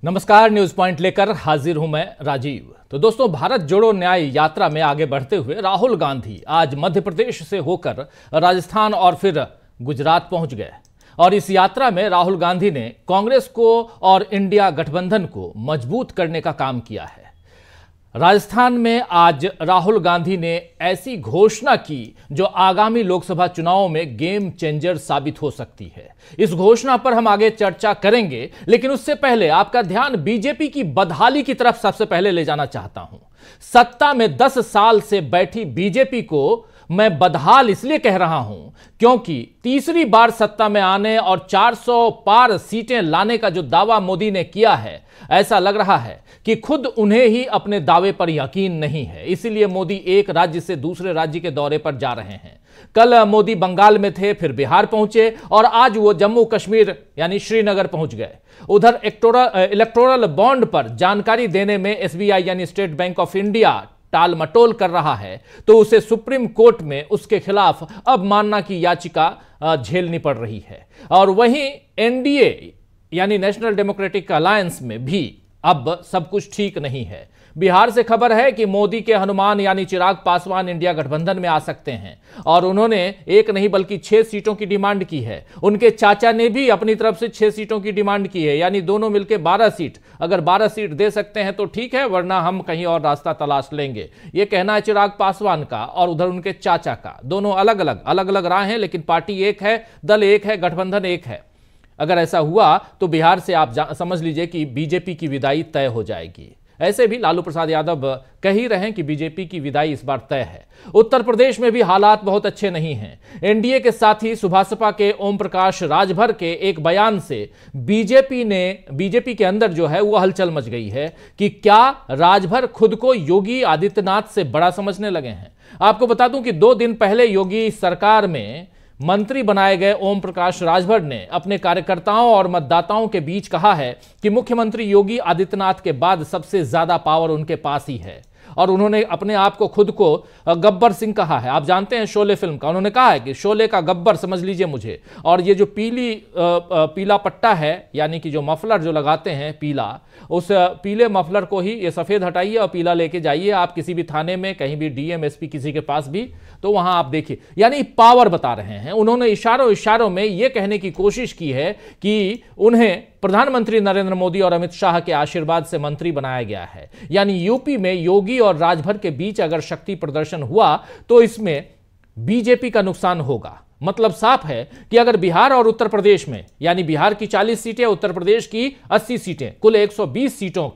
नमस्कार, news point लेकर हाजिर हूं मैं राजीव। तो दोस्तों, भारत जोड़ो न्याय यात्रा में आगे बढ़ते हुए राहुल गांधी आज मध्य प्रदेश से होकर राजस्थान और फिर गुजरात पहुंच गए। और इस यात्रा में राहुल गांधी ने कांग्रेस को और इंडिया गठबंधन को मजबूत करने का काम किया है। राजस्थान में आज राहुल गांधी ने ऐसी घोषणा की जो आगामी लोकसभा चुनावों में गेम चेंजर साबित हो सकती है। इस घोषणा पर हम आगे चर्चा करेंगे, लेकिन उससे पहले आपका ध्यान बीजेपी की बदहाली की तरफ सबसे पहले ले जाना चाहता हूं। सत्ता में 10 साल से बैठी बीजेपी को मैं बदहाल इसलिए कह रहा हूं क्योंकि तीसरी बार सत्ता में आने और 400 पार सीटें लाने का जो दावा मोदी ने किया है, ऐसा लग रहा है कि खुद उन्हें ही अपने दावे पर यकीन नहीं है। इसीलिए मोदी एक राज्य से दूसरे राज्य के दौरे पर जा रहे हैं। कल मोदी बंगाल में थे, फिर बिहार पहुंचे और आज वो जम्मू कश्मीर यानी श्रीनगर पहुंच गए। उधर इलेक्टोरल बॉन्ड पर जानकारी देने में एसबीआई यानी स्टेट बैंक ऑफ इंडिया टाल मटोल कर रहा है, तो उसे सुप्रीम कोर्ट में उसके खिलाफ अवमानना की याचिका झेलनी पड़ रही है। और वहीं एनडीए यानी नेशनल डेमोक्रेटिक अलायंस में भी अब सब कुछ ठीक नहीं है। बिहार से खबर है कि मोदी के हनुमान यानी चिराग पासवान इंडिया गठबंधन में आ सकते हैं और उन्होंने एक नहीं बल्कि 6 सीटों की डिमांड की है। उनके चाचा ने भी अपनी तरफ से 6 सीटों की डिमांड की है, यानी दोनों मिलकर 12 सीट। अगर 12 सीट दे सकते हैं तो ठीक है, वरना हम कहीं और रास्ता तलाश लेंगे। यह कहना है चिराग पासवान का और उधर उनके चाचा का। दोनों अलग अलग राह हैं, लेकिन पार्टी एक है, दल एक है, गठबंधन एक है। अगर ऐसा हुआ तो बिहार से आप समझ लीजिए कि बीजेपी की विदाई तय हो जाएगी। ऐसे भी लालू प्रसाद यादव कह ही रहे हैं कि बीजेपी की विदाई इस बार तय है। उत्तर प्रदेश में भी हालात बहुत अच्छे नहीं हैं। एनडीए के साथ ही सुभासपा के ओम प्रकाश राजभर के एक बयान से बीजेपी के अंदर जो है वो हलचल मच गई है कि क्या राजभर खुद को योगी आदित्यनाथ से बड़ा समझने लगे हैं। आपको बता दूं कि 2 दिन पहले योगी सरकार में मंत्री बनाए गए ओम प्रकाश राजभर ने अपने कार्यकर्ताओं और मतदाताओं के बीच कहा है कि मुख्यमंत्री योगी आदित्यनाथ के बाद सबसे ज्यादा पावर उनके पास ही है। और उन्होंने अपने आप को खुद को गब्बर सिंह कहा है। आप जानते हैं शोले फिल्म का, उन्होंने कहा है कि शोले का गब्बर समझ लीजिए मुझे। और ये जो पीला पट्टा है यानी कि जो मफलर जो लगाते हैं पीला, उस पीले मफलर को ही ये सफेद हटाइए और पीला लेके जाइए आप किसी भी थाने में, कहीं भी डीएम एसपी किसी के पास भी, तो वहां आप देखिए, यानी पावर बता रहे हैं। उन्होंने इशारों में यह कहने की कोशिश की है कि उन्हें प्रधानमंत्री नरेंद्र मोदी और अमित शाह के आशीर्वाद से मंत्री बनाया गया है। यानी यूपी में योगी और राजभर के बीच अगर शक्ति प्रदर्शन हुआ तो इसमें बीजेपी का नुकसान होगा। मतलब साफ है कि अगर बिहार और उत्तर प्रदेश में, यानी बिहार की 40 सीटें, उत्तर प्रदेश की 80 सीटें, कुल 120 सीटों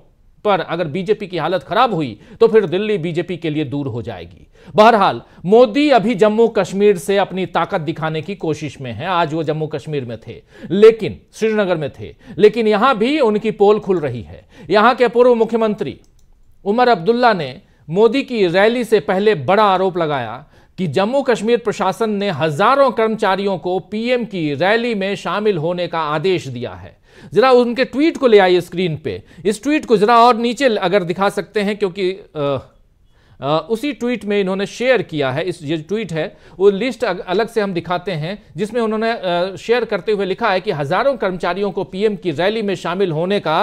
पर अगर बीजेपी की हालत खराब हुई तो फिर दिल्ली बीजेपी के लिए दूर हो जाएगी। बहरहाल मोदी अभी जम्मू कश्मीर से अपनी ताकत दिखाने की कोशिश में है। आज वो जम्मू कश्मीर में थे, लेकिन श्रीनगर में थे, लेकिन यहां भी उनकी पोल खुल रही है। यहां के पूर्व मुख्यमंत्री उमर अब्दुल्ला ने मोदी की रैली से पहले बड़ा आरोप लगाया कि जम्मू कश्मीर प्रशासन ने हजारों कर्मचारियों को पीएम की रैली में शामिल होने का आदेश दिया है। जरा उनके ट्वीट को ले आइए स्क्रीन पे। इस ट्वीट को जरा और नीचे अगर दिखा सकते हैं, क्योंकि उसी ट्वीट में इन्होंने शेयर किया है। ये ट्वीट है वो लिस्ट अलग से हम दिखाते हैं, जिसमें उन्होंने शेयर करते हुए लिखा है कि हजारों कर्मचारियों को पीएम की रैली में शामिल होने का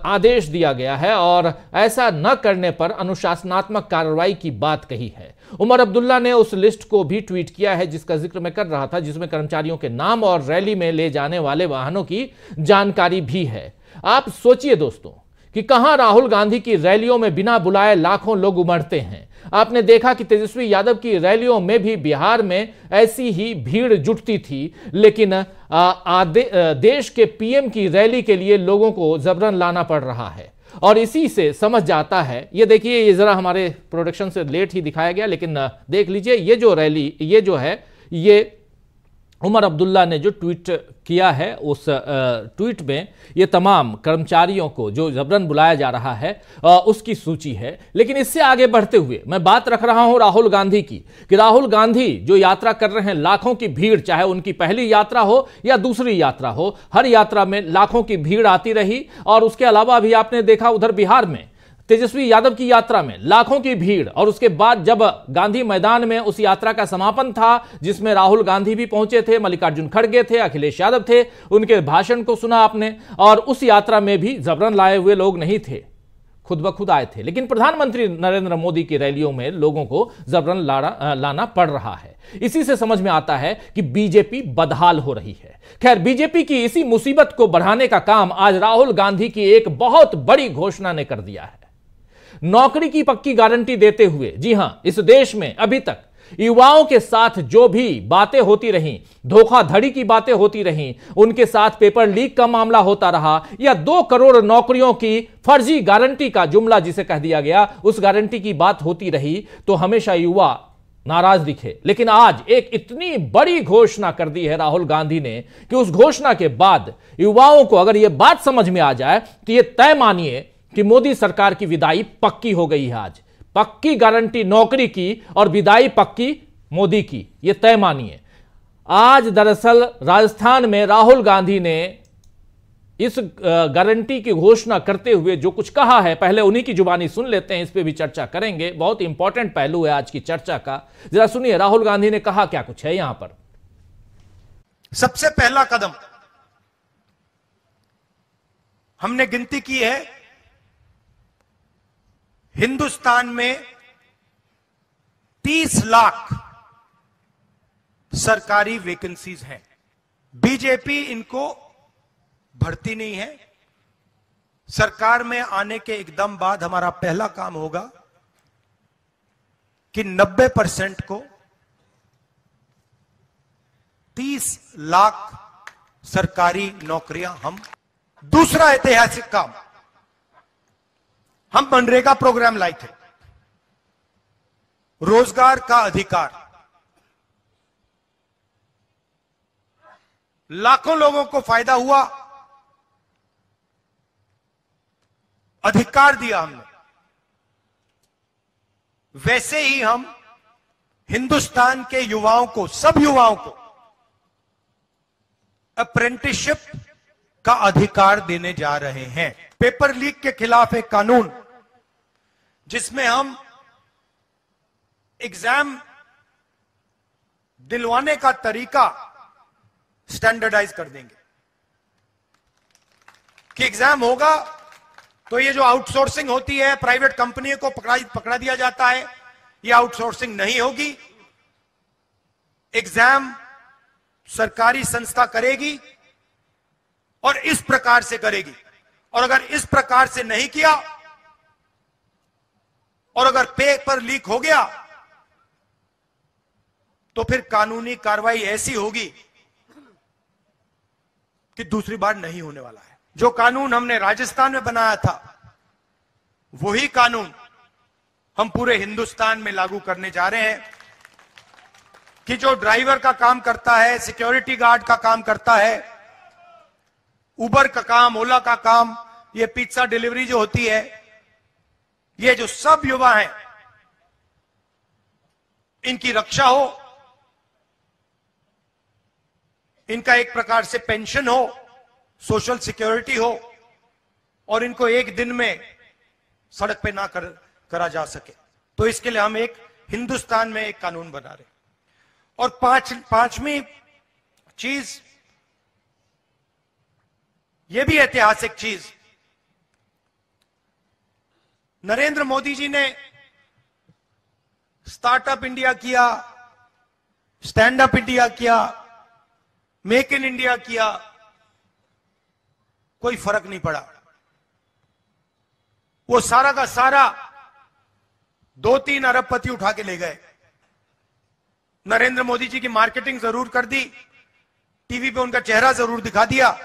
आदेश दिया गया है और ऐसा न करने पर अनुशासनात्मक कार्रवाई की बात कही है। उमर अब्दुल्ला ने उस लिस्ट को भी ट्वीट किया है जिसका जिक्र मैं कर रहा था, जिसमें कर्मचारियों के नाम और रैली में ले जाने वाले वाहनों की जानकारी भी है। आप सोचिए दोस्तों कि कहां राहुल गांधी की रैलियों में बिना बुलाए लाखों लोग उमड़ते हैं। आपने देखा कि तेजस्वी यादव की रैलियों में भी बिहार में ऐसी ही भीड़ जुटती थी, लेकिन देश के पीएम की रैली के लिए लोगों को जबरन लाना पड़ रहा है। और इसी से समझ जाता है, ये देखिए, ये जरा हमारे प्रोडक्शन से लेट ही दिखाया गया, लेकिन देख लीजिए, ये जो रैली, ये जो है, ये उमर अब्दुल्ला ने जो ट्वीट किया है, उस ट्वीट में ये तमाम कर्मचारियों को जो जबरन बुलाया जा रहा है उसकी सूची है। लेकिन इससे आगे बढ़ते हुए मैं बात रख रहा हूं राहुल गांधी की, कि राहुल गांधी जो यात्रा कर रहे हैं, लाखों की भीड़, चाहे उनकी पहली यात्रा हो या दूसरी यात्रा हो, हर यात्रा में लाखों की भीड़ आती रही। और उसके अलावा भी आपने देखा उधर बिहार में तेजस्वी यादव की यात्रा में लाखों की भीड़, और उसके बाद जब गांधी मैदान में उस यात्रा का समापन था जिसमें राहुल गांधी भी पहुंचे थे, मल्लिकार्जुन खड़गे थे, अखिलेश यादव थे, उनके भाषण को सुना आपने। और उस यात्रा में भी जबरन लाए हुए लोग नहीं थे, खुद ब खुद आए थे। लेकिन प्रधानमंत्री नरेंद्र मोदी की रैलियों में लोगों को जबरन लाना पड़ रहा है। इसी से समझ में आता है कि बीजेपी बदहाल हो रही है। खैर, बीजेपी की इसी मुसीबत को बढ़ाने का काम आज राहुल गांधी की एक बहुत बड़ी घोषणा ने कर दिया है। नौकरी की पक्की गारंटी देते हुए, जी हां, इस देश में अभी तक युवाओं के साथ जो भी बातें होती रहीं, धोखाधड़ी की बातें होती रहीं, उनके साथ पेपर लीक का मामला होता रहा, या 2 करोड़ नौकरियों की फर्जी गारंटी का जुमला जिसे कह दिया गया, उस गारंटी की बात होती रही, तो हमेशा युवा नाराज दिखे। लेकिन आज एक इतनी बड़ी घोषणा कर दी है राहुल गांधी ने कि उस घोषणा के बाद युवाओं को अगर यह बात समझ में आ जाए तो यह तय मानिए कि मोदी सरकार की विदाई पक्की हो गई है। आज पक्की गारंटी नौकरी की और विदाई पक्की मोदी की, यह तय मानिए। आज दरअसल राजस्थान में राहुल गांधी ने इस गारंटी की घोषणा करते हुए जो कुछ कहा है, पहले उन्हीं की जुबानी सुन लेते हैं, इस पे भी चर्चा करेंगे। बहुत इंपॉर्टेंट पहलू है आज की चर्चा का। जरा सुनिए राहुल गांधी ने कहा क्या कुछ है यहां पर। सबसे पहला कदम हमने गिनती की है, हिंदुस्तान में 30 लाख सरकारी वैकेंसीज हैं। बीजेपी इनको भर्ती नहीं है। सरकार में आने के एकदम बाद हमारा पहला काम होगा कि 90% को 30 लाख सरकारी नौकरियां हम। दूसरा ऐतिहासिक काम, हम मनरेगा प्रोग्राम लाए थे, रोजगार का अधिकार। लाखों लोगों को फायदा हुआ, अधिकार दिया हमने। वैसे ही हम हिंदुस्तान के युवाओं को, सब युवाओं को अप्रेंटिसशिप का अधिकार देने जा रहे हैं। पेपर लीक के खिलाफ एक कानून जिसमें हम एग्जाम दिलवाने का तरीका स्टैंडर्डाइज कर देंगे कि एग्जाम होगा तो ये जो आउटसोर्सिंग होती है, प्राइवेट कंपनी को पकड़ा दिया जाता है, ये आउटसोर्सिंग नहीं होगी। एग्जाम सरकारी संस्था करेगी और इस प्रकार से करेगी, और अगर इस प्रकार से नहीं किया और अगर पेपर लीक हो गया तो फिर कानूनी कार्रवाई ऐसी होगी कि दूसरी बार नहीं होने वाला है। जो कानून हमने राजस्थान में बनाया था, वही कानून हम पूरे हिंदुस्तान में लागू करने जा रहे हैं कि जो ड्राइवर का काम करता है, सिक्योरिटी गार्ड का काम करता है, उबर का काम, ओला का काम, ये पिज्जा डिलीवरी जो होती है, ये जो सब युवा हैं, इनकी रक्षा हो, इनका एक प्रकार से पेंशन हो, सोशल सिक्योरिटी हो, और इनको एक दिन में सड़क पे ना करा जा सके। तो इसके लिए हम एक हिंदुस्तान में एक कानून बना रहे हैं। और पांचवी चीज, यह भी ऐतिहासिक चीज, नरेंद्र मोदी जी ने स्टार्टअप इंडिया किया, स्टैंड अप इंडिया किया, मेक इन इंडिया किया, कोई फर्क नहीं पड़ा। वो सारा का सारा 2-3 अरबपति उठा के ले गए। नरेंद्र मोदी जी की मार्केटिंग जरूर कर दी, टीवी पे उनका चेहरा जरूर दिखा दिया,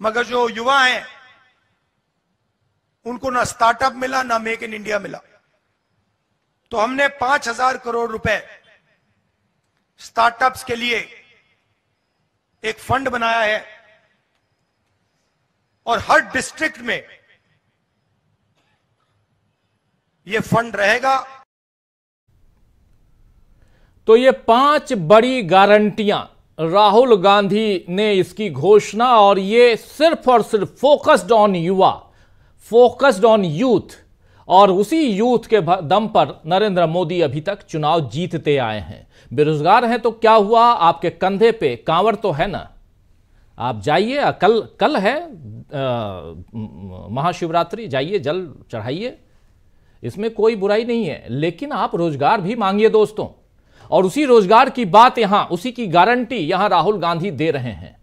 मगर जो युवा हैं उनको ना स्टार्टअप मिला, ना मेक इन इंडिया मिला। तो हमने 5,000 करोड़ रुपए स्टार्टअप्स के लिए एक फंड बनाया है, और हर डिस्ट्रिक्ट में यह फंड रहेगा। तो ये 5 बड़ी गारंटियां राहुल गांधी ने इसकी घोषणा, और ये सिर्फ और सिर्फ फोकस्ड ऑन युवा, फोकस्ड ऑन यूथ, और उसी यूथ के दम पर नरेंद्र मोदी अभी तक चुनाव जीतते आए हैं। बेरोजगार हैं तो क्या हुआ, आपके कंधे पे कांवड़ तो है ना, आप जाइए, कल है महाशिवरात्रि, जाइए जल चढ़ाइए, इसमें कोई बुराई नहीं है, लेकिन आप रोजगार भी मांगिए दोस्तों। और उसी रोजगार की बात यहां, उसी की गारंटी यहां राहुल गांधी दे रहे हैं।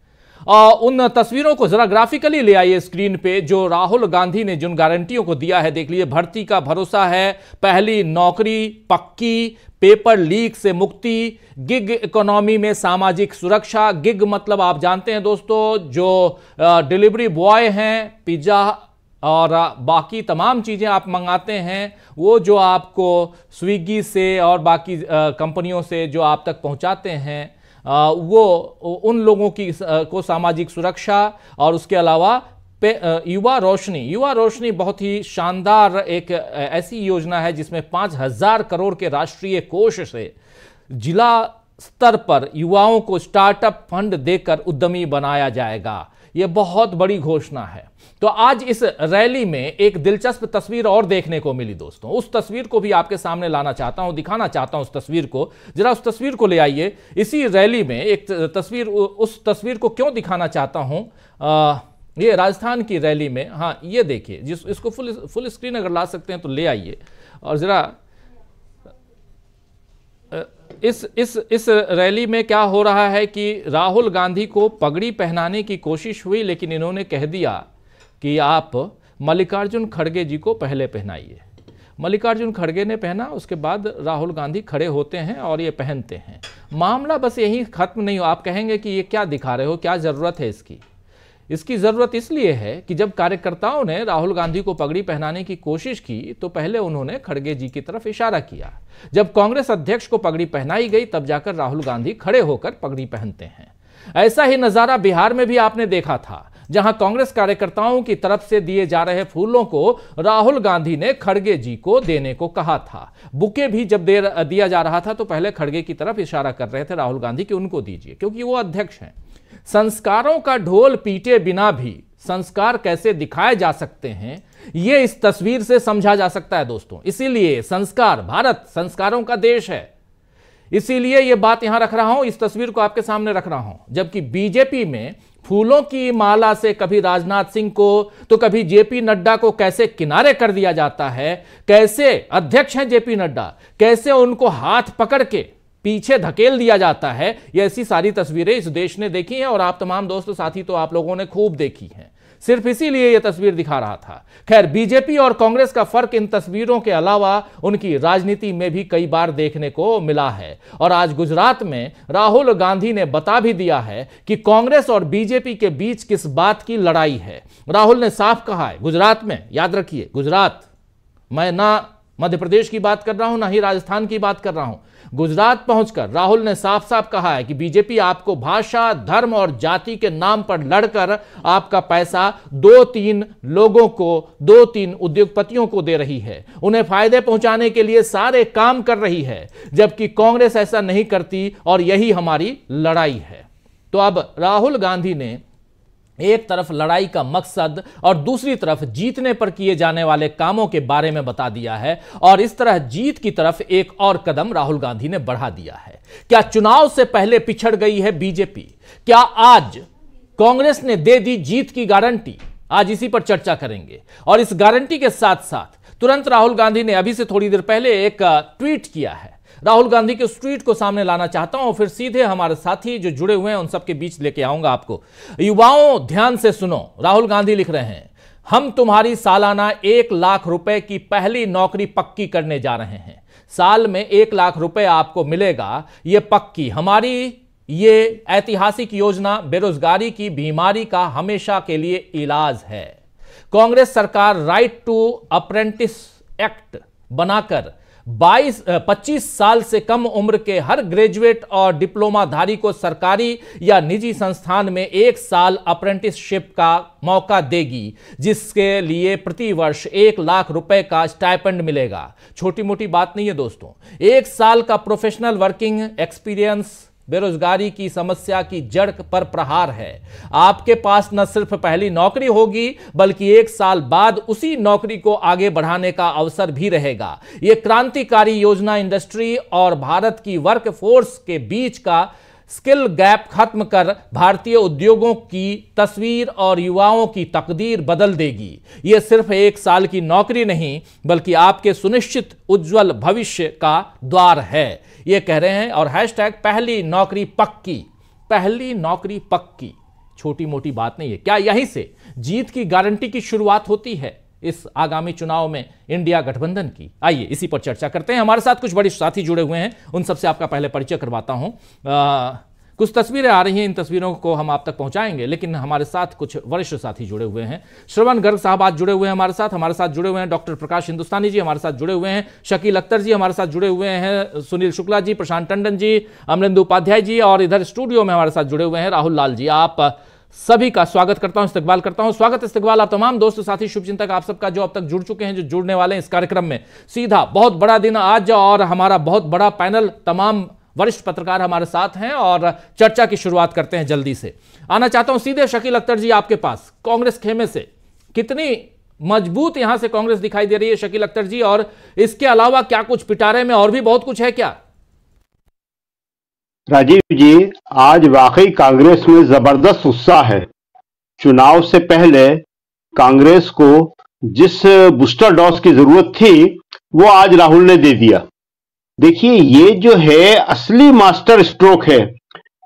उन तस्वीरों को जरा ग्राफिकली ले आइए स्क्रीन पे, जो राहुल गांधी ने जिन गारंटियों को दिया है। देख लीजिए, भर्ती का भरोसा है, पहली नौकरी पक्की, पेपर लीक से मुक्ति, गिग इकोनॉमी में सामाजिक सुरक्षा। गिग मतलब आप जानते हैं दोस्तों, जो डिलीवरी बॉय हैं, पिज्जा और बाकी तमाम चीजें आप मंगाते हैं, वो जो आपको स्विगी से और बाकी कंपनियों से जो आप तक पहुंचाते हैं, वो उन लोगों की को सामाजिक सुरक्षा। और उसके अलावा युवा रोशनी बहुत ही शानदार एक ऐसी योजना है जिसमें 5,000 करोड़ के राष्ट्रीय कोष से जिला स्तर पर युवाओं को स्टार्टअप फंड देकर उद्यमी बनाया जाएगा। यह बहुत बड़ी घोषणा है। तो आज इस रैली में एक दिलचस्प तस्वीर और देखने को मिली दोस्तों, उस तस्वीर को भी आपके सामने लाना चाहता हूं, दिखाना चाहता हूं उस तस्वीर को। जरा उस तस्वीर को ले आइए। इसी रैली में एक तस्वीर, उस तस्वीर को क्यों दिखाना चाहता हूं, ये राजस्थान की रैली में, हाँ ये देखिए, इसको फुल स्क्रीन अगर ला सकते हैं तो ले आइए। और जरा इस रैली में क्या हो रहा है कि राहुल गांधी को पगड़ी पहनाने की कोशिश हुई, लेकिन इन्होंने कह दिया कि आप मल्लिकार्जुन खड़गे जी को पहले पहनाइए। मल्लिकार्जुन खड़गे ने पहना, उसके बाद राहुल गांधी खड़े होते हैं और ये पहनते हैं। मामला बस यही खत्म नहीं हो। आप कहेंगे कि ये क्या दिखा रहे हो, क्या जरूरत है इसकी? इसकी जरूरत इसलिए है कि जब कार्यकर्ताओं ने राहुल गांधी को पगड़ी पहनाने की कोशिश की तो पहले उन्होंने खड़गे जी की तरफ इशारा किया। जब कांग्रेस अध्यक्ष को पगड़ी पहनाई गई तब जाकर राहुल गांधी खड़े होकर पगड़ी पहनते हैं। ऐसा ही नजारा बिहार में भी आपने देखा था, जहां कांग्रेस कार्यकर्ताओं की तरफ से दिए जा रहे फूलों को राहुल गांधी ने खड़गे जी को देने को कहा था। बुके भी जब दिया जा रहा था तो पहले खड़गे की तरफ इशारा कर रहे थे राहुल गांधी कि उनको दीजिए, क्योंकि वो अध्यक्ष हैं। संस्कारों का ढोल पीटे बिना भी संस्कार कैसे दिखाए जा सकते हैं, यह इस तस्वीर से समझा जा सकता है दोस्तों। इसीलिए संस्कार, भारत संस्कारों का देश है, इसीलिए यह बात यहां रख रहा हूं, इस तस्वीर को आपके सामने रख रहा हूं। जबकि बीजेपी में फूलों की माला से कभी राजनाथ सिंह को तो कभी जेपी नड्डा को कैसे किनारे कर दिया जाता है, कैसे अध्यक्ष हैं जेपी नड्डा, कैसे उनको हाथ पकड़ के पीछे धकेल दिया जाता है, ये ऐसी सारी तस्वीरें इस देश ने देखी हैं और आप तमाम दोस्त साथी तो आप लोगों ने खूब देखी हैं। सिर्फ इसीलिए यह तस्वीर दिखा रहा था। खैर, बीजेपी और कांग्रेस का फर्क इन तस्वीरों के अलावा उनकी राजनीति में भी कई बार देखने को मिला है। और आज गुजरात में राहुल गांधी ने बता भी दिया है कि कांग्रेस और बीजेपी के बीच किस बात की लड़ाई है। राहुल ने साफ कहा है, गुजरात में, याद रखिए गुजरात, मैं ना मध्य प्रदेश की बात कर रहा हूं ना ही राजस्थान की बात कर रहा हूं, गुजरात पहुंचकर राहुल ने साफ साफ कहा है कि बीजेपी आपको भाषा, धर्म और जाति के नाम पर लड़कर आपका पैसा 2-3 लोगों को, 2-3 उद्योगपतियों को दे रही है, उन्हें फायदे पहुंचाने के लिए सारे काम कर रही है, जबकि कांग्रेस ऐसा नहीं करती और यही हमारी लड़ाई है। तो अब राहुल गांधी ने एक तरफ लड़ाई का मकसद और दूसरी तरफ जीतने पर किए जाने वाले कामों के बारे में बता दिया है, और इस तरह जीत की तरफ एक और कदम राहुल गांधी ने बढ़ा दिया है। क्या चुनाव से पहले पिछड़ गई है बीजेपी? क्या आज कांग्रेस ने दे दी जीत की गारंटी? आज इसी पर चर्चा करेंगे। और इस गारंटी के साथ साथ तुरंत राहुल गांधी ने अभी से थोड़ी देर पहले एक ट्वीट किया है। राहुल गांधी के उस ट्वीट को सामने लाना चाहता हूं, फिर सीधे हमारे साथी जो जुड़े हुए हैं उन सबके बीच लेके आऊंगा आपको। युवाओं ध्यान से सुनो, राहुल गांधी लिख रहे हैं, हम तुम्हारी सालाना 1 लाख रुपए की पहली नौकरी पक्की करने जा रहे हैं। साल में 1 लाख रुपए आपको मिलेगा, यह पक्की हमारी ये ऐतिहासिक योजना बेरोजगारी की बीमारी का हमेशा के लिए इलाज है। कांग्रेस सरकार राइट टू अप्रेंटिस एक्ट बनाकर 25 साल से कम उम्र के हर ग्रेजुएट और डिप्लोमाधारी को सरकारी या निजी संस्थान में 1 साल अप्रेंटिसशिप का मौका देगी, जिसके लिए प्रतिवर्ष 1 लाख रुपए का स्टाइपेंड मिलेगा। छोटी मोटी बात नहीं है दोस्तों, 1 साल का प्रोफेशनल वर्किंग एक्सपीरियंस बेरोजगारी की समस्या की जड़ पर प्रहार है। आपके पास न सिर्फ पहली नौकरी होगी बल्कि 1 साल बाद उसी नौकरी को आगे बढ़ाने का अवसर भी रहेगा। यह क्रांतिकारी योजना इंडस्ट्री और भारत की वर्कफोर्स के बीच का स्किल गैप खत्म कर भारतीय उद्योगों की तस्वीर और युवाओं की तकदीर बदल देगी। यह सिर्फ 1 साल की नौकरी नहीं बल्कि आपके सुनिश्चित उज्जवल भविष्य का द्वार है, यह कह रहे हैं। और हैशटैग पहली नौकरी पक्की, पहली नौकरी पक्की छोटी मोटी बात नहीं है। क्या यहीं से जीत की गारंटी की शुरुआत होती है इस आगामी चुनाव में इंडिया गठबंधन की? आइए इसी पर चर्चा करते हैं। हमारे साथ कुछ बड़े साथी जुड़े हुए हैं, उन सबसे आपका पहले परिचय करवाता हूं। कुछ तस्वीरें आ रही हैं, इन तस्वीरों को हम आप तक पहुंचाएंगे, लेकिन हमारे साथ कुछ वरिष्ठ साथी जुड़े हुए हैं। श्रवण गर्ग साहब आज जुड़े हुए हैं हमारे साथ जुड़े हुए हैं डॉक्टर प्रकाश हिंदुस्तानी जी हमारे साथ जुड़े हुए हैं, शकील अख्तर जी हमारे साथ जुड़े हुए हैं, सुनील शुक्ला जी, प्रशांत टंडन जी, अमरेंद्र उपाध्याय जी, और इधर स्टूडियो में हमारे साथ जुड़े हुए हैं राहुल लाल जी। आप सभी का स्वागत करता हूं, इस्तकबाल करता हूं। स्वागत इस्तकबाल आप तमाम दोस्त साथी शुभचिंतक आप सबका जो अब तक जुड़ चुके हैं, जो जुड़ने वाले हैं इस कार्यक्रम में। सीधा बहुत बड़ा दिन आज और हमारा बहुत बड़ा पैनल, तमाम वरिष्ठ पत्रकार हमारे साथ हैं और चर्चा की शुरुआत करते हैं जल्दी से। आना चाहता हूं सीधे शकील अख्तर जी आपके पास, कांग्रेस खेमे से कितनी मजबूत यहां से कांग्रेस दिखाई दे रही है शकील अख्तर जी, और इसके अलावा क्या कुछ पिटारे में और भी बहुत कुछ है क्या? राजीव जी, आज वाकई कांग्रेस में जबरदस्त उत्साह है। चुनाव से पहले कांग्रेस को जिस बूस्टर डोज की जरूरत थी वो आज राहुल ने दे दिया। देखिए, ये जो है असली मास्टर स्ट्रोक है।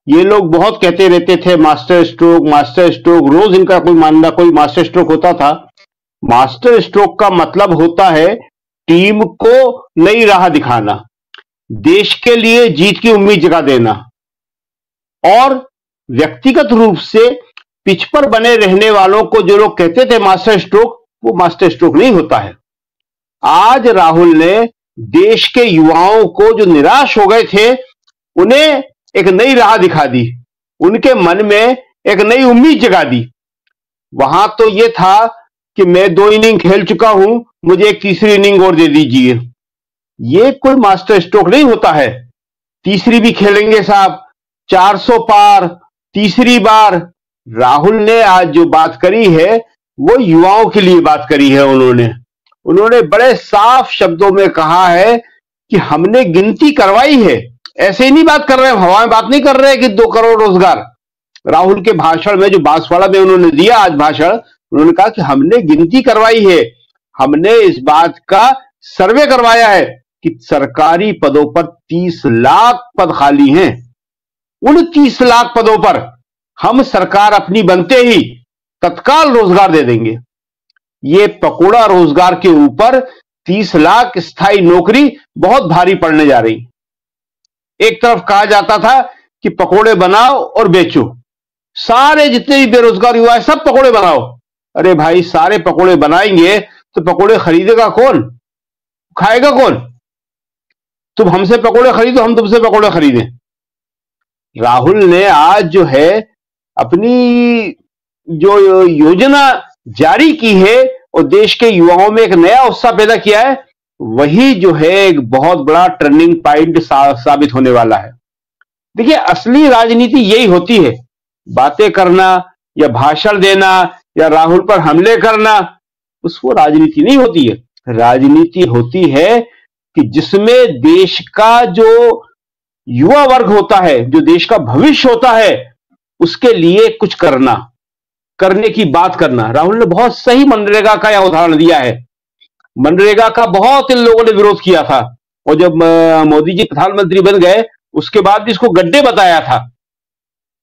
ये लोग बहुत कहते रहते थे मास्टर स्ट्रोक, रोज इनका कोई मास्टर स्ट्रोक होता था। मास्टर स्ट्रोक का मतलब होता है टीम को नई राह दिखाना, देश के लिए जीत की उम्मीद जगा देना, और व्यक्तिगत रूप से पिच पर बने रहने वालों को जो लोग कहते थे मास्टर स्ट्रोक, वो मास्टर स्ट्रोक नहीं होता है। आज राहुल ने देश के युवाओं को जो निराश हो गए थे उन्हें एक नई राह दिखा दी, उनके मन में एक नई उम्मीद जगा दी। वहां तो यह था कि मैं 2 इनिंग खेल चुका हूं, मुझे एक तीसरी इनिंग और दे दीजिए। ये कोई मास्टर स्ट्रोक नहीं होता है। तीसरी भी खेलेंगे साहब, 400 पार तीसरी बार। राहुल ने आज जो बात करी है वो युवाओं के लिए बात करी है। उन्होंने बड़े साफ शब्दों में कहा है कि हमने गिनती करवाई है। ऐसे ही नहीं बात कर रहे हैं, हवा में बात नहीं कर रहे हैं कि 2 करोड़ रोजगार। राहुल के भाषण में जो बांसवाड़ा में उन्होंने दिया आज भाषण, उन्होंने कहा कि हमने गिनती करवाई है, हमने इस बात का सर्वे करवाया है कि सरकारी पदों पर 30 लाख पद खाली हैं। उन 30 लाख पदों पर हम सरकार अपनी बनते ही तत्काल रोजगार दे देंगे। ये पकोड़ा रोजगार के ऊपर 30 लाख स्थायी नौकरी बहुत भारी पड़ने जा रही। एक तरफ कहा जाता था कि पकोड़े बनाओ और बेचो, सारे जितने भी बेरोजगार युवा है सब पकोड़े बनाओ। अरे भाई, सारे पकोड़े बनाएंगे तो पकोड़े खरीदेगा कौन, खाएगा कौन? तुम हमसे पकोड़े खरीदो, हम तुमसे पकोड़े खरीदें। राहुल ने आज जो है अपनी जो योजना जारी की है और देश के युवाओं में एक नया उत्साह पैदा किया है, वही जो है एक बहुत बड़ा टर्निंग पॉइंट साबित होने वाला है। देखिए, असली राजनीति यही होती है, बातें करना या भाषण देना या राहुल पर हमले करना, उसको राजनीति नहीं होती है। राजनीति होती है कि जिसमें देश का जो युवा वर्ग होता है, जो देश का भविष्य होता है, उसके लिए कुछ करने की बात करना। राहुल ने बहुत सही मनरेगा का यह उदाहरण दिया है। मनरेगा का बहुत इन लोगों ने विरोध किया था, और जब मोदी जी प्रधानमंत्री बन गए उसके बाद भी इसको गड्ढे बताया था।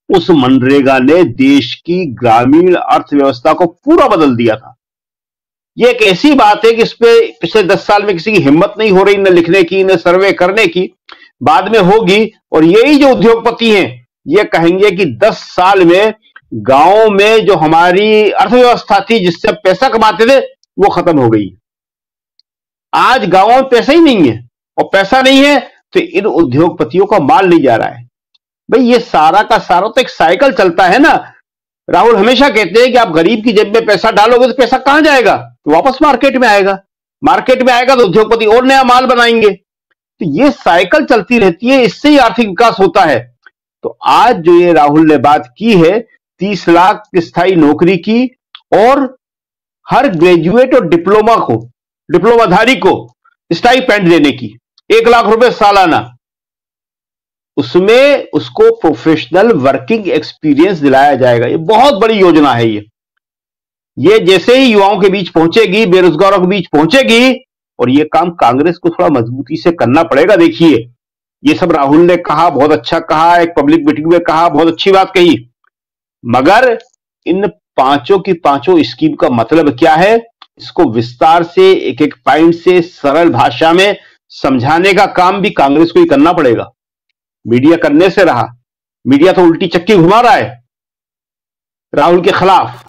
उस मनरेगा ने देश की ग्रामीण अर्थव्यवस्था को पूरा बदल दिया था। यह एक ऐसी बात है कि इस पे पिछले 10 साल में किसी की हिम्मत नहीं हो रही, न लिखने की न सर्वे करने की। बाद में होगी, और यही जो उद्योगपति हैं ये कहेंगे कि 10 साल में गांव में जो हमारी अर्थव्यवस्था थी, जिससे पैसा कमाते थे, वो खत्म हो गई। आज गांवों में पैसा ही नहीं है, और पैसा नहीं है तो इन उद्योगपतियों का माल नहीं जा रहा है। भाई, ये सारा का सारा तो एक साइकिल चलता है ना। राहुल हमेशा कहते हैं कि आप गरीब की जेब में पैसा डालोगे तो पैसा कहां जाएगा? तो वापस मार्केट में आएगा, मार्केट में आएगा तो उद्योगपति और नया माल बनाएंगे। तो ये साइकिल चलती रहती है, इससे ही आर्थिक विकास होता है। तो आज जो ये राहुल ने बात की है 30 लाख स्थायी नौकरी की और हर ग्रेजुएट और डिप्लोमाधारी को स्टाइपेंड देने की, 1 लाख रुपए सालाना, उसमें उसको प्रोफेशनल वर्किंग एक्सपीरियंस दिलाया जाएगा। ये बहुत बड़ी योजना है। ये जैसे ही युवाओं के बीच पहुंचेगी, बेरोजगारों के बीच पहुंचेगी, और ये काम कांग्रेस को थोड़ा मजबूती से करना पड़ेगा। देखिए, ये सब राहुल ने कहा, बहुत अच्छा कहा, एक पब्लिक मीटिंग में कहा, बहुत अच्छी बात कही, मगर इन पांचों की पांचों स्कीम का मतलब क्या है, इसको विस्तार से एक एक पॉइंट से सरल भाषा में समझाने का काम भी कांग्रेस को ही करना पड़ेगा। मीडिया करने से रहा, मीडिया तो उल्टी चक्की घुमा रहा है राहुल के खिलाफ,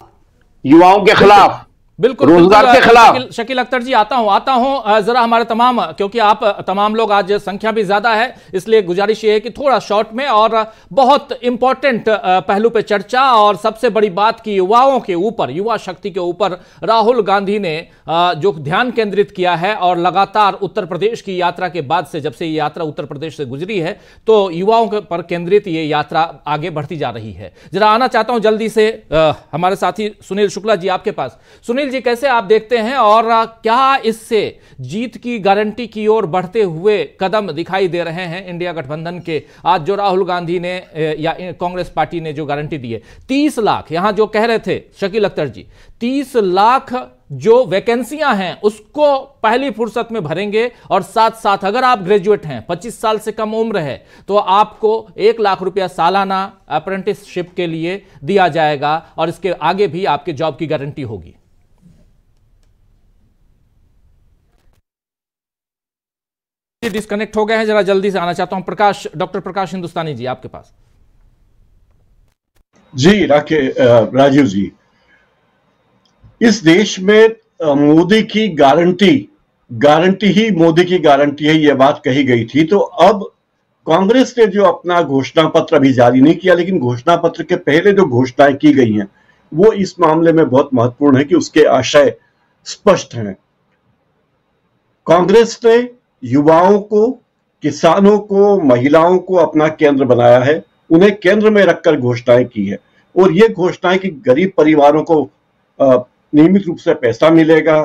युवाओं के खिलाफ, बिल्कुल रोजगार के खिलाफ। शकील अख्तर जी, आता हूं जरा हमारे तमाम, क्योंकि आप तमाम लोग आज संख्या भी ज्यादा है, इसलिए गुजारिश ये है कि थोड़ा शॉर्ट में और बहुत इंपॉर्टेंट पहलू पे चर्चा, और सबसे बड़ी बात की युवाओं के ऊपर, युवा शक्ति के ऊपर राहुल गांधी ने जो ध्यान केंद्रित किया है, और लगातार उत्तर प्रदेश की यात्रा के बाद से, जब से ये यात्रा उत्तर प्रदेश से गुजरी है, तो युवाओं पर केंद्रित ये यात्रा आगे बढ़ती जा रही है। जरा आना चाहता हूं जल्दी से हमारे साथी सुनील शुक्ला जी आपके पास। सुनील जी, कैसे आप देखते हैं, और क्या इससे जीत की गारंटी की ओर बढ़ते हुए कदम दिखाई दे रहे हैं इंडिया गठबंधन के? आज जो राहुल गांधी ने या कांग्रेस पार्टी ने जो गारंटी दी है 30 लाख, यहां जो कह रहे थे शकील अख्तर जी, 30 लाख जो वैकेंसियां हैं उसको पहली फुर्सत में भरेंगे, और साथ साथ अगर आप ग्रेजुएट हैं, 25 साल से कम उम्र है, तो आपको 1 लाख रुपया सालाना अप्रेंटिसशिप के लिए दिया जाएगा, और इसके आगे भी आपके जॉब की गारंटी होगी। डिस्कनेक्ट हो गए हैं, जरा जल्दी से आना चाहता हूं प्रकाश, डॉक्टर प्रकाश हिंदुस्तानी जी आपके पास। जी राजीव जी, इस देश में मोदी की गारंटी ही मोदी की गारंटी है, यह बात कही गई थी। तो अब कांग्रेस ने जो अपना घोषणा पत्र अभी जारी नहीं किया, लेकिन घोषणा पत्र के पहले जो घोषणाएं की गई हैं वो इस मामले में बहुत महत्वपूर्ण है कि उसके आशय स्पष्ट हैं। कांग्रेस ने युवाओं को, किसानों को, महिलाओं को अपना केंद्र बनाया है, उन्हें केंद्र में रखकर घोषणाएं की है, और ये घोषणाएं कि गरीब परिवारों को नियमित रूप से पैसा मिलेगा,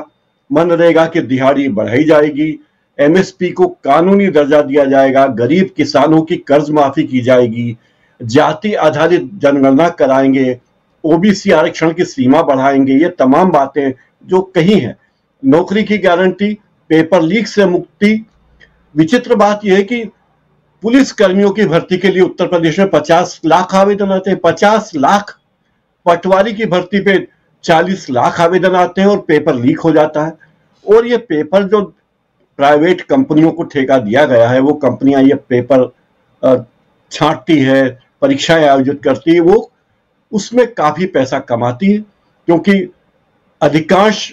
मनरेगा की दिहाड़ी बढ़ाई जाएगी, एमएसपी को कानूनी दर्जा दिया जाएगा, गरीब किसानों की कर्ज माफी की जाएगी, जाति आधारित जनगणना कराएंगे, ओबीसी आरक्षण की सीमा बढ़ाएंगे, ये तमाम बातें जो कही हैं। नौकरी की गारंटी, पेपर लीक से मुक्ति। विचित्र बात यह है कि पुलिस कर्मियों की भर्ती के लिए उत्तर प्रदेश में 50 लाख आवेदन आते हैं, 50 लाख। पटवारी की भर्ती पे 40 लाख आवेदन आते हैं और पेपर लीक हो जाता है। और ये पेपर जो प्राइवेट कंपनियों को ठेका दिया गया है, वो कंपनियां ये पेपर छांटती है, परीक्षाएं आयोजित करती है, वो उसमें काफी पैसा कमाती है, क्योंकि अधिकांश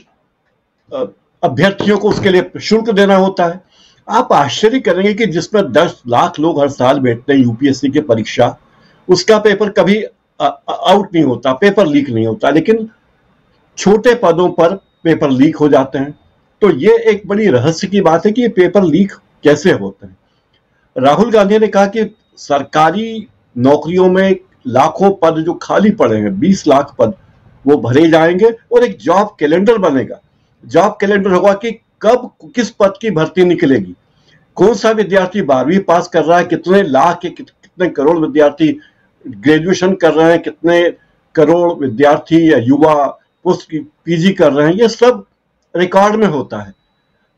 अभ्यर्थियों को उसके लिए शुल्क देना होता है। आप आश्चर्य करेंगे कि जिसमें 10 लाख लोग हर साल बैठते हैं यूपीएससी की परीक्षा, उसका पेपर कभी आउट नहीं होता, पेपर लीक नहीं होता, लेकिन छोटे पदों पर पेपर लीक हो जाते हैं। तो ये एक बड़ी रहस्य की बात है कि ये पेपर लीक कैसे होते हैं। राहुल गांधी ने कहा कि सरकारी नौकरियों में लाखों पद जो खाली पड़े हैं, 20 लाख पद, वो भरे जाएंगे और एक जॉब कैलेंडर बनेगा। जॉब कैलेंडर होगा कि कब किस पद की भर्ती निकलेगी, कौन सा विद्यार्थी 12वीं पास कर रहा है, कितने लाख के कितने करोड़ विद्यार्थी ग्रेजुएशन कर रहे हैं, कितने करोड़ विद्यार्थी या युवा पोस्ट पीजी कर रहे हैं, ये सब रिकॉर्ड में होता है।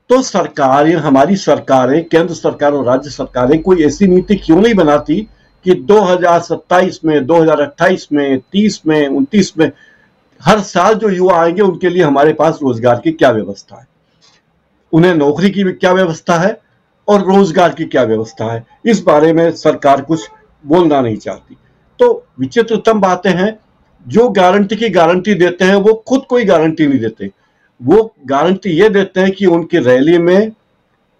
तो सरकारें, हमारी सरकारें, केंद्र सरकार और राज्य सरकारें कोई ऐसी नीति क्यों नहीं बनाती कि 2027 में, 2028 में, 30 में, 29 में हर साल जो युवा आएंगे उनके लिए हमारे पास रोजगार की क्या व्यवस्था है, उन्हें नौकरी की क्या व्यवस्था है और रोजगार की क्या व्यवस्था है, इस बारे में सरकार कुछ बोलना नहीं चाहती। तो विचित्रतम बातें हैं। जो गारंटी की गारंटी देते हैं वो खुद कोई गारंटी नहीं देते, वो गारंटी ये देते हैं कि उनकी रैली में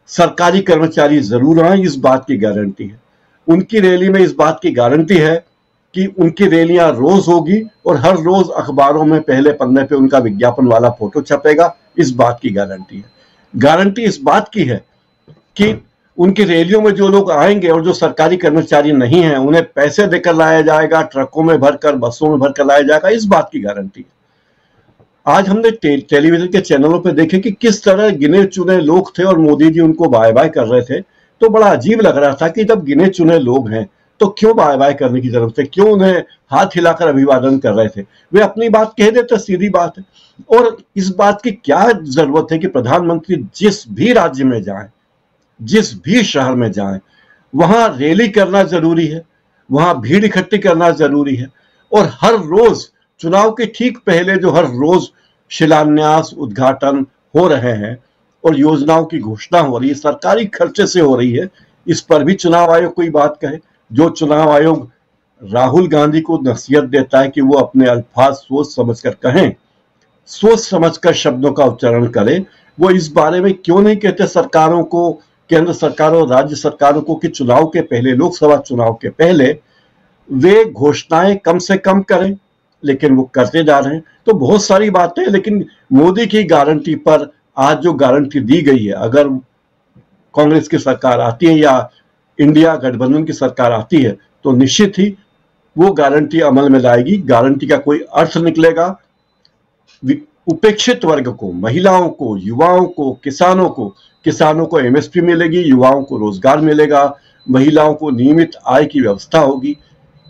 सरकारी कर्मचारी जरूर आए, इस बात की गारंटी है। उनकी रैली में इस बात की गारंटी है कि उनकी रैलियां रोज होगी और हर रोज अखबारों में पहले पन्ने पे उनका विज्ञापन वाला फोटो छपेगा, इस बात की गारंटी है। गारंटी इस बात की है कि उनकी रैलियों में जो लोग आएंगे और जो सरकारी कर्मचारी नहीं हैं उन्हें पैसे देकर लाया जाएगा, ट्रकों में भरकर, बसों में भरकर लाया जाएगा, इस बात की गारंटी है। आज हमने टेलीविजन के चैनलों पे देखे कि किस तरह गिने चुने लोग थे और मोदी जी उनको बाय बाय कर रहे थे। तो बड़ा अजीब लग रहा था कि जब गिने चुने लोग हैं तो क्यों बाय बाय करने की जरूरत है, क्यों उन्हें हाथ हिलाकर अभिवादन कर रहे थे। वे अपनी बात कह देते, सीधी बात है। और इस बात की क्या जरूरत है कि प्रधानमंत्री जिस भी राज्य में जाए, जिस भी शहर में जाए, वहां रैली करना जरूरी है, वहां भीड़ इकट्ठी करना जरूरी है। और हर रोज चुनाव के ठीक पहले जो हर रोज शिलान्यास, उद्घाटन हो रहे हैं और योजनाओं की घोषणा हो रही है, सरकारी खर्चे से हो रही है, इस पर भी चुनाव आयोग कोई बात कहे। जो चुनाव आयोग राहुल गांधी को नसीहत देता है कि वो अपने अल्फाज सोच समझकर कहें, सोच समझकर शब्दों का उच्चारण करें, वो इस बारे में क्यों नहीं कहते सरकारों को, केंद्र सरकार और राज्य सरकारों को, कि चुनाव के पहले, लोकसभा चुनाव के पहले वे घोषणाएं कम से कम करें। लेकिन वो करते जा रहे हैं। तो बहुत सारी बातें, लेकिन मोदी की गारंटी पर आज जो गारंटी दी गई है, अगर कांग्रेस की सरकार आती है या इंडिया गठबंधन की सरकार आती है तो निश्चित ही वो गारंटी अमल में लाएगी। गारंटी का कोई अर्थ निकलेगा, उपेक्षित वर्ग को, महिलाओं को, युवाओं को, किसानों को एमएसपी मिलेगी, युवाओं को रोजगार मिलेगा, महिलाओं को नियमित आय की व्यवस्था होगी।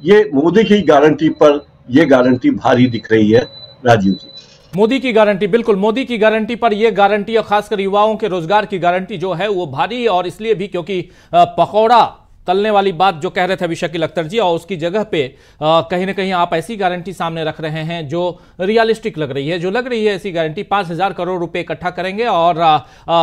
ये मोदी की गारंटी पर ये गारंटी भारी दिख रही है राजीव जी। मोदी की गारंटी, बिल्कुल मोदी की गारंटी पर यह गारंटी, और खासकर युवाओं के रोजगार की गारंटी जो है वो भारी, और इसलिए भी क्योंकि पकौड़ा तलने वाली बात जो कह रहे थे अभी शकील अख्तर जी, और उसकी जगह पे कहीं ना कहीं आप ऐसी गारंटी सामने रख रहे हैं जो रियलिस्टिक लग रही है, जो लग रही है ऐसी गारंटी। 5,000 करोड़ रुपए इकट्ठा करेंगे और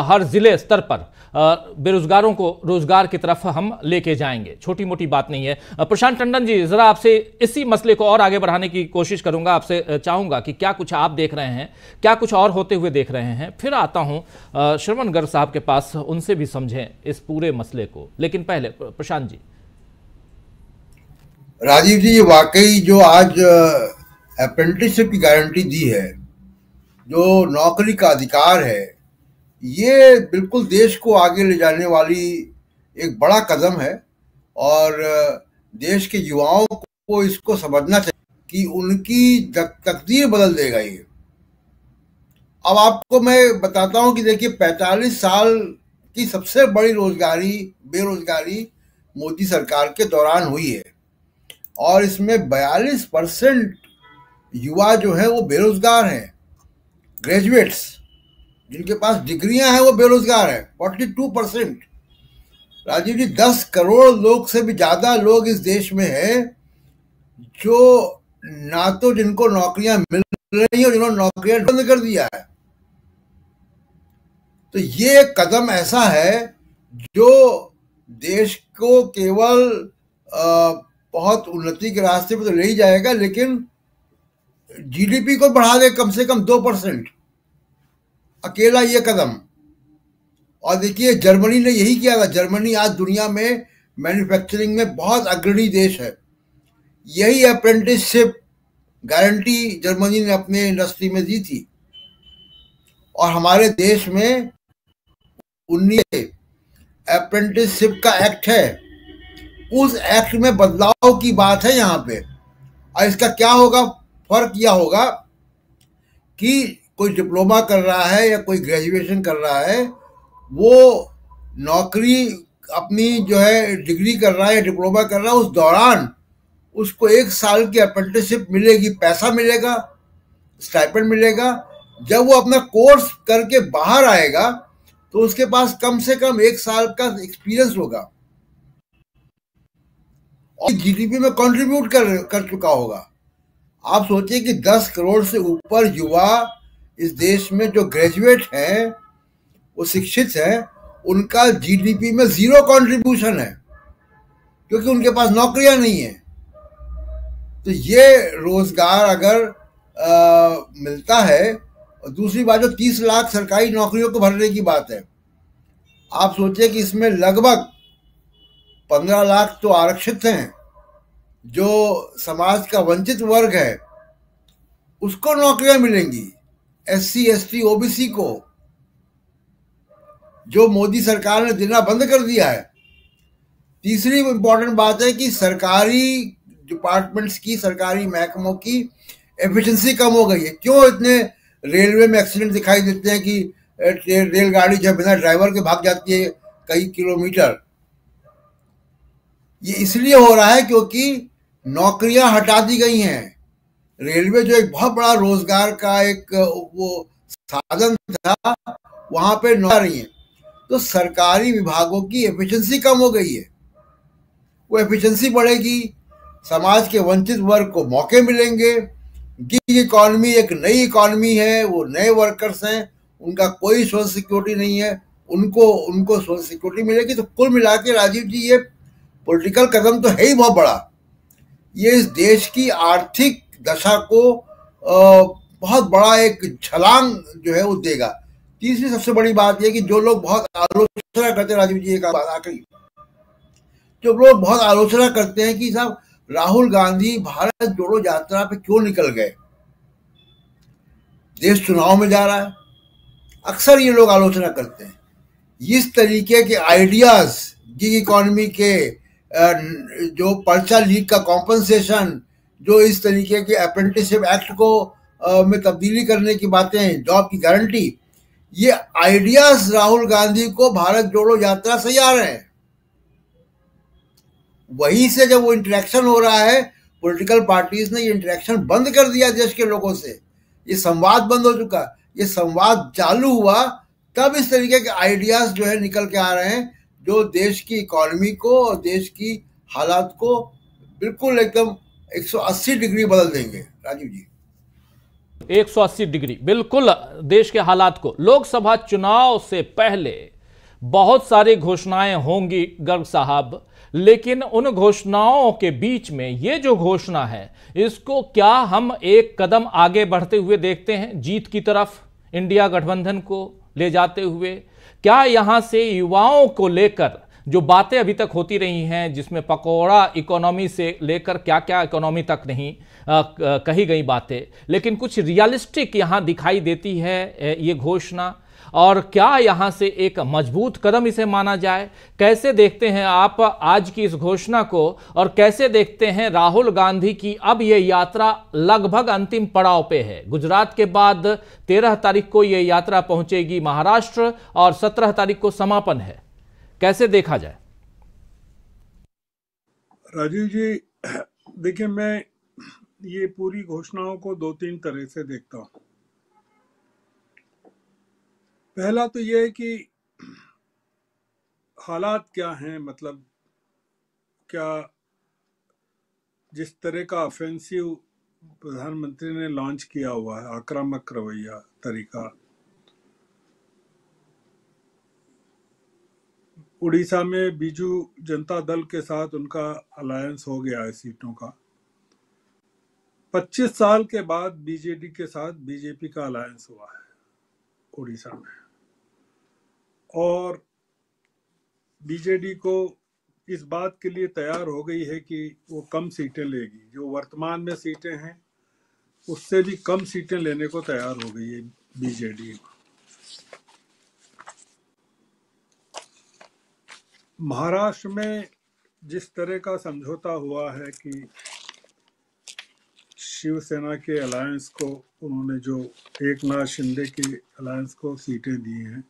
हर जिले स्तर पर बेरोजगारों को रोजगार की तरफ हम लेके जाएंगे। छोटी मोटी बात नहीं है। प्रशांत टंडन जी, जरा आपसे इसी मसले को और आगे बढ़ाने की कोशिश करूंगा। आपसे चाहूंगा कि क्या कुछ आप देख रहे हैं, क्या कुछ और होते हुए देख रहे हैं। फिर आता हूं श्रवण गर्ग साहब के पास, उनसे भी समझें इस पूरे मसले को। लेकिन पहले प्रशांत जी। राजीव जी, ये वाकई जो आज अप्रेंटिसशिप की गारंटी दी है, जो नौकरी का अधिकार है, ये बिल्कुल देश को आगे ले जाने वाली एक बड़ा कदम है। और देश के युवाओं को इसको समझना चाहिए कि उनकी तकदीर बदल देगा ये। अब आपको मैं बताता हूं कि देखिए, 45 साल की सबसे बड़ी बेरोजगारी मोदी सरकार के दौरान हुई है, और इसमें 42% युवा जो हैं वो बेरोजगार हैं। ग्रेजुएट्स जिनके पास डिग्रियां हैं वो बेरोजगार हैं, 42%। राजीव जी, 10 करोड़ लोग से भी ज्यादा लोग इस देश में हैं जो ना तो जिनको नौकरियां मिल रही हैं और जिन्होंने नौकरियां बंद कर दिया है। तो ये एक कदम ऐसा है जो देश को केवल बहुत उन्नति के रास्ते पर तो ले ही जाएगा, लेकिन जीडीपी को बढ़ा दे कम से कम 2%, अकेला ये कदम। और देखिए, जर्मनी ने यही किया था। जर्मनी आज दुनिया में मैन्युफैक्चरिंग में बहुत अग्रणी देश है। यही अप्रेंटिसशिप गारंटी जर्मनी ने अपने इंडस्ट्री में दी थी। और हमारे देश में 19 अप्रेंटिसशिप का एक्ट है, उस एक्ट में बदलाव की बात है यहाँ पे। और इसका क्या होगा, फर्क यह होगा कि कोई डिप्लोमा कर रहा है या कोई ग्रेजुएशन कर रहा है, वो नौकरी अपनी जो है डिग्री कर रहा है या डिप्लोमा कर रहा है, उस दौरान उसको 1 साल की अप्रेंटिसशिप मिलेगी, पैसा मिलेगा, स्टाइपेंड मिलेगा। जब वो अपना कोर्स करके बाहर आएगा तो उसके पास कम से कम 1 साल का एक्सपीरियंस होगा और जीडीपी में कंट्रीब्यूट कर चुका होगा। आप सोचिए कि 10 करोड़ से ऊपर युवा इस देश में जो ग्रेजुएट हैं, वो शिक्षित हैं, उनका जीडीपी में 0 कंट्रीब्यूशन है, क्योंकि उनके पास नौकरियां नहीं है। तो ये रोजगार अगर मिलता है, और दूसरी बात जो 30 लाख सरकारी नौकरियों को भरने की बात है, आप सोचिए कि इसमें लगभग 15 लाख तो आरक्षित हैं, जो समाज का वंचित वर्ग है उसको नौकरियां मिलेंगी, SC ST OBC को। जो मोदी सरकार ने देना बंद कर दिया है। तीसरी इंपॉर्टेंट बात है कि सरकारी डिपार्टमेंट्स की, सरकारी महकमों की एफिशिएंसी कम हो गई है। क्यों इतने रेलवे में एक्सीडेंट दिखाई देते हैं कि रेलगाड़ी जब बिना ड्राइवर के भाग जाती है कई किलोमीटर? ये इसलिए हो रहा है क्योंकि नौकरियां हटा दी गई हैं। रेलवे जो एक बहुत बड़ा रोजगार का एक वो साधन था, वहां पे नौकरियां रही हैं, तो सरकारी विभागों की एफिशिएंसी कम हो गई है। वो एफिशिएंसी बढ़ेगी, समाज के वंचित वर्ग को मौके मिलेंगे। गिग इकॉनमी एक नई इकॉनमी है, वो नए वर्कर्स हैं, उनका कोई सोशल सिक्योरिटी नहीं है, उनको सोशल सिक्योरिटी मिलेगी। तो कुल मिला के राजीव जी, ये पॉलिटिकल कदम तो है ही बहुत बड़ा। ये इस देश की आर्थिक दशा को बहुत बड़ा एक छलांग जो है वो देगा। तीसरी सबसे बड़ी बात यह कि जो लोग बहुत आलोचना करते हैं, राजीव जी एक बात आखिरी, जो लोग बहुत आलोचना करते हैं कि साहब राहुल गांधी भारत जोड़ो यात्रा पे क्यों निकल गए, देश चुनाव में जा रहा है, अक्सर ये लोग आलोचना करते हैं। इस तरीके के आइडियाज, गिग इकॉनमी के, जो पर्चा लीक का कॉम्पनसेशन, जो इस तरीके के अप्रेंटिसशिप एक्ट को में तब्दीली करने की बातें, जॉब की गारंटी, ये आइडियाज राहुल गांधी को भारत जोड़ो यात्रा से आ रहे हैं। वहीं से जब वो इंटरेक्शन हो रहा है, पॉलिटिकल पार्टीज ने ये इंटरेक्शन बंद कर दिया देश के लोगों से, ये संवाद बंद हो चुका। ये संवाद चालू हुआ तब इस तरीके के आइडियाज जो है निकल के आ रहे हैं, जो देश की इकोनॉमी को और देश की हालात को बिल्कुल एकदम 180 डिग्री बदल देंगे। राजीव जी, 180 डिग्री बिल्कुल देश के हालात को। लोकसभा चुनाव से पहले बहुत सारी घोषणाएं होंगी गर्ग साहब, लेकिन उन घोषणाओं के बीच में ये जो घोषणा है, इसको क्या हम एक कदम आगे बढ़ते हुए देखते हैं जीत की तरफ, इंडिया गठबंधन को ले जाते हुए? क्या यहां से युवाओं को लेकर जो बातें अभी तक होती रही हैं, जिसमें पकौड़ा इकोनॉमी से लेकर क्या क्या इकोनॉमी तक नहीं कही गई बातें, लेकिन कुछ रियलिस्टिक यहां दिखाई देती है ये घोषणा? और क्या यहां से एक मजबूत कदम इसे माना जाए? कैसे देखते हैं आप आज की इस घोषणा को, और कैसे देखते हैं राहुल गांधी की अब ये यात्रा लगभग अंतिम पड़ाव पे है? गुजरात के बाद 13 तारीख को ये यात्रा पहुंचेगी महाराष्ट्र और 17 तारीख को समापन है। कैसे देखा जाए? राजीव जी, देखिए, मैं ये पूरी घोषणाओं को 2-3 तरह से देखता हूं। पहला तो यह है कि हालात क्या हैं, मतलब क्या जिस तरह का ऑफेंसिव प्रधानमंत्री ने लॉन्च किया हुआ है, आक्रामक रवैया तरीका, उड़ीसा में बीजू जनता दल के साथ उनका अलायंस हो गया है सीटों का। 25 साल के बाद बीजेडी के साथ बीजेपी का अलायंस हुआ है उड़ीसा में, और बीजेडी को इस बात के लिए तैयार हो गई है कि वो कम सीटें लेगी, जो वर्तमान में सीटें हैं उससे भी कम सीटें लेने को तैयार हो गई है बीजेडी। महाराष्ट्र में जिस तरह का समझौता हुआ है कि शिवसेना के अलायंस को उन्होंने जो एकनाथ शिंदे के अलायंस को सीटें दी हैं,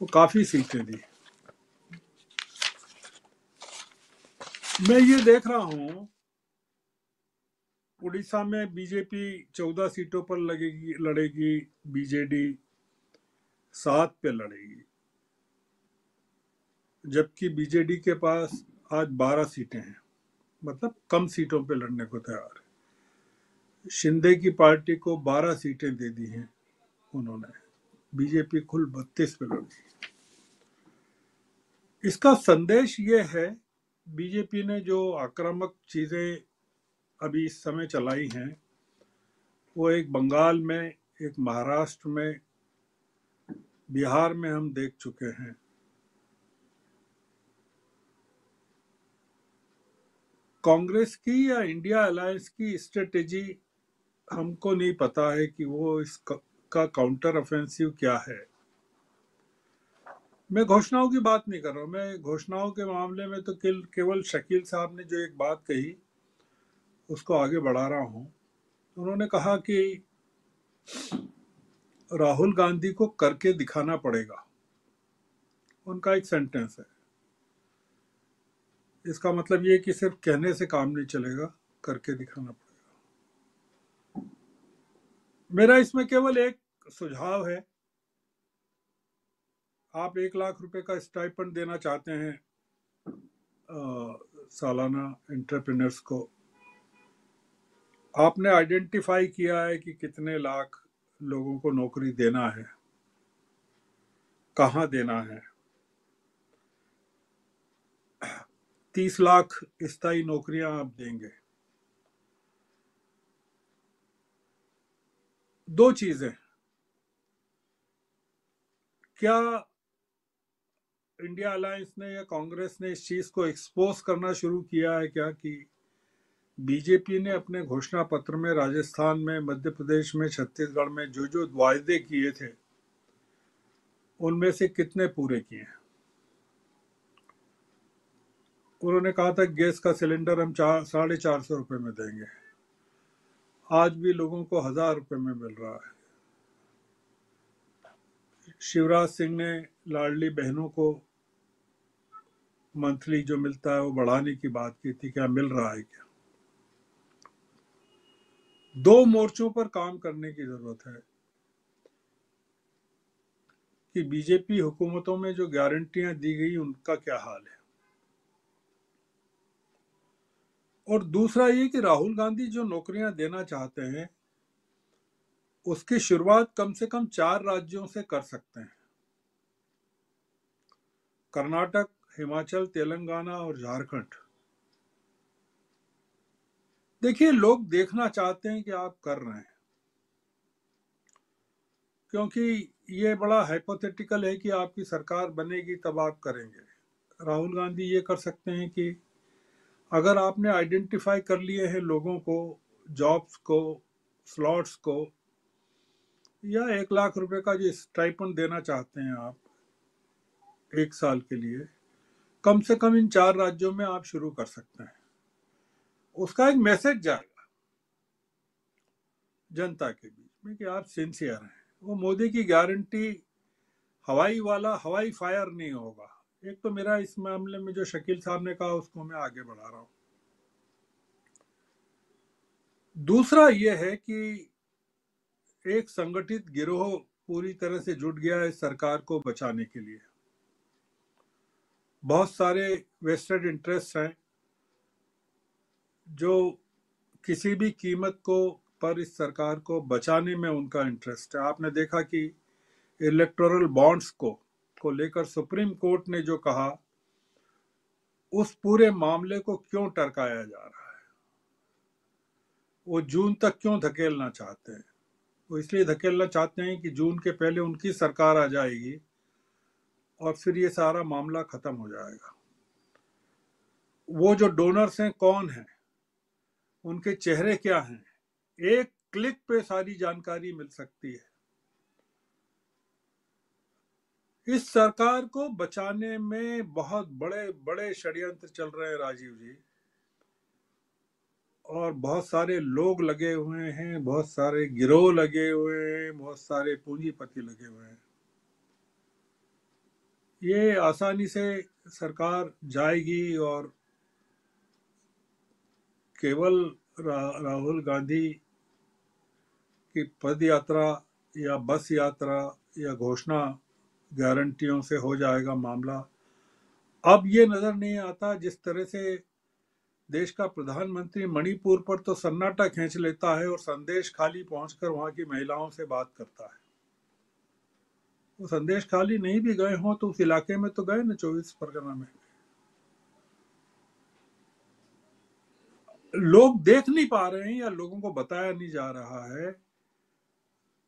वो काफी सीटें दी। मैं ये देख रहा हूं, उड़ीसा में बीजेपी 14 सीटों पर लड़ेगी, बीजेडी 7 पे लड़ेगी, जबकि बीजेडी के पास आज 12 सीटें हैं, मतलब कम सीटों पे लड़ने को तैयार है। शिंदे की पार्टी को 12 सीटें दे दी हैं उन्होंने, बीजेपी कुल 32 पे लड़ी। इसका संदेश ये है, बीजेपी ने जो आक्रामक चीजें अभी इस समय चलाई हैं, वो एक बंगाल में, एक महाराष्ट्र में, बिहार में हम देख चुके हैं। कांग्रेस की या इंडिया अलायंस की स्ट्रेटेजी हमको नहीं पता है कि वो इसका काउंटर ऑफेंसिव क्या है, मैं घोषणाओं की बात नहीं कर रहा हूँ। मैं घोषणाओं के मामले में तो केवल शकील साहब ने जो एक बात कही उसको आगे बढ़ा रहा हूँ। उन्होंने कहा कि राहुल गांधी को करके दिखाना पड़ेगा। उनका एक सेंटेंस है। इसका मतलब ये कि सिर्फ कहने से काम नहीं चलेगा, करके दिखाना पड़ेगा। मेरा इसमें केवल एक सुझाव है। आप 1 लाख रुपए का स्टाइपेंड देना चाहते हैं सालाना एंटरप्रेन्योर्स को। आपने आइडेंटिफाई किया है कि कितने लाख लोगों को नौकरी देना है, कहाँ देना है। 30 लाख स्थायी नौकरियां आप देंगे। दो चीजें, क्या इंडिया अलायंस ने या कांग्रेस ने इस चीज को एक्सपोज करना शुरू किया है क्या कि बीजेपी ने अपने घोषणा पत्र में राजस्थान में, मध्य प्रदेश में, छत्तीसगढ़ में जो जो वायदे किए थे उनमें से कितने पूरे किए हैं? उन्होंने कहा था गैस का सिलेंडर हम 450 रुपए में देंगे। आज भी लोगों को 1000 रुपए में मिल रहा है। शिवराज सिंह ने लाडली बहनों को मंथली जो मिलता है वो बढ़ाने की बात की थी। क्या मिल रहा है? क्या? दो मोर्चों पर काम करने की जरूरत है कि बीजेपी हुकूमतों में जो गारंटियां दी गई उनका क्या हाल है, और दूसरा ये कि राहुल गांधी जो नौकरियां देना चाहते हैं उसकी शुरुआत कम से कम 4 राज्यों से कर सकते हैं। कर्नाटक, हिमाचल, तेलंगाना और झारखंड। देखिए, लोग देखना चाहते हैं कि आप कर रहे हैं, क्योंकि ये बड़ा हाइपोथेटिकल है कि आपकी सरकार बनेगी तब आप करेंगे। राहुल गांधी ये कर सकते हैं कि अगर आपने आइडेंटिफाई कर लिए हैं लोगों को, जॉब्स को, स्लॉट्स को, या 1 लाख रुपए का जो स्टाइपेंड देना चाहते हैं आप 1 साल के लिए, कम से कम इन 4 राज्यों में आप शुरू कर सकते हैं। उसका एक मैसेज जाएगा जनता के बीच में कि आप सिंसियर हैं। वो मोदी की गारंटी हवाई वाला हवाई फायर नहीं होगा। एक तो मेरा इस मामले में जो शकील साहब ने कहा उसको मैं आगे बढ़ा रहा हूं। दूसरा यह है कि एक संगठित गिरोह पूरी तरह से जुट गया है सरकार को बचाने के लिए। बहुत सारे वेस्टेड इंटरेस्ट हैं जो किसी भी कीमत को पर इस सरकार को बचाने में उनका इंटरेस्ट है। आपने देखा कि इलेक्टोरल बॉन्ड्स को लेकर सुप्रीम कोर्ट ने जो कहा, उस पूरे मामले को क्यों टरकाया जा रहा है? वो जून तक क्यों धकेलना चाहते हैं? वो इसलिए धकेलना चाहते हैं कि जून के पहले उनकी सरकार आ जाएगी और फिर ये सारा मामला खत्म हो जाएगा। वो जो डोनर्स हैं कौन हैं, उनके चेहरे क्या हैं, एक क्लिक पे सारी जानकारी मिल सकती है। इस सरकार को बचाने में बहुत बड़े बड़े षड्यंत्र चल रहे हैं राजीव जी, और बहुत सारे लोग लगे हुए हैं, बहुत सारे गिरोह लगे हुए हैं, बहुत सारे पूंजीपति लगे हुए हैं। ये आसानी से सरकार जाएगी और केवल राहुल गांधी की पद यात्रा या बस यात्रा या घोषणा गारंटियों से हो जाएगा मामला। अब ये नजर नहीं आता जिस तरह से देश का प्रधानमंत्री मणिपुर पर तो सन्नाटा खींच लेता है और संदेश खाली पहुंचकर वहां की महिलाओं से बात करता है। वो संदेश खाली नहीं भी गए हों तो उस इलाके में तो गए ना, 24 परगना में। लोग देख नहीं पा रहे हैं या लोगों को बताया नहीं जा रहा है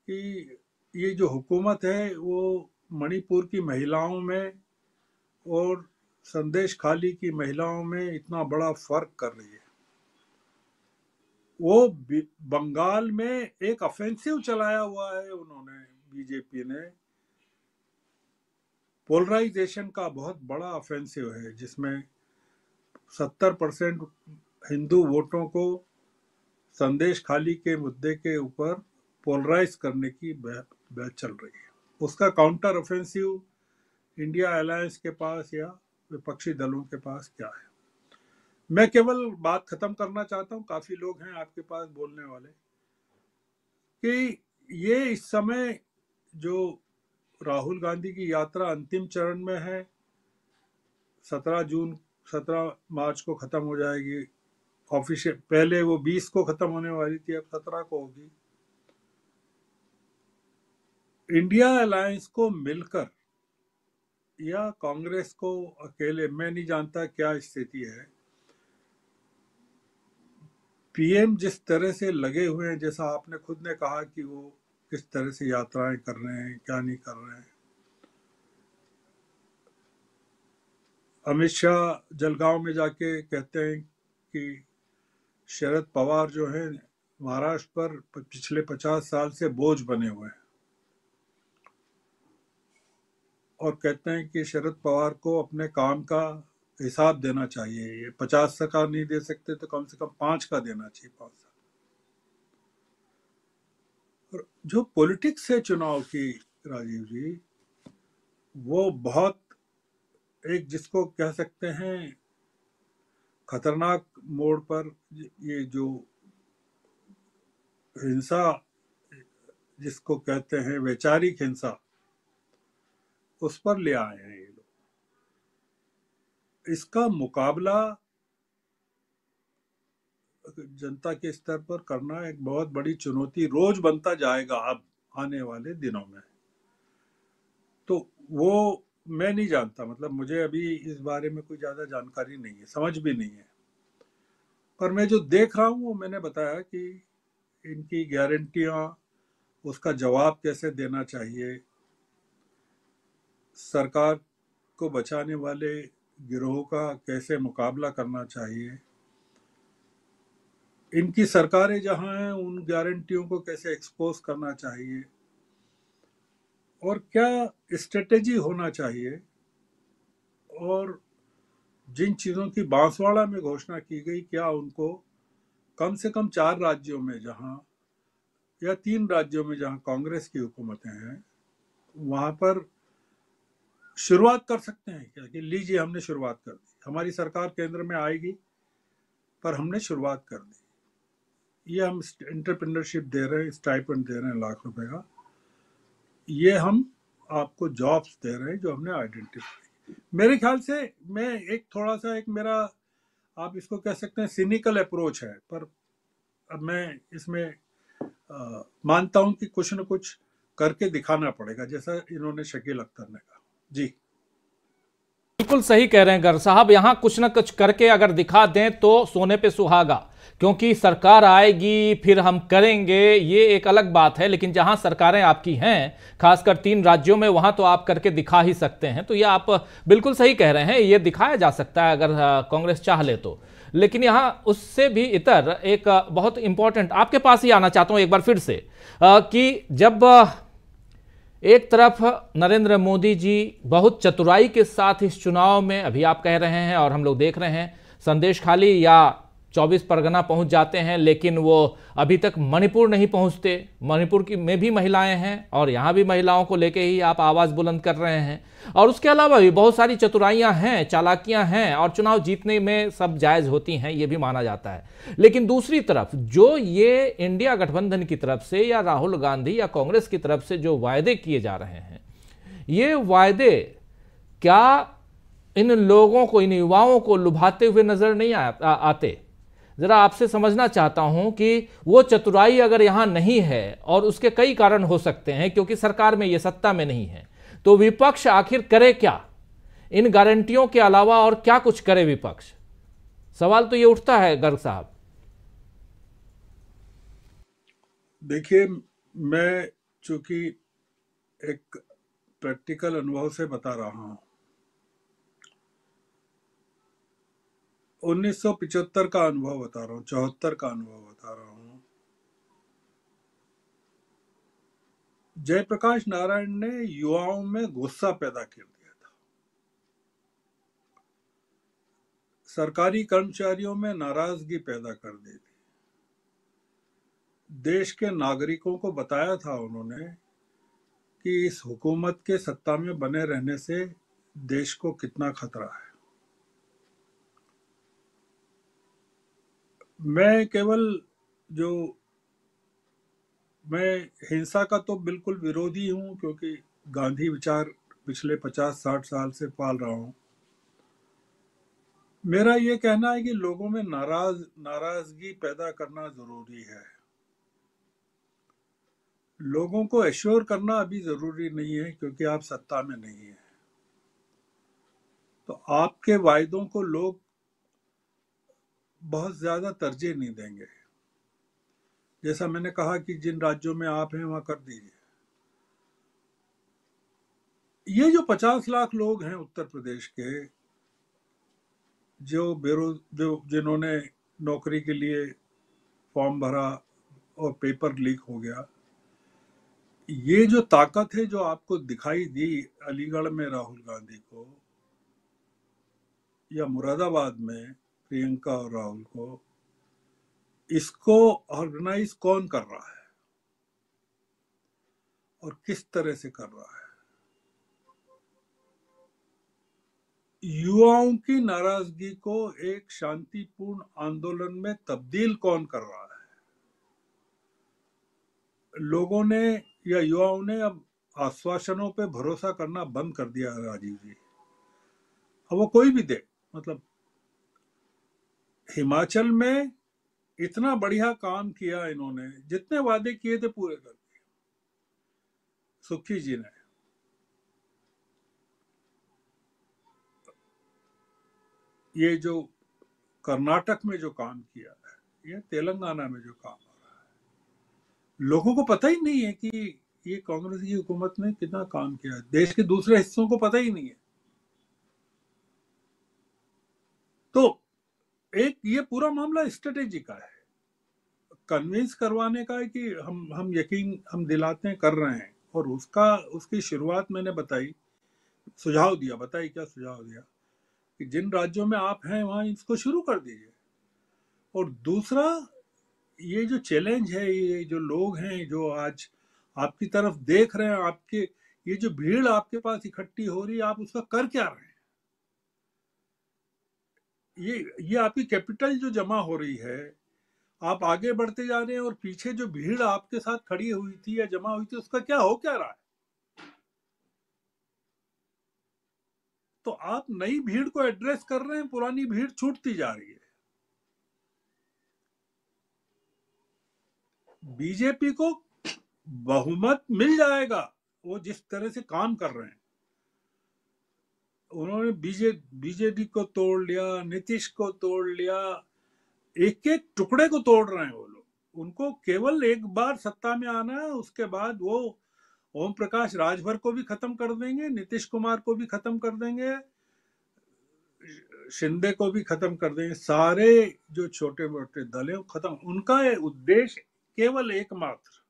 कि ये जो हुकूमत है वो मणिपुर की महिलाओं में और संदेश खाली की महिलाओं में इतना बड़ा फर्क कर रही है। वो बंगाल में एक ऑफेंसिव चलाया हुआ है उन्होंने, बीजेपी ने, पोलराइजेशन का बहुत बड़ा ऑफेंसिव है, जिसमें 70% हिंदू वोटों को संदेश खाली के मुद्दे के ऊपर पोलराइज करने की बात चल रही है। उसका काउंटर ऑफेंसिव इंडिया अलायंस के पास या विपक्षी दलों के पास क्या है? मैं केवल बात खत्म करना चाहता हूं, काफी लोग हैं आपके पास बोलने वाले, कि ये इस समय जो राहुल गांधी की यात्रा अंतिम चरण में है, 17 मार्च को खत्म हो जाएगी ऑफिशियल, पहले वो 20 को खत्म होने वाली थी, अब 17 को होगी। इंडिया अलायंस को मिलकर या कांग्रेस को अकेले, मैं नहीं जानता क्या स्थिति है, पीएम जिस तरह से लगे हुए हैं, जैसा आपने खुद ने कहा कि वो किस तरह से यात्राएं कर रहे हैं, क्या नहीं कर रहे हैं। अमित शाह जलगांव में जाके कहते हैं कि शरद पवार जो है महाराष्ट्र पर पिछले 50 साल से बोझ बने हुए हैं, और कहते हैं कि शरद पवार को अपने काम का हिसाब देना चाहिए। ये 50 का नहीं दे सकते तो कम से कम 5 का देना चाहिए, 5 साल। और जो पॉलिटिक्स है चुनाव की, राजीव जी, वो बहुत एक जिसको कह सकते हैं खतरनाक मोड़ पर, ये जो हिंसा जिसको कहते हैं वैचारिक हिंसा, उस पर ले आए हैं ये लोग। इसका मुकाबला जनता के स्तर पर करना एक बहुत बड़ी चुनौती रोज बनता जाएगा अब आने वाले दिनों में। तो वो मैं नहीं जानता, मतलब मुझे अभी इस बारे में कोई ज्यादा जानकारी नहीं है, समझ भी नहीं है, पर मैं जो देख रहा हूं वो मैंने बताया कि इनकी गारंटियां, उसका जवाब कैसे देना चाहिए, सरकार को बचाने वाले गिरोह का कैसे मुकाबला करना चाहिए, इनकी सरकारें जहां हैं उन गारंटियों को कैसे एक्सपोज करना चाहिए, और क्या स्ट्रेटेजी होना चाहिए, और जिन चीज़ों की बांसवाड़ा में घोषणा की गई, क्या उनको कम से कम 4 राज्यों में जहां, या 3 राज्यों में जहां कांग्रेस की हुकूमतें हैं, वहां पर शुरुआत कर सकते हैं क्या, कि लीजिए हमने शुरुआत कर दी, हमारी सरकार केंद्र में आएगी पर हमने शुरुआत कर दी, ये हम एंटरप्रेन्योरशिप दे रहे हैं, स्टाइपेंड दे रहे हैं लाख रुपए का, ये हम आपको जॉब्स दे रहे हैं जो हमने आइडेंटिफाई। मेरे ख्याल से मैं एक थोड़ा सा एक मेरा, आप इसको कह सकते हैं सिनिकल अप्रोच है, पर अब मैं इसमें मानता हूं कि कुछ न कुछ करके दिखाना पड़ेगा, जैसा इन्होंने शकील अख्तर ने कहा। जी बिल्कुल सही कह रहे हैं गर साहब, यहां कुछ ना कुछ करके अगर दिखा दें तो सोने पे सुहागा, क्योंकि सरकार आएगी फिर हम करेंगे, ये एक अलग बात है, लेकिन जहां सरकारें आपकी हैं, खासकर 3 राज्यों में, वहां तो आप करके दिखा ही सकते हैं। तो ये आप बिल्कुल सही कह रहे हैं, ये दिखाया जा सकता है अगर कांग्रेस चाह ले तो। लेकिन यहां उससे भी इतर एक बहुत इंपॉर्टेंट, आपके पास ही आना चाहता हूं एक बार फिर से, कि जब एक तरफ नरेंद्र मोदी जी बहुत चतुराई के साथ इस चुनाव में, अभी आप कह रहे हैं और हम लोग देख रहे हैं, संदेश खाली या 24 परगना पहुंच जाते हैं, लेकिन वो अभी तक मणिपुर नहीं पहुंचते। मणिपुर में भी महिलाएं हैं और यहाँ भी महिलाओं को लेके ही आप आवाज़ बुलंद कर रहे हैं, और उसके अलावा भी बहुत सारी चतुराइयाँ हैं, चालाकियाँ हैं, और चुनाव जीतने में सब जायज़ होती हैं, ये भी माना जाता है। लेकिन दूसरी तरफ जो ये इंडिया गठबंधन की तरफ से या राहुल गांधी या कांग्रेस की तरफ से जो वायदे किए जा रहे हैं, ये वायदे क्या इन लोगों को, इन युवाओं को लुभाते हुए नजर नहीं आते? जरा आपसे समझना चाहता हूं कि वो चतुराई अगर यहां नहीं है, और उसके कई कारण हो सकते हैं, क्योंकि सरकार में ये सत्ता में नहीं है, तो विपक्ष आखिर करे क्या? इन गारंटियों के अलावा और क्या कुछ करे विपक्ष? सवाल तो ये उठता है गर्ग साहब। देखिए, मैं चूंकि एक प्रैक्टिकल अनुभव से बता रहा हूं, 1975 का अनुभव बता रहा हूं, 74 का अनुभव बता रहा हूं। जयप्रकाश नारायण ने युवाओं में गुस्सा पैदा कर दिया था, सरकारी कर्मचारियों में नाराजगी पैदा कर दी थी। देश के नागरिकों को बताया था उन्होंने कि इस हुकूमत के सत्ता में बने रहने से देश को कितना खतरा है। मैं हिंसा का तो बिल्कुल विरोधी हूं, क्योंकि गांधी विचार पिछले 50-60 साल से पाल रहा हूं। मेरा ये कहना है कि लोगों में नाराजगी पैदा करना जरूरी है। लोगों को एश्योर करना अभी जरूरी नहीं है, क्योंकि आप सत्ता में नहीं है। तो आपके वायदों को लोग बहुत ज्यादा तरजीह नहीं देंगे। जैसा मैंने कहा कि जिन राज्यों में आप हैं वहां कर दीजिए। ये जो 50 लाख लोग हैं उत्तर प्रदेश के, जो जिन्होंने नौकरी के लिए फॉर्म भरा और पेपर लीक हो गया, ये जो ताकत है जो आपको दिखाई दी अलीगढ़ में राहुल गांधी को या मुरादाबाद में प्रियंका और राहुल को, इसको ऑर्गेनाइज कौन कर रहा है और किस तरह से कर रहा है? युवाओं की नाराजगी को एक शांतिपूर्ण आंदोलन में तब्दील कौन कर रहा है? लोगों ने या युवाओं ने अब आश्वासनों पे भरोसा करना बंद कर दिया है राजीव जी। अब वो कोई भी दे, मतलब हिमाचल में इतना बढ़िया काम किया इन्होंने, जितने वादे किए थे पूरे कर दिए सुखी जी ने। ये जो कर्नाटक में जो काम किया है, ये तेलंगाना में जो काम हो रहा है, लोगों को पता ही नहीं है कि ये कांग्रेस की हुकूमत ने कितना काम किया है। देश के दूसरे हिस्सों को पता ही नहीं है। तो एक ये पूरा मामला स्ट्रेटेजी का है, कन्विंस करवाने का है कि हम यकीन हम दिलाते हैं, कर रहे हैं। और उसकी शुरुआत मैंने बताई, सुझाव दिया, बताई क्या सुझाव दिया कि जिन राज्यों में आप हैं वहां इसको शुरू कर दीजिए। और दूसरा, ये जो चैलेंज है, ये जो लोग हैं जो आज आपकी तरफ देख रहे हैं, आपके ये जो भीड़ आपके पास इकट्ठी हो रही है, आप उसका कर क्या रहे हैं? ये आपकी कैपिटल जो जमा हो रही है, आप आगे बढ़ते जा रहे हैं और पीछे जो भीड़ आपके साथ खड़ी हुई थी या जमा हुई थी, उसका क्या हो क्या रहा है? तो आप नई भीड़ को एड्रेस कर रहे हैं, पुरानी भीड़ छूटती जा रही है। बीजेपी को बहुमत मिल जाएगा, वो जिस तरह से काम कर रहे हैं। उन्होंने बीजेडी को तोड़ लिया, नीतीश को तोड़ लिया, एक एक टुकड़े को तोड़ रहे हैं वो लोग। उनको केवल एक बार सत्ता में आना है, उसके बाद वो ओम प्रकाश राजभर को भी खत्म कर देंगे, नीतीश कुमार को भी खत्म कर देंगे, शिंदे को भी खत्म कर देंगे। सारे जो छोटे मोटे दल हैं खत्म। उनका उद्देश्य केवल एकमात्र,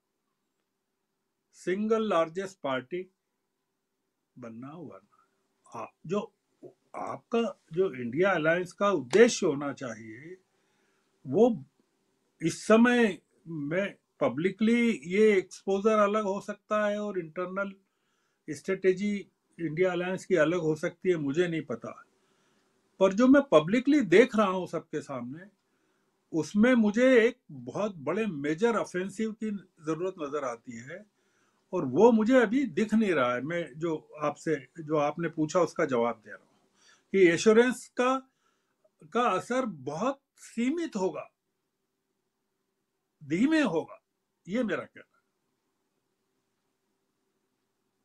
सिंगल लार्जेस्ट पार्टी बनना हुआ। जो आपका जो इंडिया अलायंस का उद्देश्य होना चाहिए, वो इस समय में पब्लिकली ये एक्सपोजर अलग हो सकता है और इंटरनल स्ट्रेटेजी इंडिया अलायंस की अलग हो सकती है, मुझे नहीं पता। पर जो मैं पब्लिकली देख रहा हूं सबके सामने, उसमें मुझे एक बहुत बड़े मेजर ऑफेंसिव की जरूरत नजर आती है, और वो मुझे अभी दिख नहीं रहा है। मैं जो आपने पूछा उसका जवाब दे रहा हूं कि एश्योरेंस का असर बहुत सीमित होगा, धीमे होगा, ये मेरा कहना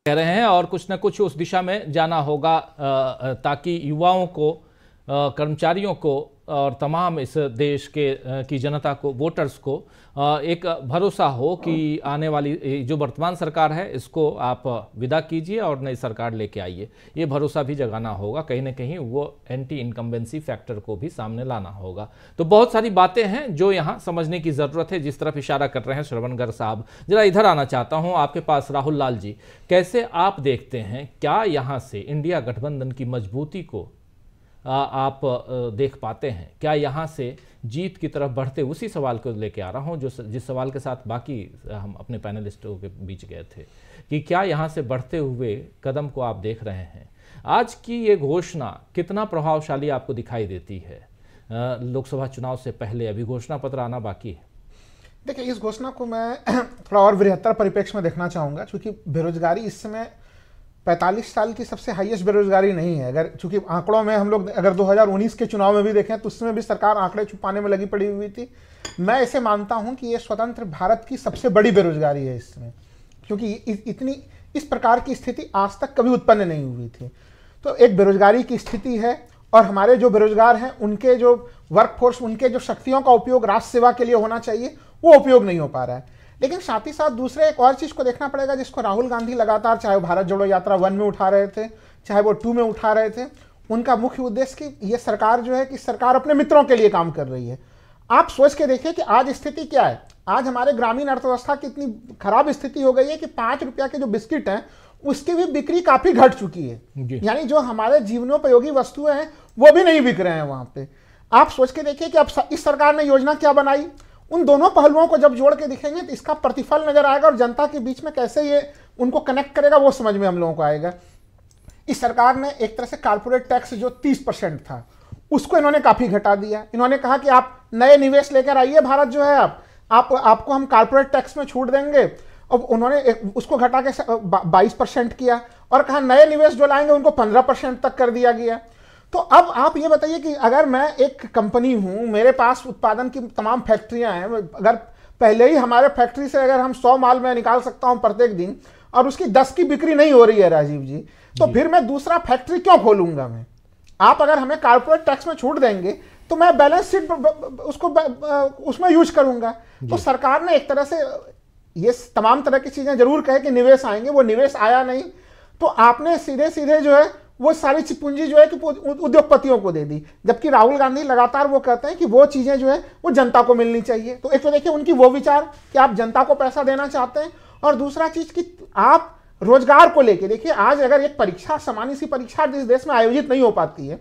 कह रहे हैं। और कुछ ना कुछ उस दिशा में जाना होगा ताकि युवाओं को, कर्मचारियों को और तमाम इस देश की जनता को, वोटर्स को एक भरोसा हो कि आने वाली जो वर्तमान सरकार है इसको आप विदा कीजिए और नई सरकार लेके आइए। ये भरोसा भी जगाना होगा, कहीं ना कहीं वो एंटी इनकम्बेंसी फैक्टर को भी सामने लाना होगा। तो बहुत सारी बातें हैं जो यहाँ समझने की ज़रूरत है, जिस तरफ इशारा कर रहे हैं श्रवण गर्ग साहब। जरा इधर आना चाहता हूँ आपके पास, राहुल लाल जी, कैसे आप देखते हैं, क्या यहाँ से इंडिया गठबंधन की मजबूती को आप देख पाते हैं? क्या यहाँ से जीत की तरफ बढ़ते, उसी सवाल को लेके आ रहा हूँ जिस सवाल के साथ बाकी हम अपने पैनलिस्टों के बीच गए थे, कि क्या यहाँ से बढ़ते हुए कदम को आप देख रहे हैं? आज की ये घोषणा कितना प्रभावशाली आपको दिखाई देती है? लोकसभा चुनाव से पहले अभी घोषणा पत्र आना बाकी है। देखिए, इस घोषणा को मैं थोड़ा और बृहत्तर परिप्रेक्ष्य में देखना चाहूँगा, क्योंकि बेरोजगारी इस समय 45 साल की सबसे हाईएस्ट बेरोजगारी नहीं है। अगर चूंकि आंकड़ों में हम लोग अगर 2019 के चुनाव में भी देखें तो उसमें भी सरकार आंकड़े छुपाने में लगी पड़ी हुई थी। मैं इसे मानता हूं कि ये स्वतंत्र भारत की सबसे बड़ी बेरोजगारी है इस समय, क्योंकि इतनी इस प्रकार की स्थिति आज तक कभी उत्पन्न नहीं हुई थी। तो एक बेरोजगारी की स्थिति है, और हमारे जो बेरोजगार हैं उनके जो वर्कफोर्स, उनके जो शक्तियों का उपयोग राष्ट्र सेवा के लिए होना चाहिए, वो उपयोग नहीं हो पा रहा है। लेकिन साथ ही साथ दूसरे एक और चीज को देखना पड़ेगा, जिसको राहुल गांधी लगातार, चाहे वो भारत जोड़ो यात्रा 1 में उठा रहे थे, चाहे वो 2 में उठा रहे थे, उनका मुख्य उद्देश्य कि ये सरकार जो है कि सरकार अपने मित्रों के लिए काम कर रही है। आप सोच के देखिए कि आज स्थिति क्या है। आज हमारे ग्रामीण अर्थव्यवस्था की इतनी खराब स्थिति हो गई है कि 5 रुपया के जो बिस्किट हैं उसकी भी बिक्री काफी घट चुकी है। यानी जो हमारे जीवनोपयोगी वस्तुएं हैं वो भी नहीं बिक रहे हैं वहां पे। आप सोच के देखिए कि अब इस सरकार ने योजना क्या बनाई, उन दोनों पहलुओं को जब जोड़ के दिखेंगे तो इसका प्रतिफल नजर आएगा, और जनता के बीच में कैसे ये उनको कनेक्ट करेगा वो समझ में हम लोगों को आएगा। इस सरकार ने एक तरह से कारपोरेट टैक्स जो 30% था उसको इन्होंने काफी घटा दिया। इन्होंने कहा कि आप नए निवेश लेकर आइए, भारत जो है आपको हम कारपोरेट टैक्स में छूट देंगे। अब उन्होंने उसको घटा के 22% किया, और कहा नए निवेश जो लाएंगे उनको 15% तक कर दिया गया। तो अब आप ये बताइए कि अगर मैं एक कंपनी हूं, मेरे पास उत्पादन की तमाम फैक्ट्रियां हैं, अगर पहले ही हमारे फैक्ट्री से अगर हम 100 माल मैं निकाल सकता हूं प्रत्येक दिन, और उसकी 10 की बिक्री नहीं हो रही है राजीव जी, तो फिर मैं दूसरा फैक्ट्री क्यों खोलूंगा मैं? आप अगर हमें कारपोरेट टैक्स में छूट देंगे तो मैं बैलेंस शीट उसको उसमें यूज करूंगा। तो सरकार ने एक तरह से ये तमाम तरह की चीजें जरूर कहे कि निवेश आएंगे, वो निवेश आया नहीं, तो आपने सीधे सीधे जो है वो सारी पूंजी जो है कि उद्योगपतियों को दे दी। जबकि राहुल गांधी लगातार वो कहते हैं कि वो चीजें जो है वो जनता को मिलनी चाहिए। तो एक तो देखिए उनकी वो विचार कि आप जनता को पैसा देना चाहते हैं, और दूसरा चीज कि आप रोजगार को लेके देखिए, आज अगर एक परीक्षा, सामान्य सी परीक्षा जिस देश में आयोजित नहीं हो पाती है,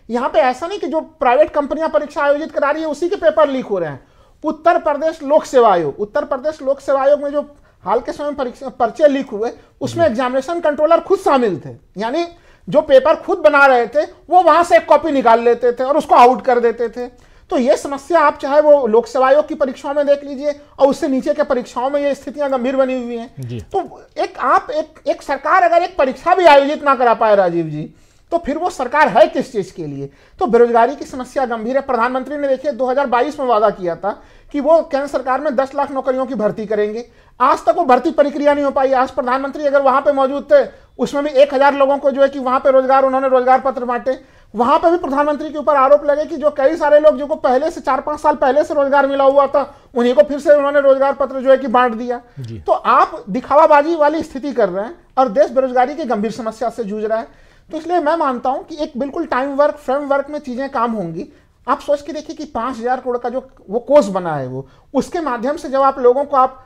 यहाँ पे ऐसा नहीं कि जो प्राइवेट कंपनियां परीक्षा आयोजित करा रही है उसी के पेपर लीक हो रहे हैं। उत्तर प्रदेश लोक सेवा आयोग में जो हाल के समय परीक्षा पर्चे लीक हुए, उसमें एग्जामिनेशन कंट्रोलर खुद शामिल थे। यानी जो पेपर खुद बना रहे थे वो वहां से एक कॉपी निकाल लेते थे और उसको आउट कर देते थे। तो ये समस्या आप चाहे वो लोक सेवा आयोग की परीक्षाओं में देख लीजिए, और उससे नीचे के परीक्षाओं में ये स्थितियां गंभीर बनी हुई हैं। तो एक सरकार अगर एक परीक्षा भी आयोजित ना करा पाए राजीव जी, तो फिर वो सरकार है किस चीज के लिए? तो बेरोजगारी की समस्या गंभीर है। प्रधानमंत्री ने देखिए 2022 में वादा किया था कि वो केंद्र सरकार में 10 लाख नौकरियों की भर्ती करेंगे। आज तक वो भर्ती प्रक्रिया नहीं हो पाई। आज प्रधानमंत्री अगर वहां पे मौजूद थे, उसमें भी 1000 लोगों को जो है कि वहां पे उन्होंने रोजगार पत्र बांटे। वहां पे भी प्रधानमंत्री के ऊपर आरोप लगे कि जो कई सारे लोग जिनको पहले से 4-5 साल पहले से रोजगार मिला हुआ था, उन्हीं को फिर से उन्होंने रोजगार पत्र जो है कि बांट दिया। तो आप दिखावाबाजी वाली स्थिति कर रहे हैं, और देश बेरोजगारी की गंभीर समस्या से जूझ रहा है। तो इसलिए मैं मानता हूं कि एक बिल्कुल टाइम वर्क, फ्रेमवर्क में चीजें काम होंगी। आप सोच के देखिए कि 5000 करोड़ का जो वो कोष बना है, वो उसके माध्यम से जब आप लोगों को आप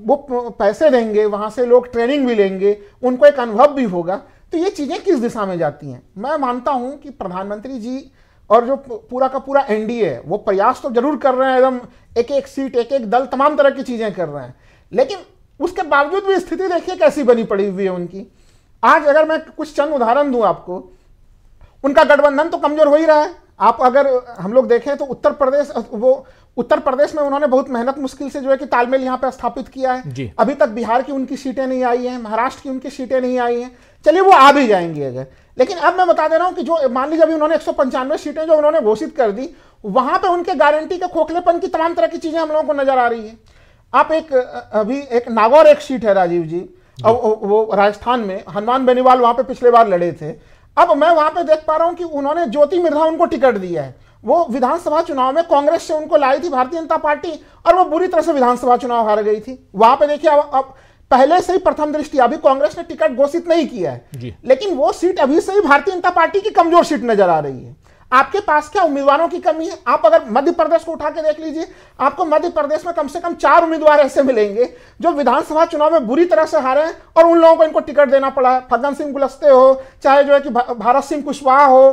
वो पैसे देंगे, वहां से लोग ट्रेनिंग भी लेंगे, उनको एक अनुभव भी होगा, तो ये चीजें किस दिशा में जाती हैं? मैं मानता हूं कि प्रधानमंत्री जी और जो पूरा का पूरा एनडीए है वो प्रयास तो जरूर कर रहे हैं, एकदम एक एक सीट, एक एक दल, तमाम तरह की चीजें कर रहे हैं, लेकिन उसके बावजूद भी स्थिति देखिए कैसी बनी पड़ी हुई है उनकी। आज अगर मैं कुछ चंद उदाहरण दूं आपको, उनका गठबंधन तो कमजोर हो ही रहा है। आप अगर हम लोग देखें तो उत्तर प्रदेश में उन्होंने बहुत मेहनत मुश्किल से जो है कि तालमेल यहाँ पे स्थापित किया है। अभी तक बिहार की उनकी सीटें नहीं आई हैं, महाराष्ट्र की उनकी सीटें नहीं आई हैं। चलिए वो आ भी जाएंगी अगर, लेकिन अब मैं बता दे रहा हूं कि जो मान लीजिए अभी उन्होंने 195 सीटें जो उन्होंने घोषित कर दी, वहां पे उनके गारंटी के खोखलेपन की तमाम तरह की चीजें हम लोगों को नजर आ रही है। आप अभी एक नागौर एक सीट है राजीव जी, वो राजस्थान में हनुमान बेनीवाल वहां पे पिछले बार लड़े थे। अब मैं वहां पे देख पा रहा हूं कि उन्होंने ज्योति मिर्धा उनको टिकट दिया है। वो विधानसभा चुनाव में कांग्रेस से उनको लाई थी भारतीय जनता पार्टी, और वो बुरी तरह से विधानसभा चुनाव हार गई थी। वहां पे देखिए अब पहले से ही प्रथम दृष्टि अभी कांग्रेस ने टिकट घोषित नहीं किया है, लेकिन वो सीट अभी से ही भारतीय जनता पार्टी की कमजोर सीट नजर आ रही है। आपके पास क्या उम्मीदवारों की कमी है? आप अगर मध्य प्रदेश को उठा के देख लीजिए, आपको मध्य प्रदेश में कम से कम 4 उम्मीदवार ऐसे मिलेंगे जो विधानसभा चुनाव में बुरी तरह से हारे हैं और उन लोगों को इनको टिकट देना पड़ा है। फग्गन सिंह कुलस्ते हो, चाहे जो है कि भारत सिंह कुशवाहा हो,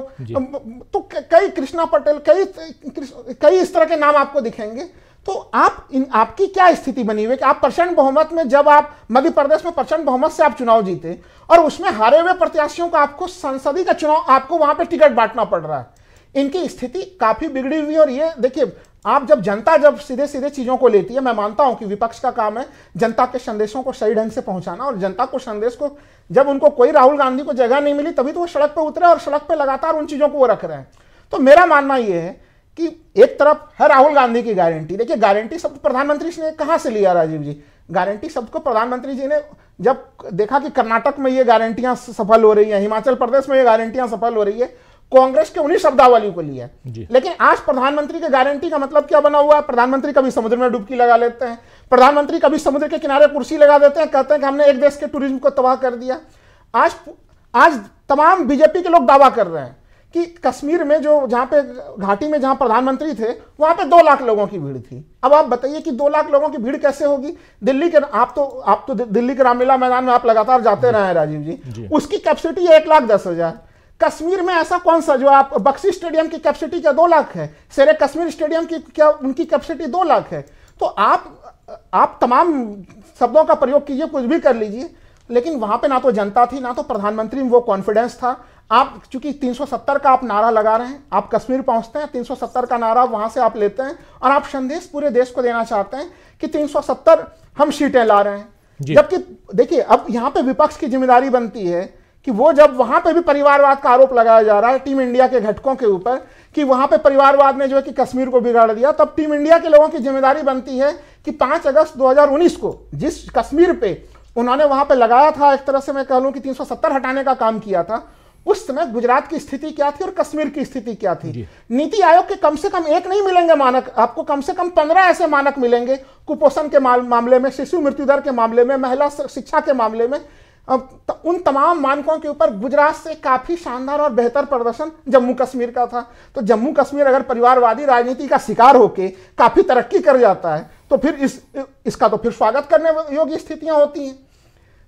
तो कई कृष्णा पटेल, कई इस तरह के नाम आपको दिखेंगे। तो आपकी क्या स्थिति बनी हुई है कि आप प्रचंड बहुमत में, जब आप मध्य प्रदेश में प्रचंड बहुमत से आप चुनाव जीते और उसमें हारे हुए प्रत्याशियों को आपको संसदीय का चुनाव, आपको वहां पे टिकट बांटना पड़ रहा है। इनकी स्थिति काफी बिगड़ी हुई है। और ये देखिए, आप जनता जब सीधे सीधे चीजों को लेती है, मैं मानता हूं कि विपक्ष का काम है जनता के संदेशों को सही ढंग से पहुंचाना, और जनता को संदेश को, जब उनको कोई राहुल गांधी को जगह नहीं मिली तभी तो वो सड़क पर उतरे और सड़क पर लगातार उन चीजों को वो रख रहे हैं। तो मेरा मानना यह है कि एक तरफ है राहुल गांधी की गारंटी। देखिए, गारंटी शब्द प्रधानमंत्री ने कहां से लिया राजीव जी? गारंटी शब्द को प्रधानमंत्री जी ने जब देखा कि कर्नाटक में ये गारंटियां सफल हो रही है, हिमाचल प्रदेश में ये गारंटियां सफल हो रही है, कांग्रेस के उन्हीं शब्दावली को लिया। लेकिन आज प्रधानमंत्री के गारंटी का मतलब क्या बना हुआ है? प्रधानमंत्री कभी समुद्र में डुबकी लगा लेते हैं, प्रधानमंत्री कभी समुद्र के किनारे कुर्सी लगा देते हैं, कहते हैं कि हमने एक देश के टूरिज्म को तबाह कर दिया। आज तमाम बीजेपी के लोग दावा कर रहे हैं कि कश्मीर में जहां पे घाटी में जहां प्रधानमंत्री थे वहां पे 2 लाख लोगों की भीड़ थी। अब आप बताइए कि 2 लाख लोगों की भीड़ कैसे होगी? दिल्ली के आप तो दिल्ली के रामलीला मैदान में आप लगातार जाते रहे हैं राजीव जी, उसकी कैपेसिटी 1,10,000। कश्मीर में ऐसा कौन सा, जो आप बक्सी स्टेडियम की कैपेसिटी क्या 2 लाख है? शेरे कश्मीर स्टेडियम की क्या उनकी कैपेसिटी 2 लाख है? तो आप तमाम शब्दों का प्रयोग कीजिए, कुछ भी कर लीजिए, लेकिन वहां पे ना तो जनता थी, ना तो प्रधानमंत्री में वो कॉन्फिडेंस था। आप चूंकि 370 का आप नारा लगा रहे हैं, आप कश्मीर पहुंचते हैं, 370 का नारा वहां से आप लेते हैं और आप संदेश पूरे देश को देना चाहते हैं कि 370 हम सीटें ला रहे हैं। जबकि देखिए, अब यहां पे विपक्ष की जिम्मेदारी बनती है कि वो, जब वहां पे भी परिवारवाद का आरोप लगाया जा रहा है टीम इंडिया के घटकों के ऊपर कि वहां पे परिवारवाद ने जो है कि कश्मीर को बिगाड़ दिया, तब टीम इंडिया के लोगों की जिम्मेदारी बनती है कि 5 अगस्त 2019 को जिस कश्मीर पे उन्होंने वहां पे लगाया था, एक तरह से मैं कह लूं कि 370 हटाने का काम किया था, उस समय गुजरात की स्थिति क्या थी और कश्मीर की स्थिति क्या थी? नीति आयोग के कम से कम 1 नहीं मिलेंगे मानक, आपको कम से कम 15 ऐसे मानक मिलेंगे, कुपोषण के मामले में, शिशु मृत्यु दर के मामले में, महिला शिक्षा के मामले में। अब उन तमाम मानकों के ऊपर गुजरात से काफी शानदार और बेहतर प्रदर्शन जम्मू कश्मीर का था। तो जम्मू कश्मीर अगर परिवारवादी राजनीति का शिकार होके काफी तरक्की कर जाता है तो फिर इसका तो फिर स्वागत करने योग्य स्थितियां होती हैं।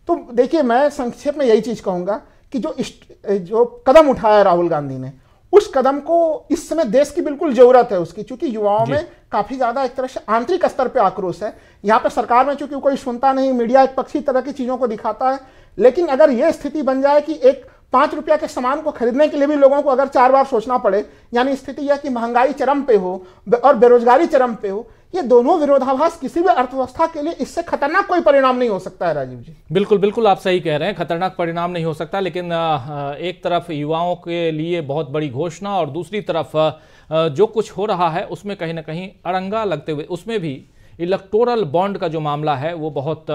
तो देखिए, मैं संक्षेप में यही चीज कहूंगा कि जो कदम उठाया राहुल गांधी ने, उस कदम को इस समय देश की बिल्कुल जरूरत है उसकी, क्योंकि युवाओं में काफी ज्यादा एक तरह से आंतरिक स्तर पे आक्रोश है। यहाँ पे सरकार में चूंकि कोई सुनता नहीं, मीडिया एक पक्षी तरह की चीजों को दिखाता है, लेकिन अगर यह स्थिति बन जाए कि एक 5 रुपया के सामान को खरीदने के लिए भी लोगों को अगर 4 बार सोचना पड़े, यानी स्थिति यह कि महंगाई चरम पे हो और बेरोजगारी चरम पे हो, ये दोनों विरोधाभास किसी भी अर्थव्यवस्था के लिए, इससे खतरनाक कोई परिणाम नहीं हो सकता है राजीव जी। बिल्कुल बिल्कुल, आप सही कह रहे हैं, खतरनाक परिणाम नहीं हो सकता। लेकिन एक तरफ युवाओं के लिए बहुत बड़ी घोषणा और दूसरी तरफ जो कुछ हो रहा है उसमें कहीं ना कहीं अड़ंगा लगते हुए, उसमें भी इलेक्टोरल बॉन्ड का जो मामला है वो बहुत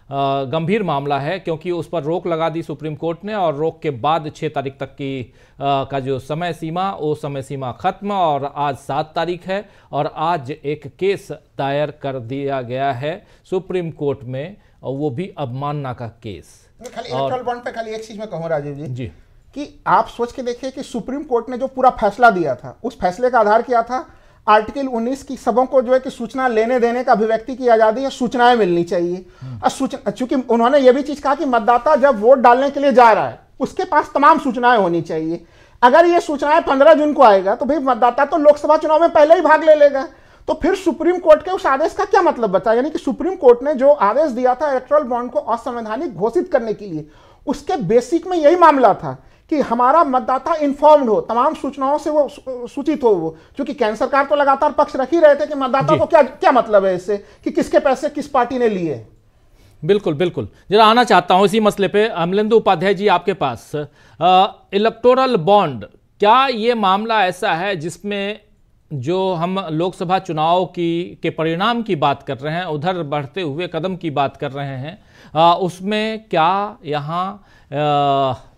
गंभीर मामला है, क्योंकि उस पर रोक लगा दी सुप्रीम कोर्ट ने, और रोक के बाद 6 तारीख तक की का जो समय सीमा, वो समय सीमा खत्म, और आज 7 तारीख है और आज एक केस दायर कर दिया गया है सुप्रीम कोर्ट में, और वो भी अवमानना का केस। खाली इलेक्टोरल बॉन्ड पे खाली एक चीज मैं कहूँ राजीव जी कि आप सोच के देखिए कि सुप्रीम कोर्ट ने जो पूरा फैसला दिया था, उस फैसले का आधार क्या था? आर्टिकल 19 की सबों को जो है कि सूचना लेने देने का अभिव्यक्ति की आजादी है, सूचनाएं मिलनी चाहिए। और चूंकि उन्होंने ये भी चीज कहा कि मतदाता जब वोट डालने के लिए जा रहा है उसके पास तमाम सूचनाएं होनी चाहिए। अगर ये सूचनाएं 15 जून को आएगा तो भाई मतदाता तो लोकसभा चुनाव में पहले ही भाग ले लेगा। तो फिर सुप्रीम कोर्ट के उस आदेश का क्या मतलब बचा? यानी कि सुप्रीम कोर्ट ने जो आदेश दिया था इलेक्टोरल बॉन्ड को असंवैधानिक घोषित करने के लिए, उसके बेसिक में यही मामला था कि हमारा मतदाता इन्फॉर्म्ड हो, तमाम सूचनाओं से वो सूचित हो। वो क्योंकि केंद्र सरकार तो लगातार पक्ष रख ही रहे थे कि मतदाता को क्या मतलब है इससे कि किसके पैसे किस पार्टी ने लिए। बिल्कुल बिल्कुल, जरा आना चाहता हूं इसी मसले पे अमलेंदु उपाध्याय जी आपके पास। इलेक्टोरल बॉन्ड, क्या ये मामला ऐसा है जिसमें जो हम लोकसभा चुनाव के परिणाम की बात कर रहे हैं, उधर बढ़ते हुए कदम की बात कर रहे हैं, उसमें क्या यहाँ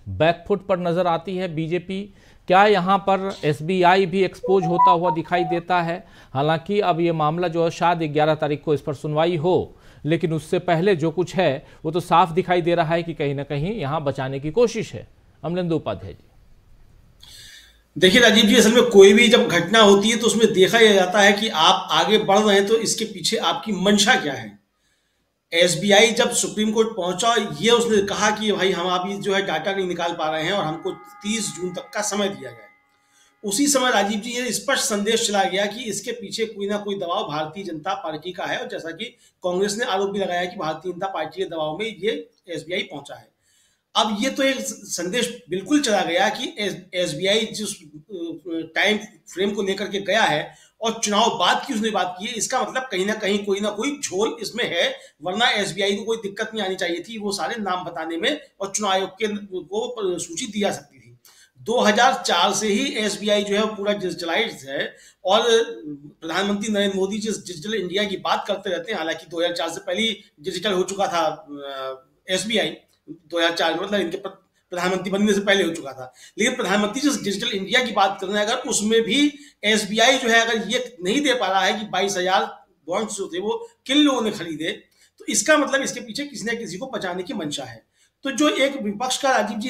बैकफुट पर नजर आती है बीजेपी? क्या यहाँ पर एसबीआई भी एक्सपोज होता हुआ दिखाई देता है? हालांकि अब ये मामला जो है शायद 11 तारीख को इस पर सुनवाई हो, लेकिन उससे पहले जो कुछ है वो तो साफ दिखाई दे रहा है कि कहीं ना कहीं यहाँ बचाने की कोशिश है। अमलेंदु उपाध्याय जी। देखिए राजीव जी, असल में कोई भी जब घटना होती है तो उसमें देखा यह जाता है कि आप आगे बढ़ रहे हैं तो इसके पीछे आपकी मंशा क्या है। एसबीआई जब सुप्रीम कोर्ट पहुंचा, ये उसने कहा कि भाई हम अभी जो है डाटा नहीं निकाल पा रहे हैं और हमको 30 जून तक का समय दिया गया है। उसी समय राजीव जी ये स्पष्ट संदेश चला गया कि इसके पीछे कोई ना कोई दबाव भारतीय जनता पार्टी का है, और जैसा कि कांग्रेस ने आरोप भी लगाया कि भारतीय जनता पार्टी के दबाव में ये एसबीआई पहुंचा है। अब ये तो एक संदेश बिल्कुल चला गया कि एसबीआई जिस टाइम फ्रेम को लेकर के गया है और चुनाव बाद की उसने बात की है, इसका मतलब कहीं ना कोई झोल इसमें है, वरना एसबीआई को कोई दिक्कत नहीं आनी चाहिए थी वो सारे नाम बताने में, और चुनाव आयोग के को सूची दी जा सकती थी। 2004 से ही एसबीआई जो है वो पूरा डिजिटलाइज्ड है, और प्रधानमंत्री नरेंद्र मोदी जिस डिजिटल इंडिया की बात करते रहते हैं, हालांकि 2004 से पहले डिजिटल हो चुका था एसबीआई, 2004 मतलब इनके प्रधानमंत्री बनने से पहले हो चुका था, लेकिन प्रधानमंत्री जिस डिजिटल इंडिया की बात कर रहे हैं, अगर उसमें भी एसबीआई जो है अगर ये नहीं दे पा रहा है कि 22,000 बॉन्ड्स जो थे वो किन लोगों ने खरीदे, तो इसका मतलब इसके पीछे किसी न किसी को बचाने की मंशा है। तो जो एक विपक्ष का राजीव जी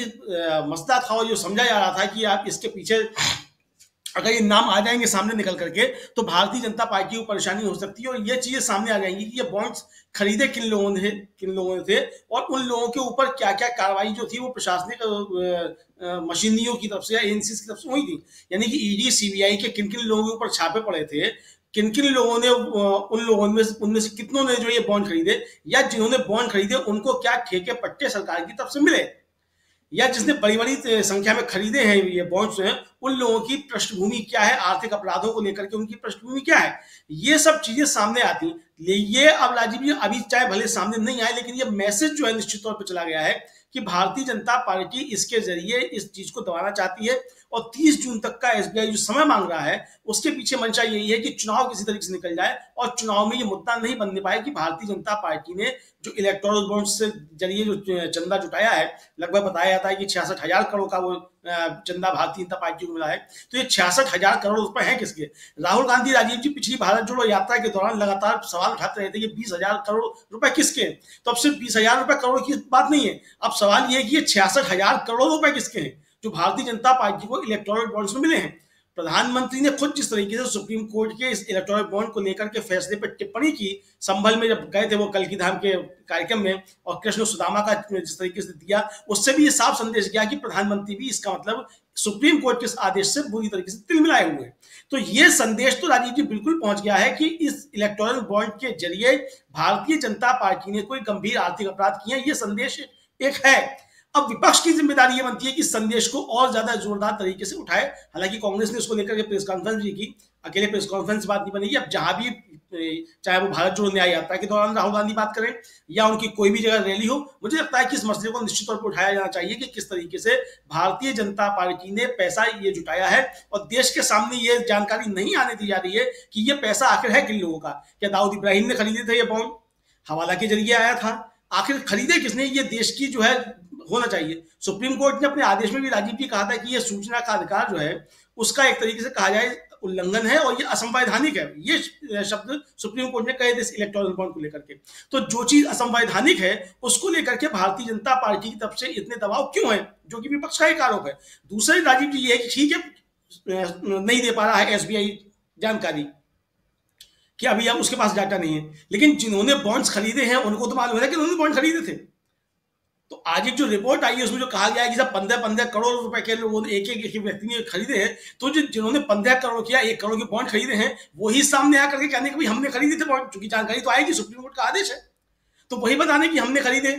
मसला था और जो समझा जा रहा था कि आप इसके पीछे अगर ये नाम आ जाएंगे सामने निकल करके तो भारतीय जनता पार्टी को परेशानी हो सकती है, और ये चीजें सामने आ जाएंगी कि ये बॉन्ड्स खरीदे किन लोगों ने थे और उन लोगों के ऊपर क्या क्या कार्रवाई जो थी वो प्रशासनिक मशीनरियों की तरफ से या एजेंसीज की तरफ से हुई थी। यानी कि ईडी सीबीआई के किन किन लोगों के ऊपर छापे पड़े थे, किन किन लोगों ने उनमें से कितनों ने जो ये बॉन्ड खरीदे, या जिन्होंने बॉन्ड खरीदे उनको क्या ठेके पट्टे सरकार की तरफ से मिले, या जिसने बड़ी बड़ी संख्या में खरीदे हैं ये बॉन्ड्स हैं उन लोगों की पृष्ठभूमि क्या है, आर्थिक अपराधों को लेकर के उनकी पृष्ठभूमि क्या है, ये सब चीजें सामने आती। ये अब राजीव जी अभी चाहे भले सामने नहीं आए, लेकिन ये मैसेज जो है निश्चित तौर पर चला गया है कि भारतीय जनता पार्टी इसके जरिए इस चीज को दबाना चाहती है, और 30 जून तक का एसबीआई जो समय मांग रहा है उसके पीछे मंशा यही है कि चुनाव किसी तरीके से निकल जाए और चुनाव में ये मुद्दा नहीं बनने पाए कि भारतीय जनता पार्टी ने जो इलेक्टोरल बॉन्ड्स से जरिए जो चंदा जुटाया है, लगभग बताया जाता है कि 66,000 करोड़ का वो चंदा भारतीय जनता पार्टी को मिला है। तो ये 66,000 करोड़ रुपए हैं किसके? राहुल गांधी राजीव जी पिछली भारत जोड़ो यात्रा के दौरान लगातार सवाल उठाते रहे थे कि 20,000 करोड़ रुपए किसके? तो अब सिर्फ 20,000 रुपए करोड़ की बात नहीं है, अब सवाल ये है कि ये 66,000 करोड़ रुपए किसके हैं जो भारतीय जनता पार्टी को इलेक्टोरल बॉन्ड्स में मिले हैं। प्रधानमंत्री ने खुद जिस तरीके से सुप्रीम कोर्ट के इस इलेक्टोरल बॉन्ड को लेकर के फैसले पर टिप्पणी की, संभल में जब गए थे वो कल की धाम के कार्यक्रम में, और कृष्ण सुदामा का जिस तरीके से दिया, उससे भी ये साफ संदेश गया कि प्रधानमंत्री भी इसका मतलब सुप्रीम कोर्ट के आदेश से बुरी तरीके से तिलमिलाए हुए। तो ये संदेश तो राजीव जी बिल्कुल पहुंच गया है कि इस इलेक्टोरल बॉन्ड के जरिए भारतीय जनता पार्टी ने कोई गंभीर आर्थिक अपराध किए, ये संदेश एक है। अब विपक्ष की जिम्मेदारी ये बनती है कि इस संदेश को और ज्यादा जोरदार तरीके से उठाए। हालांकि कांग्रेस ने इसको लेकर के प्रेस कॉन्फ्रेंस भी की, अकेले प्रेस कॉन्फ्रेंस बात नहीं बनेगी। अब जहां भी, चाहे वो भारत जोड़ो न्याय यात्रा के दौरान राहुल गांधी बात करें या उनकी कोई भी जगह रैली हो, मुझे लगता है कि इस मसले को निश्चित तौर पर उठाया जाना चाहिए कि किस तरीके से भारतीय जनता पार्टी ने पैसा ये जुटाया है, और देश के सामने ये जानकारी नहीं आने दी जा रही है कि ये पैसा आखिर है किन लोगों का। क्या दाऊद इब्राहिम ने खरीदे थे ये बॉन्ड? हवाला के जरिए आया था। आखिर खरीदे किसने? ये देश की जो है होना चाहिए। सुप्रीम कोर्ट ने अपने आदेश में भी राजीव जी कहा था कि ये सूचना का अधिकार जो है उसका एक तरीके से कहा जाए उल्लंघन है और ये असंवैधानिक है। ये शब्द सुप्रीम कोर्ट ने कहे थे इस इलेक्टोरल बॉन्ड को लेकर के। तो जो चीज असंवैधानिक है उसको लेकर के भारतीय जनता पार्टी की तरफ से इतने दबाव क्यों है, जो कि विपक्ष का एक आरोप है। दूसरे राजीव जी ये है कि ठीक है नहीं दे पा रहा है एसबीआई जानकारी कि अभी अब उसके पास डाटा नहीं है, लेकिन जिन्होंने बॉन्ड्स खरीदे हैं उनको तो मालूम है कि उन्होंने बॉन्ड खरीदे थे। तो आज एक जो रिपोर्ट आई है उसमें जो कहा गया है कि सब 15 करोड़ रुपए के लोगों ने एक व्यक्ति ने खरीदे हैं, तो जिन्होंने 15 करोड़ किया 1 करोड़ के बॉन्ड खरीदे हैं वही सामने आकर के कहने कि भाई हमने खरीदे थे बॉन्ड, चूंकि जानकारी तो आएगी, सुप्रीम कोर्ट का आदेश है, तो वही बताने कि हमने खरीदे।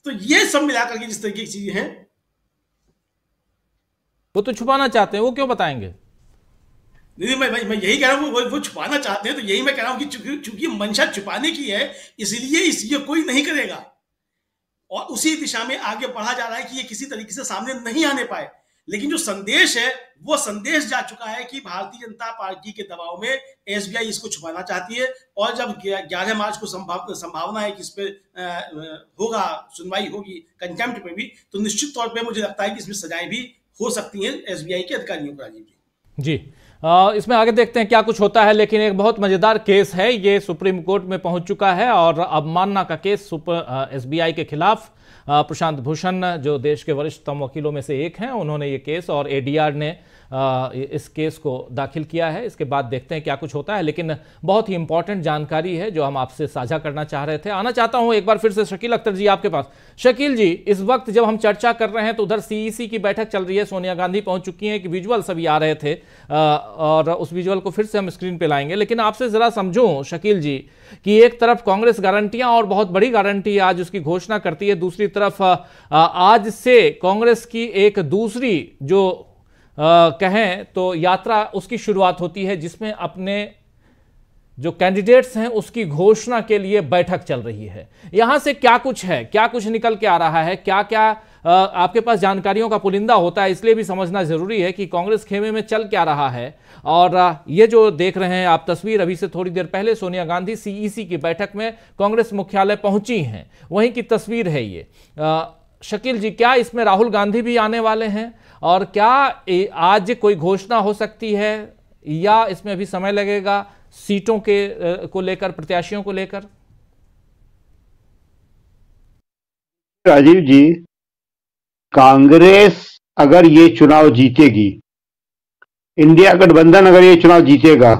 तो ये सब मिलाकर के जिस तरीके की चीजें हैं वो तो छुपाना चाहते हैं, वो क्यों बताएंगे? नहीं, मैं यही कह रहा हूँ वो छुपाना चाहते हैं। तो यही मैं कह रहा हूँ कि चूंकि मंशा छुपाने की है इसलिए कोई नहीं करेगा, और उसी दिशा में आगे बढ़ा जा रहा है कि ये किसी तरीके से सामने नहीं आने पाए। लेकिन जो संदेश है वो संदेश जा चुका है कि भारतीय जनता पार्टी के दबाव में एसबीआई इसको छुपाना चाहती है, और जब 11 मार्च को संभावना है कि इस पे होगा सुनवाई होगी कंटेम्प्ट पे भी, तो निश्चित तौर पे मुझे लगता है कि इसमें सजाएं भी हो सकती हैं एसबीआई के अधिकारियों को। राजीव जी इसमें आगे देखते हैं क्या कुछ होता है, लेकिन एक बहुत मजेदार केस है, ये सुप्रीम कोर्ट में पहुंच चुका है और अवमानना का केस एसबीआई के खिलाफ। प्रशांत भूषण जो देश के वरिष्ठतम वकीलों में से एक हैं, उन्होंने ये केस, और एडीआर ने इस केस को दाखिल किया है। इसके बाद देखते हैं क्या कुछ होता है, लेकिन बहुत ही इंपॉर्टेंट जानकारी है जो हम आपसे साझा करना चाह रहे थे। आना चाहता हूं एक बार फिर से शकील अख्तर जी आपके पास। शकील जी, इस वक्त जब हम चर्चा कर रहे हैं तो उधर सीईसी की बैठक चल रही है, सोनिया गांधी पहुंच चुकी हैं, कि विजुअल सभी आ रहे थे और उस विजुअल को फिर से हम स्क्रीन पे लाएंगे। लेकिन आपसे जरा समझूं शकील जी कि एक तरफ कांग्रेस गारंटियां और बहुत बड़ी गारंटी आज उसकी घोषणा करती है, दूसरी तरफ आज से कांग्रेस की एक दूसरी जो कहें तो यात्रा उसकी शुरुआत होती है, जिसमें अपने जो कैंडिडेट्स हैं उसकी घोषणा के लिए बैठक चल रही है। यहां से क्या कुछ है, क्या कुछ निकल के आ रहा है, क्या क्या आपके पास जानकारियों का पुलिंदा होता है, इसलिए भी समझना जरूरी है कि कांग्रेस खेमे में चल क्या रहा है। और ये जो देख रहे हैं आप तस्वीर, अभी से थोड़ी देर पहले सोनिया गांधी सीईसी की बैठक में कांग्रेस मुख्यालय पहुंची हैं, वहीं की तस्वीर है ये। शकील जी, क्या इसमें राहुल गांधी भी आने वाले हैं और क्या आज कोई घोषणा हो सकती है या इसमें अभी समय लगेगा सीटों के को लेकर, प्रत्याशियों को लेकर? राजीव जी, कांग्रेस अगर ये चुनाव जीतेगी, इंडिया गठबंधन अगर ये चुनाव जीतेगा,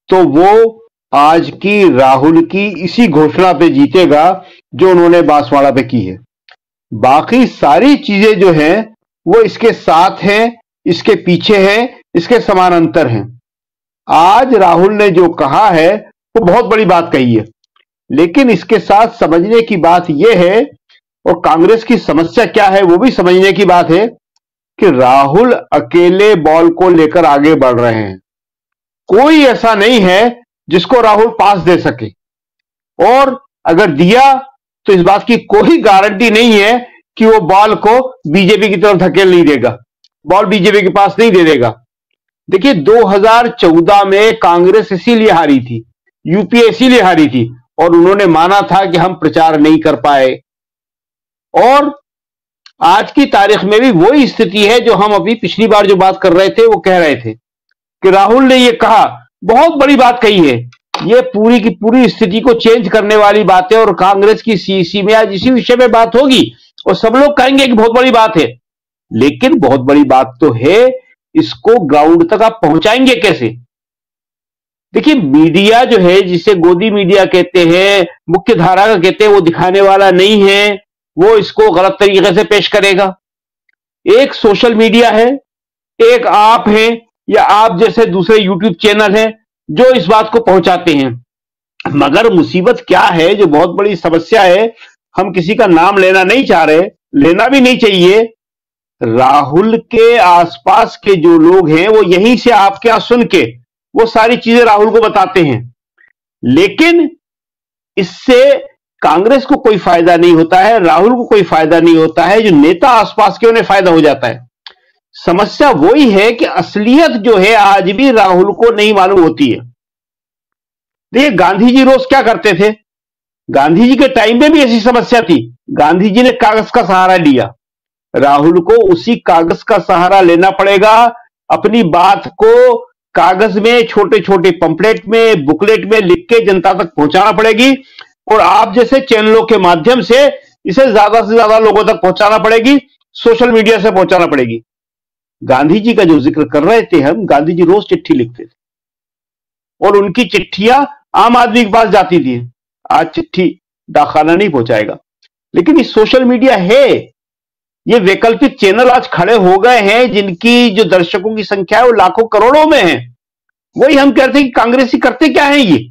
तो वो आज की राहुल की इसी घोषणा पे जीतेगा जो उन्होंने बांसवाड़ा पे की है। बाकी सारी चीजें जो हैं वो इसके साथ हैं, इसके पीछे हैं, इसके समानांतर हैं। आज राहुल ने जो कहा है वो बहुत बड़ी बात कही है, लेकिन इसके साथ समझने की बात यह है, और कांग्रेस की समस्या क्या है वो भी समझने की बात है, कि राहुल अकेले बॉल को लेकर आगे बढ़ रहे हैं। कोई ऐसा नहीं है जिसको राहुल पास दे सके, और अगर दिया तो इस बात की कोई गारंटी नहीं है कि वो बॉल को बीजेपी की तरफ धकेल नहीं देगा, बॉल बीजेपी के पास नहीं दे देगा। देखिए, 2014 में कांग्रेस इसीलिए हारी थी, यूपीए इसीलिए हारी थी, और उन्होंने माना था कि हम प्रचार नहीं कर पाए। और आज की तारीख में भी वही स्थिति है जो हम अभी पिछली बार जो बात कर रहे थे वो कह रहे थे कि राहुल ने ये कहा, बहुत बड़ी बात कही है, ये पूरी की पूरी स्थिति को चेंज करने वाली बात है। और कांग्रेस की सीईसी में आज इसी विषय में बात होगी और सब लोग कहेंगे कि बहुत बड़ी बात है, लेकिन बहुत बड़ी बात तो है, इसको ग्राउंड तक आप पहुंचाएंगे कैसे? देखिए, मीडिया जो है, जिसे गोदी मीडिया कहते हैं, मुख्य धारा का कहते हैं, वो दिखाने वाला नहीं है, वो इसको गलत तरीके से पेश करेगा। एक सोशल मीडिया है, एक आप है, या आप जैसे दूसरे यूट्यूब चैनल हैं जो इस बात को पहुंचाते हैं। मगर मुसीबत क्या है, जो बहुत बड़ी समस्या है, हम किसी का नाम लेना नहीं चाह रहे, लेना भी नहीं चाहिए। राहुल के आसपास के जो लोग हैं वो यहीं से आपके यहां सुन के वो सारी चीजें राहुल को बताते हैं, लेकिन इससे कांग्रेस को कोई फायदा नहीं होता है, राहुल को कोई फायदा नहीं होता है, जो नेता आसपास के उन्हें फायदा हो जाता है। समस्या वही है कि असलियत जो है आज भी राहुल को नहीं मालूम होती है। देखिए, गांधी जी रोज क्या करते थे, गांधी जी के टाइम में भी ऐसी समस्या थी, गांधी जी ने कागज का सहारा लिया, राहुल को उसी कागज का सहारा लेना पड़ेगा। अपनी बात को कागज में, छोटे छोटे पंपलेट में, बुकलेट में लिख के जनता तक पहुंचाना पड़ेगी, और आप जैसे चैनलों के माध्यम से इसे ज्यादा से ज्यादा लोगों तक पहुंचाना पड़ेगी, सोशल मीडिया से पहुंचाना पड़ेगी। गांधी जी का जो जिक्र कर रहे थे हम, गांधी जी रोज चिट्ठी लिखते थे और उनकी चिट्ठियां आम आदमी के पास जाती थी। आज चिट्ठी डाकखाना नहीं पहुंचाएगा, लेकिन ये सोशल मीडिया है, ये वैकल्पिक चैनल आज खड़े हो गए हैं जिनकी जो दर्शकों की संख्या है वो लाखों करोड़ों में है। वही हम कहते हैं कि कांग्रेसी करते क्या है, ये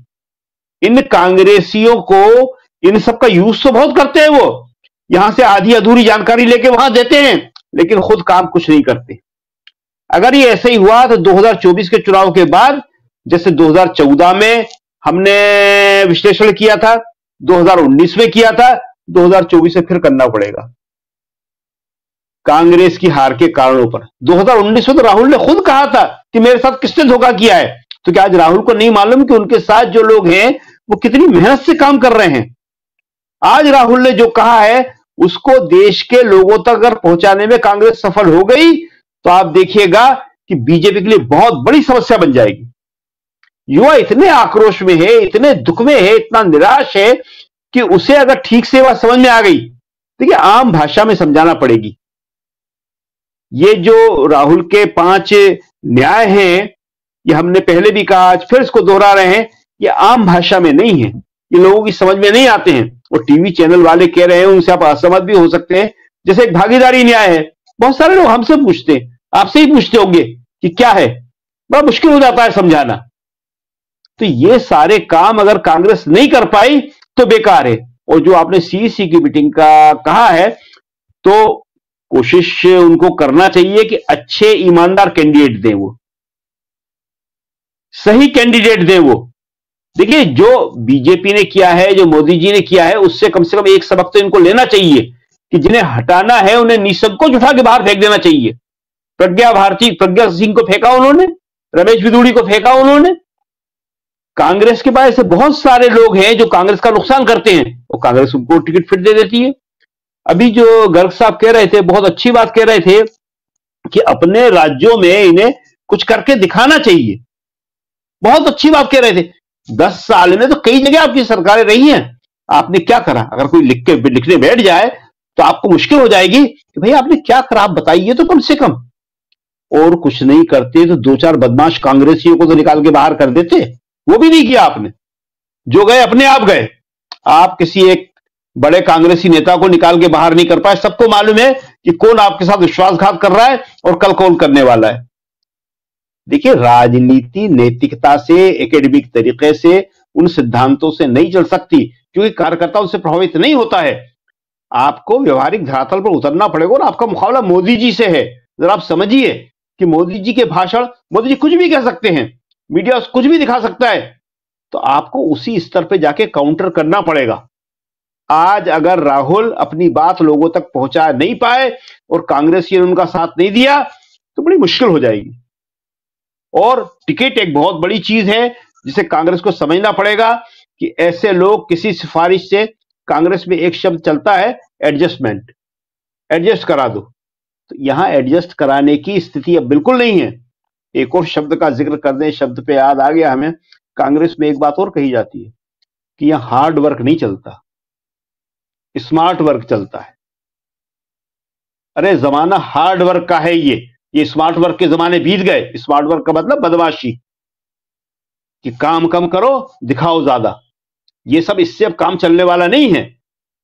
इन कांग्रेसियों को, इन सबका यूज तो बहुत करते हैं, वो यहां से आधी अधूरी जानकारी लेके वहां देते हैं, लेकिन खुद काम कुछ नहीं करते। अगर ये ऐसे ही हुआ तो 2024 के चुनाव के बाद, जैसे 2014 में हमने विश्लेषण किया था, 2019 में किया था, 2024 में फिर करना पड़ेगा कांग्रेस की हार के कारणों पर। 2019 में तो राहुल ने खुद कहा था कि मेरे साथ किसने धोखा किया है, तो क्या आज राहुल को नहीं मालूम कि उनके साथ जो लोग हैं वो कितनी मेहनत से काम कर रहे हैं? आज राहुल ने जो कहा है उसको देश के लोगों तक अगर पहुंचाने में कांग्रेस सफल हो गई तो आप देखिएगा कि बीजेपी के लिए बहुत बड़ी समस्या बन जाएगी। युवा इतने आक्रोश में है, इतने दुख में है, इतना निराश है कि उसे अगर ठीक से बात समझ में आ गई, देखिए आम भाषा में समझाना पड़ेगी। ये जो राहुल के 5 न्याय हैं, ये हमने पहले भी कहा, आज फिर इसको दोहरा रहे हैं, ये आम भाषा में नहीं है, ये लोगों की समझ में नहीं आते हैं। और टीवी चैनल वाले कह रहे हैं, उनसे आप असहमत भी हो सकते हैं। जैसे एक भागीदारी न्याय है, बहुत सारे लोग हमसे पूछते हैं, आपसे ही पूछते होंगे कि क्या है, बड़ा मुश्किल हो जाता है समझाना। तो ये सारे काम अगर कांग्रेस नहीं कर पाई तो बेकार है। और जो आपने सीईसी की मीटिंग का कहा है, तो कोशिश उनको करना चाहिए कि अच्छे ईमानदार कैंडिडेट दें, वो सही कैंडिडेट दें। वो देखिए, जो बीजेपी ने किया है, जो मोदी जी ने किया है, उससे कम से कम एक सबक तो इनको लेना चाहिए कि जिन्हें हटाना है उन्हें निसंकोच उठा के बाहर फेंक देना चाहिए। प्रज्ञा सिंह को फेंका उन्होंने, रमेश बिधूड़ी को फेंका उन्होंने। कांग्रेस के पास ऐसे बहुत सारे लोग हैं जो कांग्रेस का नुकसान करते हैं, और कांग्रेस उनको टिकट फिर दे देती है। अभी जो गर्ग साहब कह रहे थे, बहुत अच्छी बात कह रहे थे कि अपने राज्यों में इन्हें कुछ करके दिखाना चाहिए। बहुत अच्छी बात कह रहे थे। 10 साल में तो कई जगह आपकी सरकारें रही हैं, आपने क्या करा? अगर कोई लिखने बैठ जाए तो आपको मुश्किल हो जाएगी कि भाई आपने क्या करा, आप बताइए तो कम से कम। और कुछ नहीं करते तो 2-4 बदमाश कांग्रेसियों को तो निकाल के बाहर कर देते, वो भी नहीं किया आपने। जो गए अपने आप गए, आप किसी एक बड़े कांग्रेसी नेता को निकाल के बाहर नहीं कर पाए। सबको मालूम है कि कौन आपके साथ विश्वासघात कर रहा है और कल कौन करने वाला है। देखिए, राजनीति नैतिकता से, एकेडमिक तरीके से, उन सिद्धांतों से नहीं चल सकती, क्योंकि कार्यकर्ता उससे प्रभावित नहीं होता है। आपको व्यवहारिक धरातल पर उतरना पड़ेगा। और आपका मुकाबला मोदी जी से है। जरा आप समझिए कि मोदी जी के भाषण, मोदी जी कुछ भी कह सकते हैं, मीडिया कुछ भी दिखा सकता है, तो आपको उसी स्तर पे जाके काउंटर करना पड़ेगा। आज अगर राहुल अपनी बात लोगों तक पहुंचा नहीं पाए और कांग्रेसियों ने उनका साथ नहीं दिया तो बड़ी मुश्किल हो जाएगी। और टिकट एक बहुत बड़ी चीज है जिसे कांग्रेस को समझना पड़ेगा कि ऐसे लोग किसी सिफारिश से, कांग्रेस में एक शब्द चलता है एडजस्टमेंट, एडजस्ट करा दो, तो यहां एडजस्ट कराने की स्थिति अब बिल्कुल नहीं है। एक और शब्द का जिक्र कर दें, शब्द पे याद आ गया हमें, कांग्रेस में एक बात और कही जाती है कि यहां हार्ड वर्क नहीं चलता, स्मार्ट वर्क चलता है। अरे जमाना हार्ड वर्क का है, ये स्मार्ट वर्क के जमाने बीत गए। स्मार्ट वर्क का मतलब बदमाशी, कि काम कम करो दिखाओ ज्यादा। ये सब, इससे अब काम चलने वाला नहीं है।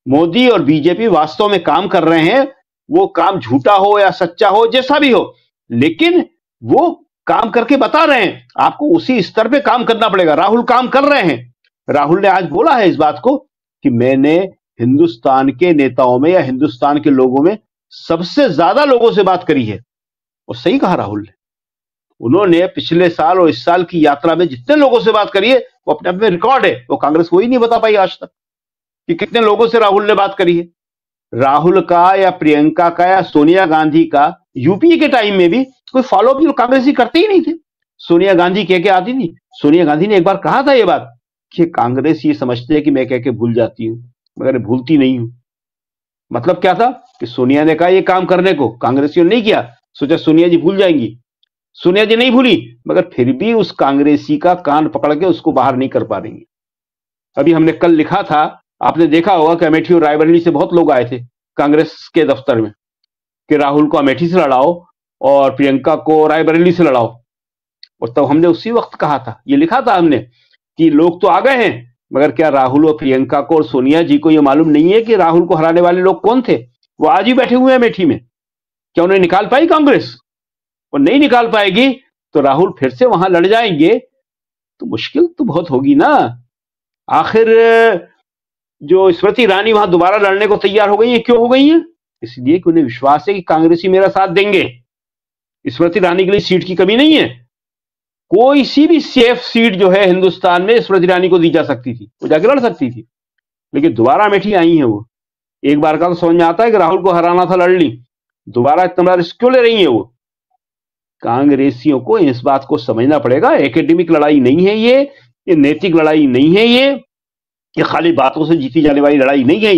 मोदी और बीजेपी वास्तव में काम कर रहे हैं, वो काम झूठा हो या सच्चा हो, जैसा भी हो, लेकिन वो काम करके बता रहे हैं। आपको उसी स्तर पे काम करना पड़ेगा। राहुल काम कर रहे हैं। राहुल ने आज बोला है इस बात को कि मैंने हिंदुस्तान के नेताओं में या हिंदुस्तान के लोगों में सबसे ज्यादा लोगों से बात करी है। और सही कहा राहुल ने। उन्होंने पिछले साल और इस साल की यात्रा में जितने लोगों से बात करी है वो अपने आप में रिकॉर्ड है। वो कांग्रेस वही नहीं बता पाई आज तक कि कितने लोगों से राहुल ने बात करी है। राहुल का या प्रियंका का या सोनिया गांधी का यूपीए के टाइम में भी कोई फॉलोअप जो कांग्रेसी करते ही नहीं थे। सोनिया गांधी कह के आती थी। सोनिया गांधी ने एक बार कहा था ये बात कि कांग्रेस ये समझते हैं कि मैं कह के भूल जाती हूं, मगर भूलती नहीं हूं। मतलब क्या था कि सोनिया ने कहा ये काम करने को, कांग्रेसियों ने नहीं किया, सोचा सोनिया जी भूल जाएंगी। सोनिया जी नहीं भूली, मगर फिर भी उस कांग्रेसी का कान पकड़ के उसको बाहर नहीं कर पा रही। अभी हमने कल लिखा था, आपने देखा होगा कि अमेठी और रायबरेली से बहुत लोग आए थे कांग्रेस के दफ्तर में कि राहुल को अमेठी से लड़ाओ और प्रियंका को रायबरेली से लड़ाओ। और तब हमने उसी वक्त कहा था, ये लिखा था हमने कि लोग तो आ गए हैं, मगर क्या राहुल और प्रियंका को और सोनिया जी को यह मालूम नहीं है कि राहुल को हराने वाले लोग कौन थे? वो आज ही बैठे हुए हैं अमेठी में। क्या उन्हें निकाल पाई कांग्रेस? और नहीं निकाल पाएगी तो राहुल फिर से वहां लड़ जाएंगे तो मुश्किल तो बहुत होगी ना। आखिर जो स्मृति ईरानी वहां दोबारा लड़ने को तैयार हो गई है, क्यों हो गई है? इसलिए कि उन्हें विश्वास है कि कांग्रेसी मेरा साथ देंगे। स्मृति ईरानी के लिए सीट की कमी नहीं है। कोई सी भी सेफ सीट जो है हिंदुस्तान में स्मृति ईरानी को दी जा सकती थी, वो जाके लड़ सकती थी, लेकिन दोबारा अमेठी आई है वो। एक बार का तो समझ में आता है कि राहुल को हराना था, लड़ ली, दोबारा इतना बड़ा रिस्क क्यों ले रही है वो? कांग्रेसियों को इस बात को समझना पड़ेगा। एकेडमिक लड़ाई नहीं है ये नैतिक लड़ाई नहीं है, ये खाली बातों से जीती जाने वाली लड़ाई नहीं है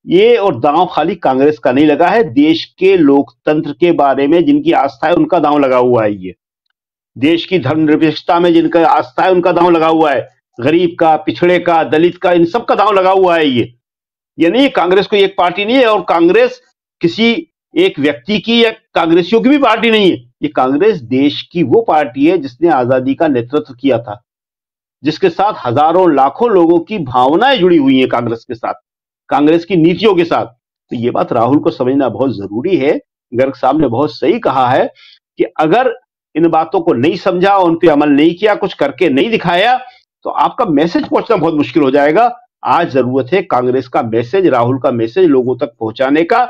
ये। और दांव खाली कांग्रेस का नहीं लगा है, देश के लोकतंत्र के बारे में जिनकी आस्था है उनका दांव लगा हुआ है। ये देश की धर्मनिरपेक्षता में जिनका आस्था है उनका दांव लगा हुआ है। गरीब का, पिछड़े का, दलित का, इन सब का दांव लगा हुआ है ये नहीं, कांग्रेस कोई एक पार्टी नहीं है और कांग्रेस किसी एक व्यक्ति की या कांग्रेसियों की भी पार्टी नहीं है। ये कांग्रेस देश की वो पार्टी है जिसने आजादी का नेतृत्व किया था, जिसके साथ हजारों लाखों लोगों की भावनाएं जुड़ी हुई हैं कांग्रेस के साथ, कांग्रेस की नीतियों के साथ। तो ये बात राहुल को समझना बहुत जरूरी है। गर्ग साहब ने बहुत सही कहा है कि अगर इन बातों को नहीं समझा, उन पर अमल नहीं किया, कुछ करके नहीं दिखाया, तो आपका मैसेज पहुंचना बहुत मुश्किल हो जाएगा। आज जरूरत है कांग्रेस का मैसेज, राहुल का मैसेज लोगों तक पहुंचाने का।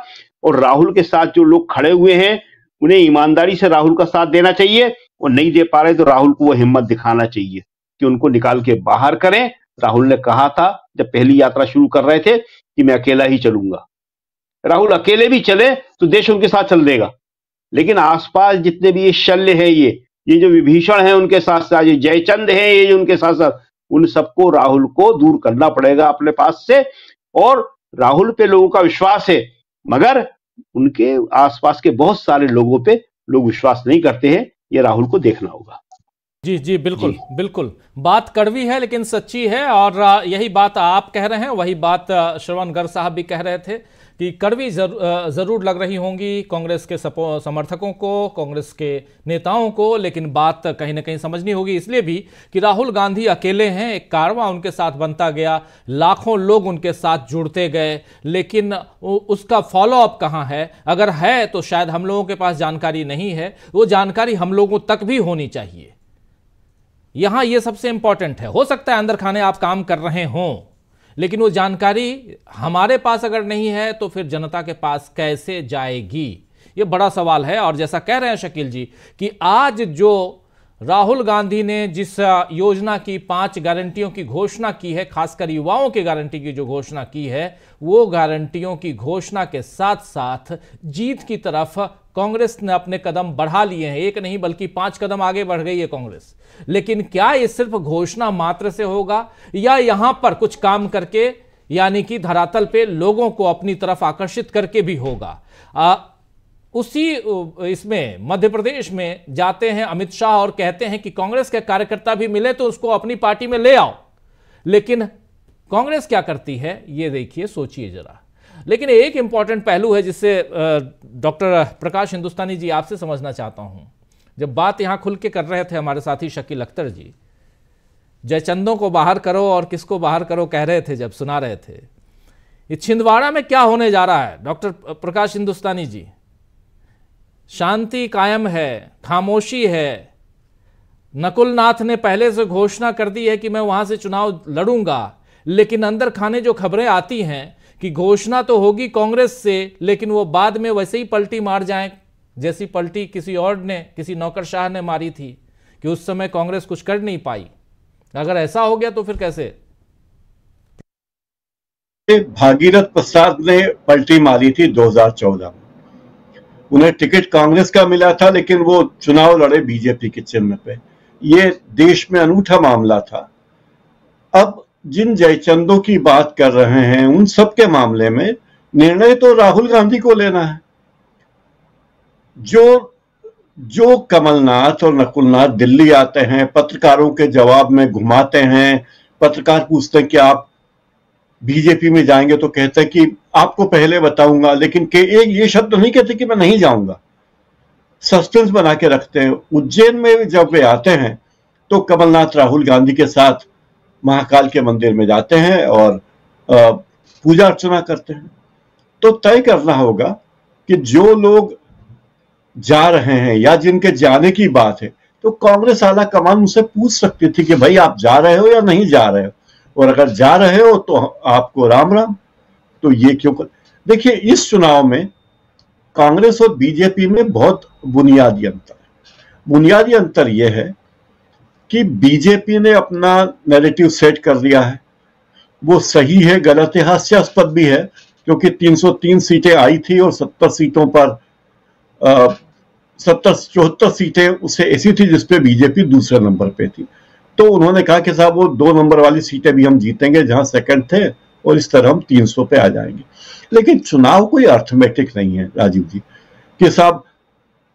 और राहुल के साथ जो लोग खड़े हुए हैं उन्हें ईमानदारी से राहुल का साथ देना चाहिए, और नहीं दे पा रहे तो राहुल को वो हिम्मत दिखाना चाहिए कि उनको निकाल के बाहर करें। राहुल ने कहा था जब पहली यात्रा शुरू कर रहे थे कि मैं अकेला ही चलूंगा। राहुल अकेले भी चले तो देश उनके साथ चल देगा, लेकिन आसपास जितने भी ये शल्य है, ये जो विभीषण है उनके साथ साथ, ये जयचंद है ये जो उनके साथ साथ, उन सबको राहुल को दूर करना पड़ेगा अपने पास से। और राहुल पे लोगों का विश्वास है, मगर उनके आसपास के बहुत सारे लोगों पे लोग विश्वास नहीं करते हैं। ये राहुल को देखना होगा। जी जी बिल्कुल बिल्कुल, बात कड़वी है लेकिन सच्ची है, और यही बात आप कह रहे हैं, वही बात श्रवण गर्ग साहब भी कह रहे थे कि कड़वी जरूर लग रही होंगी कांग्रेस के समर्थकों को, कांग्रेस के नेताओं को, लेकिन बात कहीं ना कहीं समझनी होगी। इसलिए भी कि राहुल गांधी अकेले हैं, एक कारवां उनके साथ बनता गया, लाखों लोग उनके साथ जुड़ते गए, लेकिन उसका फॉलोअप कहाँ है? अगर है तो शायद हम लोगों के पास जानकारी नहीं है, वो जानकारी हम लोगों तक भी होनी चाहिए। यहां ये सबसे इंपॉर्टेंट है। हो सकता है अंदर खाने आप काम कर रहे हों, लेकिन वो जानकारी हमारे पास अगर नहीं है तो फिर जनता के पास कैसे जाएगी? ये बड़ा सवाल है। और जैसा कह रहे हैं शकील जी कि आज जो राहुल गांधी ने जिस योजना की 5 गारंटियों की घोषणा की है, खासकर युवाओं की गारंटी की जो घोषणा की है, वो गारंटियों की घोषणा के साथ साथ जीत की तरफ कांग्रेस ने अपने कदम बढ़ा लिए हैं। एक नहीं बल्कि 5 कदम आगे बढ़ गई है कांग्रेस। लेकिन क्या ये सिर्फ घोषणा मात्र से होगा, या यहां पर कुछ काम करके, यानी कि धरातल पे लोगों को अपनी तरफ आकर्षित करके भी होगा? उसी इसमें मध्य प्रदेश में जाते हैं अमित शाह और कहते हैं कि कांग्रेस के कार्यकर्ता भी मिले तो उसको अपनी पार्टी में ले आओ। लेकिन कांग्रेस क्या करती है ये देखिए, सोचिए जरा। लेकिन एक इंपॉर्टेंट पहलू है जिससे डॉक्टर प्रकाश हिंदुस्तानी जी आपसे समझना चाहता हूं। जब बात यहां खुल के कर रहे थे हमारे साथी शकील अख्तर जी, जयचंदों को बाहर करो और किसको बाहर करो कह रहे थे, जब सुना रहे थे, ये छिंदवाड़ा में क्या होने जा रहा है डॉक्टर प्रकाश हिंदुस्तानी जी? शांति कायम है, खामोशी है। नकुल नाथ ने पहले से घोषणा कर दी है कि मैं वहां से चुनाव लड़ूंगा, लेकिन अंदर खाने जो खबरें आती हैं कि घोषणा तो होगी कांग्रेस से, लेकिन वो बाद में वैसे ही पलटी मार जाए जैसी पलटी किसी और ने, किसी नौकरशाह ने मारी थी, कि उस समय कांग्रेस कुछ कर नहीं पाई। अगर ऐसा हो गया तो फिर कैसे? भागीरथ प्रसाद ने पलटी मारी थी 2014 में। उन्हें टिकट कांग्रेस का मिला था, लेकिन वो चुनाव लड़े बीजेपी के चिन्ह पे। ये देश में अनूठा मामला था। अब जिन जयचंदों की बात कर रहे हैं उन सब के मामले में निर्णय तो राहुल गांधी को लेना है। जो कमलनाथ और नकुलनाथ दिल्ली आते हैं, पत्रकारों के जवाब में घुमाते हैं, पत्रकार पूछते हैं कि आप बीजेपी में जाएंगे तो कहते हैं कि आपको पहले बताऊंगा, लेकिन एक ये शब्द नहीं कहते कि मैं नहीं जाऊंगा। सस्पेंस बना के रखते हैं। उज्जैन में जब वे आते हैं तो कमलनाथ राहुल गांधी के साथ महाकाल के मंदिर में जाते हैं और पूजा अर्चना करते हैं। तो तय करना होगा कि जो लोग जा रहे हैं या जिनके जाने की बात है, तो कांग्रेस आला कमान उनसे पूछ सकती थी कि भाई आप जा रहे हो या नहीं जा रहे हो, और अगर जा रहे हो तो आपको राम राम। तो ये क्यों देखिए, इस चुनाव में कांग्रेस और बीजेपी में बहुत बुनियादी अंतर है। बुनियादी अंतर यह है कि बीजेपी ने अपना नैरेटिव सेट कर लिया है। वो सही है, गलत है, हास्यास्पद भी है, क्योंकि 303 सीटें आई थी और 70 सीटों पर 74 सीटें उससे ऐसी थी जिसपे बीजेपी दूसरे नंबर पे थी। तो उन्होंने कहा कि साहब वो 2 नंबर वाली सीटें भी हम जीतेंगे जहां सेकंड थे, और इस तरह हम 300 पे आ जाएंगे। लेकिन चुनाव कोई अर्थमेटिक नहीं है राजीव जी, कि साहब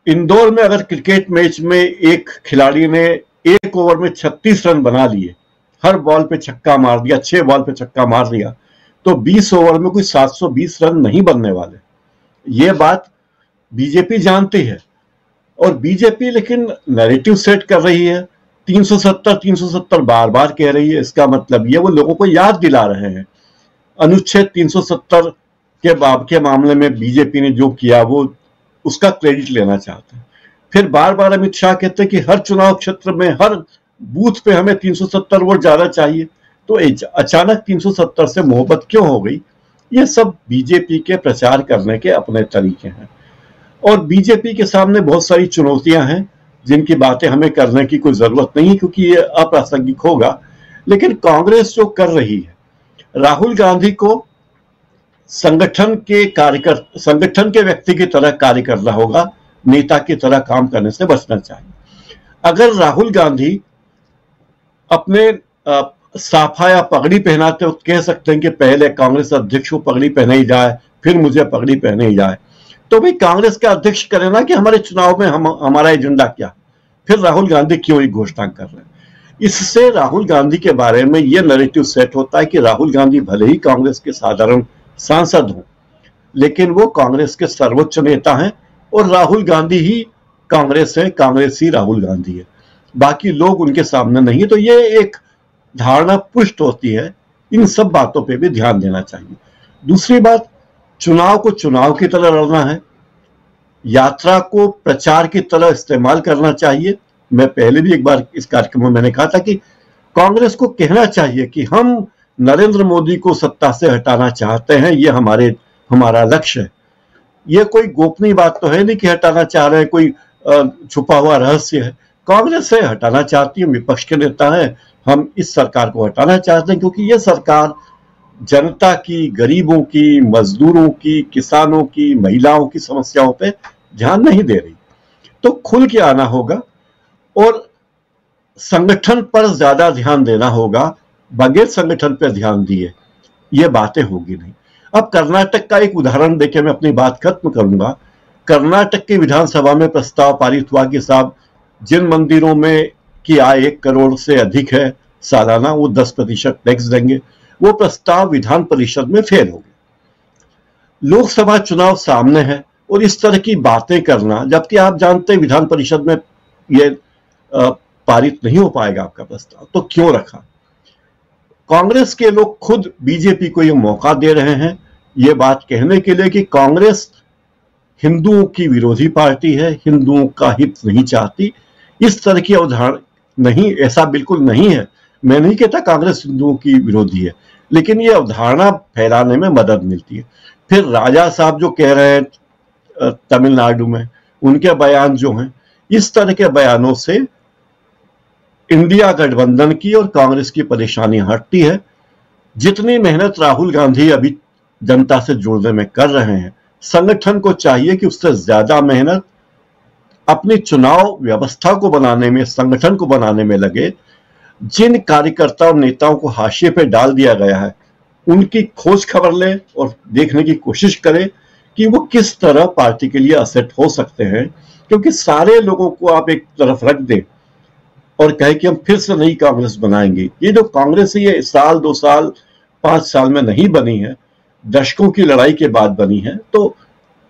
इंदौर में अगर क्रिकेट मैच में एक खिलाड़ी ने 1 ओवर में 36 रन बना लिए, हर बॉल पे छक्का मार दिया, 6 बॉल पे छक्का मार दिया, तो 20 ओवर में कोई 720 रन नहीं बनने वाले। ये बात बीजेपी जानती है, और बीजेपी लेकिन नैरेटिव सेट कर रही है। 370 बार बार कह रही है। इसका मतलब ये वो लोगों को याद दिला रहे हैं। अनुच्छेद 370 के मामले में बीजेपी ने जो किया वो उसका क्रेडिट लेना चाहते हैं। फिर बार बार अमित शाह कहते हैं कि हर चुनाव क्षेत्र में, हर बूथ पे हमें 370 वोट ज्यादा चाहिए। तो अचानक 370 से मोहब्बत क्यों हो गई? ये सब बीजेपी के प्रचार करने के अपने तरीके हैं, और बीजेपी के सामने बहुत सारी चुनौतियां हैं जिनकी बातें हमें करने की कोई जरूरत नहीं, क्योंकि ये अप्रासंगिक होगा। लेकिन कांग्रेस जो कर रही है, राहुल गांधी को संगठन के व्यक्ति की तरह कार्य करना होगा, नेता की तरह काम करने से बचना चाहिए। अगर राहुल गांधी अपने साफा या पगड़ी पहनाते वक्त कह सकते हैं कि पहले कांग्रेस अध्यक्ष को पगड़ी पहनाई जाए, फिर मुझे पगड़ी पहनाई जाए, तो भाई कांग्रेस के अध्यक्ष करे ना कि हमारे चुनाव में हमारा एजेंडा क्या, फिर राहुल गांधी क्यों ये घोषणा कर रहे हैं। इससे राहुल गांधी के बारे में यह नैरेटिव सेट होता है कि राहुल गांधी भले ही कांग्रेस के साधारण सांसद हों, लेकिन वो कांग्रेस के सर्वोच्च नेता हैं, और राहुल गांधी ही कांग्रेस है, कांग्रेस ही राहुल गांधी है, बाकी लोग उनके सामने नहीं। तो ये एक धारणा पुष्ट होती है। इन सब बातों पे भी ध्यान देना चाहिए। दूसरी बात, चुनाव को चुनाव की तरह लड़ना है, यात्रा को प्रचार की तरह इस्तेमाल करना चाहिए। मैं पहले भी एक बार इस कार्यक्रम में मैंने कहा था कि कांग्रेस को कहना चाहिए कि हम नरेंद्र मोदी को सत्ता से हटाना चाहते हैं, ये हमारा लक्ष्य है। ये कोई गोपनीय बात तो है नहीं कि हटाना चाह रहे हैं, कोई छुपा हुआ रहस्य है। कांग्रेस से हटाना चाहती है, विपक्ष के नेता हैं, हम इस सरकार को हटाना चाहते हैं, क्योंकि ये सरकार जनता की, गरीबों की, मजदूरों की, किसानों की, महिलाओं की समस्याओं पे ध्यान नहीं दे रही। तो खुल के आना होगा और संगठन पर ज्यादा ध्यान देना होगा। बगैर संगठन पर ध्यान दिए ये बातें होगी नहीं। अब कर्नाटक का एक उदाहरण देके मैं अपनी बात खत्म करूंगा। कर्नाटक की विधानसभा में प्रस्ताव पारित हुआ कि साहब जिन मंदिरों में की आय 1 करोड़ से अधिक है सालाना, वो 10% टैक्स देंगे। वो प्रस्ताव विधान परिषद में फेल हो गया। लोकसभा चुनाव सामने है और इस तरह की बातें करना, जबकि आप जानते हैं विधान परिषद में ये पारित नहीं हो पाएगा आपका प्रस्ताव, तो क्यों रखा? कांग्रेस के लोग खुद बीजेपी को यह मौका दे रहे हैं ये बात कहने के लिए कि कांग्रेस हिंदुओं की विरोधी पार्टी है, हिंदुओं का हित नहीं चाहती। इस तरह की अवधारणा नहीं, ऐसा बिल्कुल नहीं है। मैं नहीं कहता कांग्रेस हिंदुओं की विरोधी है, लेकिन ये अवधारणा फैलाने में मदद मिलती है। फिर राजा साहब जो कह रहे हैं तमिलनाडु में, उनके बयान जो हैं, इस तरह के बयानों से इंडिया गठबंधन की और कांग्रेस की परेशानी हटती है। जितनी मेहनत राहुल गांधी अभी जनता से जुड़ने में कर रहे हैं, संगठन को चाहिए कि उससे ज्यादा मेहनत अपनी चुनाव व्यवस्था को बनाने में, संगठन को बनाने में लगे। जिन कार्यकर्ता और नेताओं को हाशिए पे डाल दिया गया है, उनकी खोज खबर ले और देखने की कोशिश करें कि वो किस तरह पार्टी के लिए असेट हो सकते हैं। क्योंकि सारे लोगों को आप एक तरफ रख दें और कहे कि हम फिर से नई कांग्रेस बनाएंगे, ये जो कांग्रेस है ये साल, 2 साल, 5 साल में नहीं बनी है, दशकों की लड़ाई के बाद बनी है। तो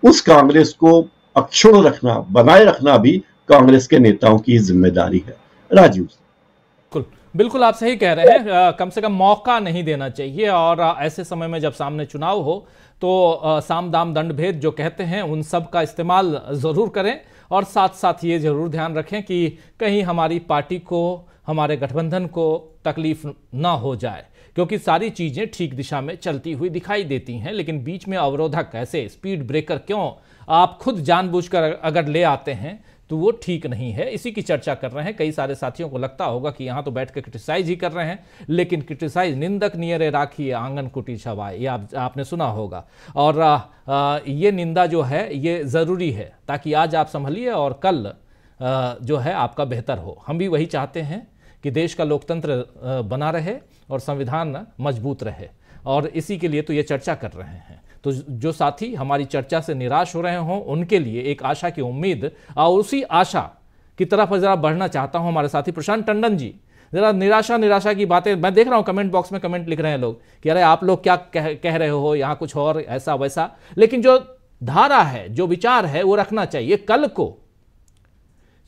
उस कांग्रेस को अक्षुण्ण रखना, बनाए रखना भी कांग्रेस के नेताओं की जिम्मेदारी है। राजीव, बिल्कुल आप सही कह रहे हैं। कम से कम मौका नहीं देना चाहिए, और ऐसे समय में जब सामने चुनाव हो तो साम दाम दंड भेद जो कहते हैं उन सब का इस्तेमाल ज़रूर करें, और साथ साथ ये ज़रूर ध्यान रखें कि कहीं हमारी पार्टी को, हमारे गठबंधन को तकलीफ ना हो जाए, क्योंकि सारी चीज़ें ठीक दिशा में चलती हुई दिखाई देती हैं, लेकिन बीच में अवरोधक, ऐसे स्पीड ब्रेकर क्यों आप खुद जानबूझकर अगर ले आते हैं तो वो ठीक नहीं है। इसी की चर्चा कर रहे हैं। कई सारे साथियों को लगता होगा कि यहाँ तो बैठ के क्रिटिसाइज ही कर रहे हैं, लेकिन क्रिटिसाइज निंदक नियरे राखी आंगन कुटी छवाए, ये आपने सुना होगा। और ये निंदा जो है ये ज़रूरी है, ताकि आज आप संभलिए और कल जो है आपका बेहतर हो। हम भी वही चाहते हैं कि देश का लोकतंत्र बना रहे और संविधान मजबूत रहे, और इसी के लिए तो ये चर्चा कर रहे हैं। तो जो साथी हमारी चर्चा से निराश हो रहे हों, उनके लिए एक आशा की उम्मीद और उसी आशा की तरफ जरा बढ़ना चाहता हूं। हमारे साथी प्रशांत टंडन जी, जरा निराशा की बातें मैं देख रहा हूं, कमेंट बॉक्स में कमेंट लिख रहे हैं लोग कि अरे आप लोग क्या कह रहे हो, यहाँ कुछ और ऐसा वैसा। लेकिन जो धारा है, जो विचार है वो रखना चाहिए। कल को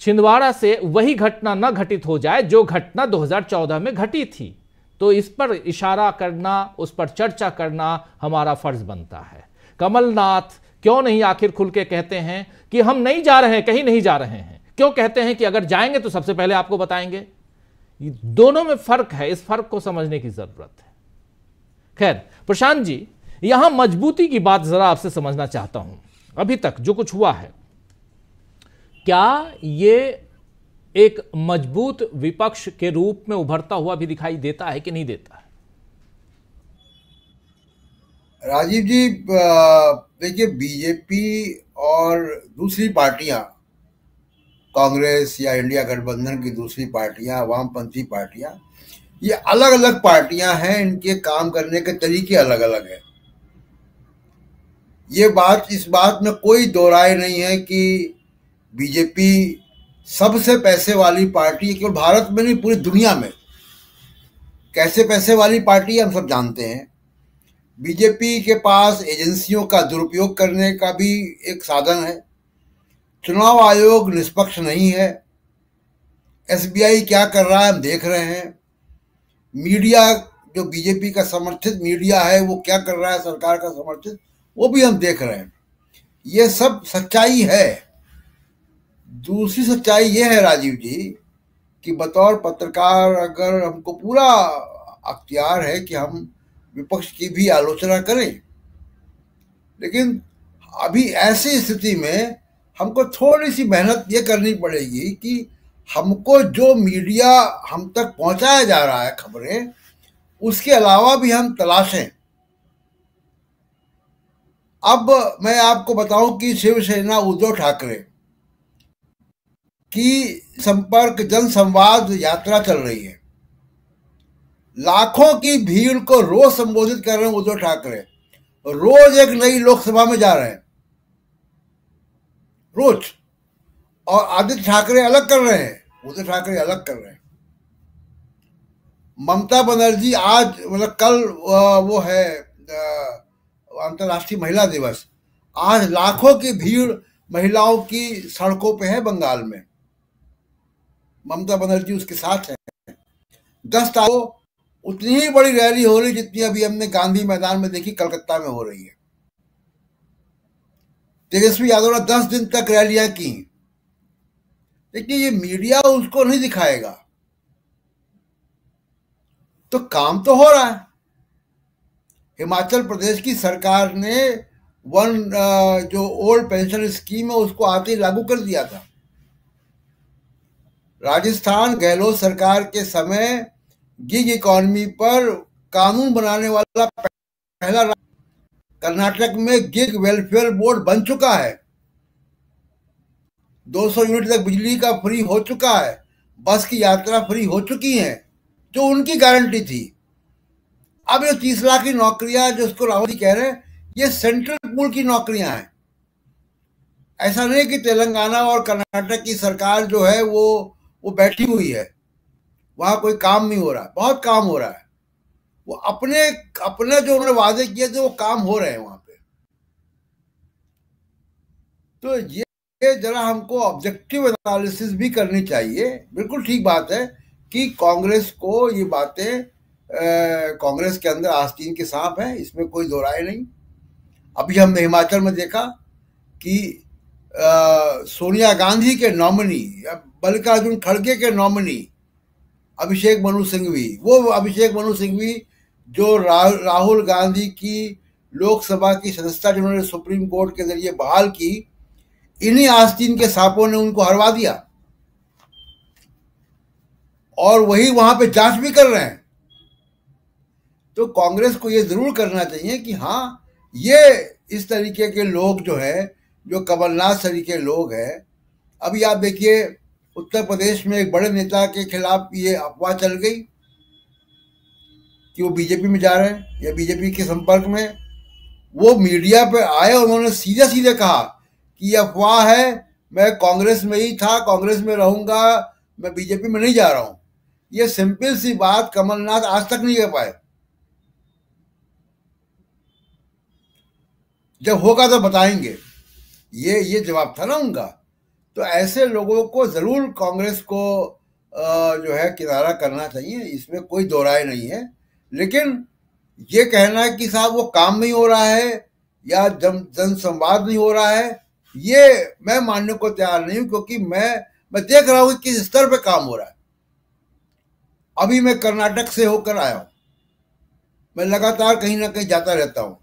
छिंदवाड़ा से वही घटना न घटित हो जाए जो घटना 2014 में घटी थी, तो इस पर इशारा करना, उस पर चर्चा करना हमारा फर्ज बनता है। कमलनाथ क्यों नहीं आखिर खुल के कहते हैं कि हम नहीं जा रहे हैं, कहीं नहीं जा रहे हैं? क्यों कहते हैं कि अगर जाएंगे तो सबसे पहले आपको बताएंगे? दोनों में फर्क है, इस फर्क को समझने की जरूरत है। खैर प्रशांत जी, यहां मजबूती की बात जरा आपसे समझना चाहता हूं। अभी तक जो कुछ हुआ है, क्या ये एक मजबूत विपक्ष के रूप में उभरता हुआ भी दिखाई देता है कि नहीं देता है? राजीव जी, देखिए, बीजेपी और दूसरी पार्टियां, कांग्रेस या इंडिया गठबंधन की दूसरी पार्टियां, वामपंथी पार्टियां, ये अलग अलग पार्टियां हैं, इनके काम करने के तरीके अलग अलग हैं। इस बात में कोई दो राय नहीं है कि बीजेपी सबसे पैसे वाली पार्टी है, केवल भारत में नहीं पूरी दुनिया में। कैसे पैसे वाली पार्टी हम सब जानते हैं। बीजेपी के पास एजेंसियों का दुरुपयोग करने का भी एक साधन है। चुनाव आयोग निष्पक्ष नहीं है। एसबीआई क्या कर रहा है हम देख रहे हैं। मीडिया, जो बीजेपी का समर्थित मीडिया है, वो क्या कर रहा है सरकार का समर्थित, वो भी हम देख रहे हैं। ये सब सच्चाई है। दूसरी सच्चाई ये है राजीव जी कि बतौर पत्रकार अगर हमको पूरा अख्तियार है कि हम विपक्ष की भी आलोचना करें, लेकिन अभी ऐसी स्थिति में हमको थोड़ी सी मेहनत ये करनी पड़ेगी कि हमको जो मीडिया हम तक पहुंचाया जा रहा है खबरें, उसके अलावा भी हम तलाशें। अब मैं आपको बताऊं कि शिवसेना उद्धव ठाकरे की संपर्क जनसंवाद यात्रा चल रही है। लाखों की भीड़ को रोज संबोधित कर रहे हैं उद्धव ठाकरे। रोज एक नई लोकसभा में जा रहे हैं, रोज। और आदित्य ठाकरे अलग कर रहे हैं, उद्धव ठाकरे अलग कर रहे हैं। ममता बनर्जी आज, मतलब कल वो है अंतर्राष्ट्रीय महिला दिवस, आज लाखों की भीड़ महिलाओं की सड़कों पे है बंगाल में। ममता बनर्जी उसके साथ है। 10 तारीख को उतनी ही बड़ी रैली हो रही जितनी अभी हमने गांधी मैदान में देखी कलकत्ता में हो रही है। तेजस्वी यादव ने 10 दिन तक रैलियां की। लेकिन ये मीडिया उसको नहीं दिखाएगा, तो काम तो हो रहा है। हिमाचल प्रदेश की सरकार ने जो ओल्ड पेंशन स्कीम है उसको आते ही लागू कर दिया था। राजस्थान गहलोत सरकार के समय गिग इकॉनमी पर कानून बनाने वाला पहला कर्नाटक में गिग वेलफेयर बोर्ड बन चुका है। 200 यूनिट तक बिजली का फ्री हो चुका है। बस की यात्रा फ्री हो चुकी है, जो उनकी गारंटी थी। अब ये 30 लाख की नौकरियां जो उसको राहुल जी कह रहे हैं, ये सेंट्रल पूल की नौकरियां हैं। ऐसा नहीं कि तेलंगाना और कर्नाटक की सरकार जो है वो बैठी हुई है, वहां कोई काम नहीं हो रहा। बहुत काम हो रहा है। वो अपने जो उन्होंने वादे किए थे वो काम हो रहे हैं वहां पे। तो ये जरा हमको ऑब्जेक्टिव एनालिसिस भी करनी चाहिए। बिल्कुल ठीक बात है कि कांग्रेस को ये बातें, कांग्रेस के अंदर आस्तीन के सांप है, इसमें कोई दो राय नहीं। अभी हमने हिमाचल में देखा कि सोनिया गांधी के नॉमिनी, मल्लिकार्जुन खड़गे के नॉमिनी अभिषेक मनु सिंघवी, वो अभिषेक मनु सिंघवी जो राहुल गांधी की लोकसभा की सदस्यता जिन्होंने सुप्रीम कोर्ट के जरिए बहाल की, इन्हीं आस्तीन के सांपों ने उनको हरवा दिया। और वही वहां पे जांच भी कर रहे हैं। तो कांग्रेस को ये जरूर करना चाहिए कि हाँ, ये इस तरीके के लोग जो है, जो कमलनाथ तरीके लोग हैं। अभी आप देखिए, उत्तर प्रदेश में एक बड़े नेता के खिलाफ ये अफवाह चल गई कि वो बीजेपी में जा रहे हैं या बीजेपी के संपर्क में। वो मीडिया पे आए, उन्होंने सीधे सीधे कहा कि ये अफवाह है, मैं कांग्रेस में ही था, कांग्रेस में रहूंगा, मैं बीजेपी में नहीं जा रहा हूं। ये सिंपल सी बात कमलनाथ आज तक नहीं कह पाए। जब होगा तो बताएंगे, ये जवाब था ना उनका। तो ऐसे लोगों को जरूर कांग्रेस को जो है किनारा करना चाहिए, इसमें कोई दो राय नहीं है। लेकिन ये कहना है कि साहब वो काम नहीं हो रहा है या जन संवाद नहीं हो रहा है, ये मैं मानने को तैयार नहीं हूं, क्योंकि मैं देख रहा हूं कि किस स्तर पे काम हो रहा है। अभी मैं कर्नाटक से होकर आया हूं, मैं लगातार कहीं ना कहीं जाता रहता हूं।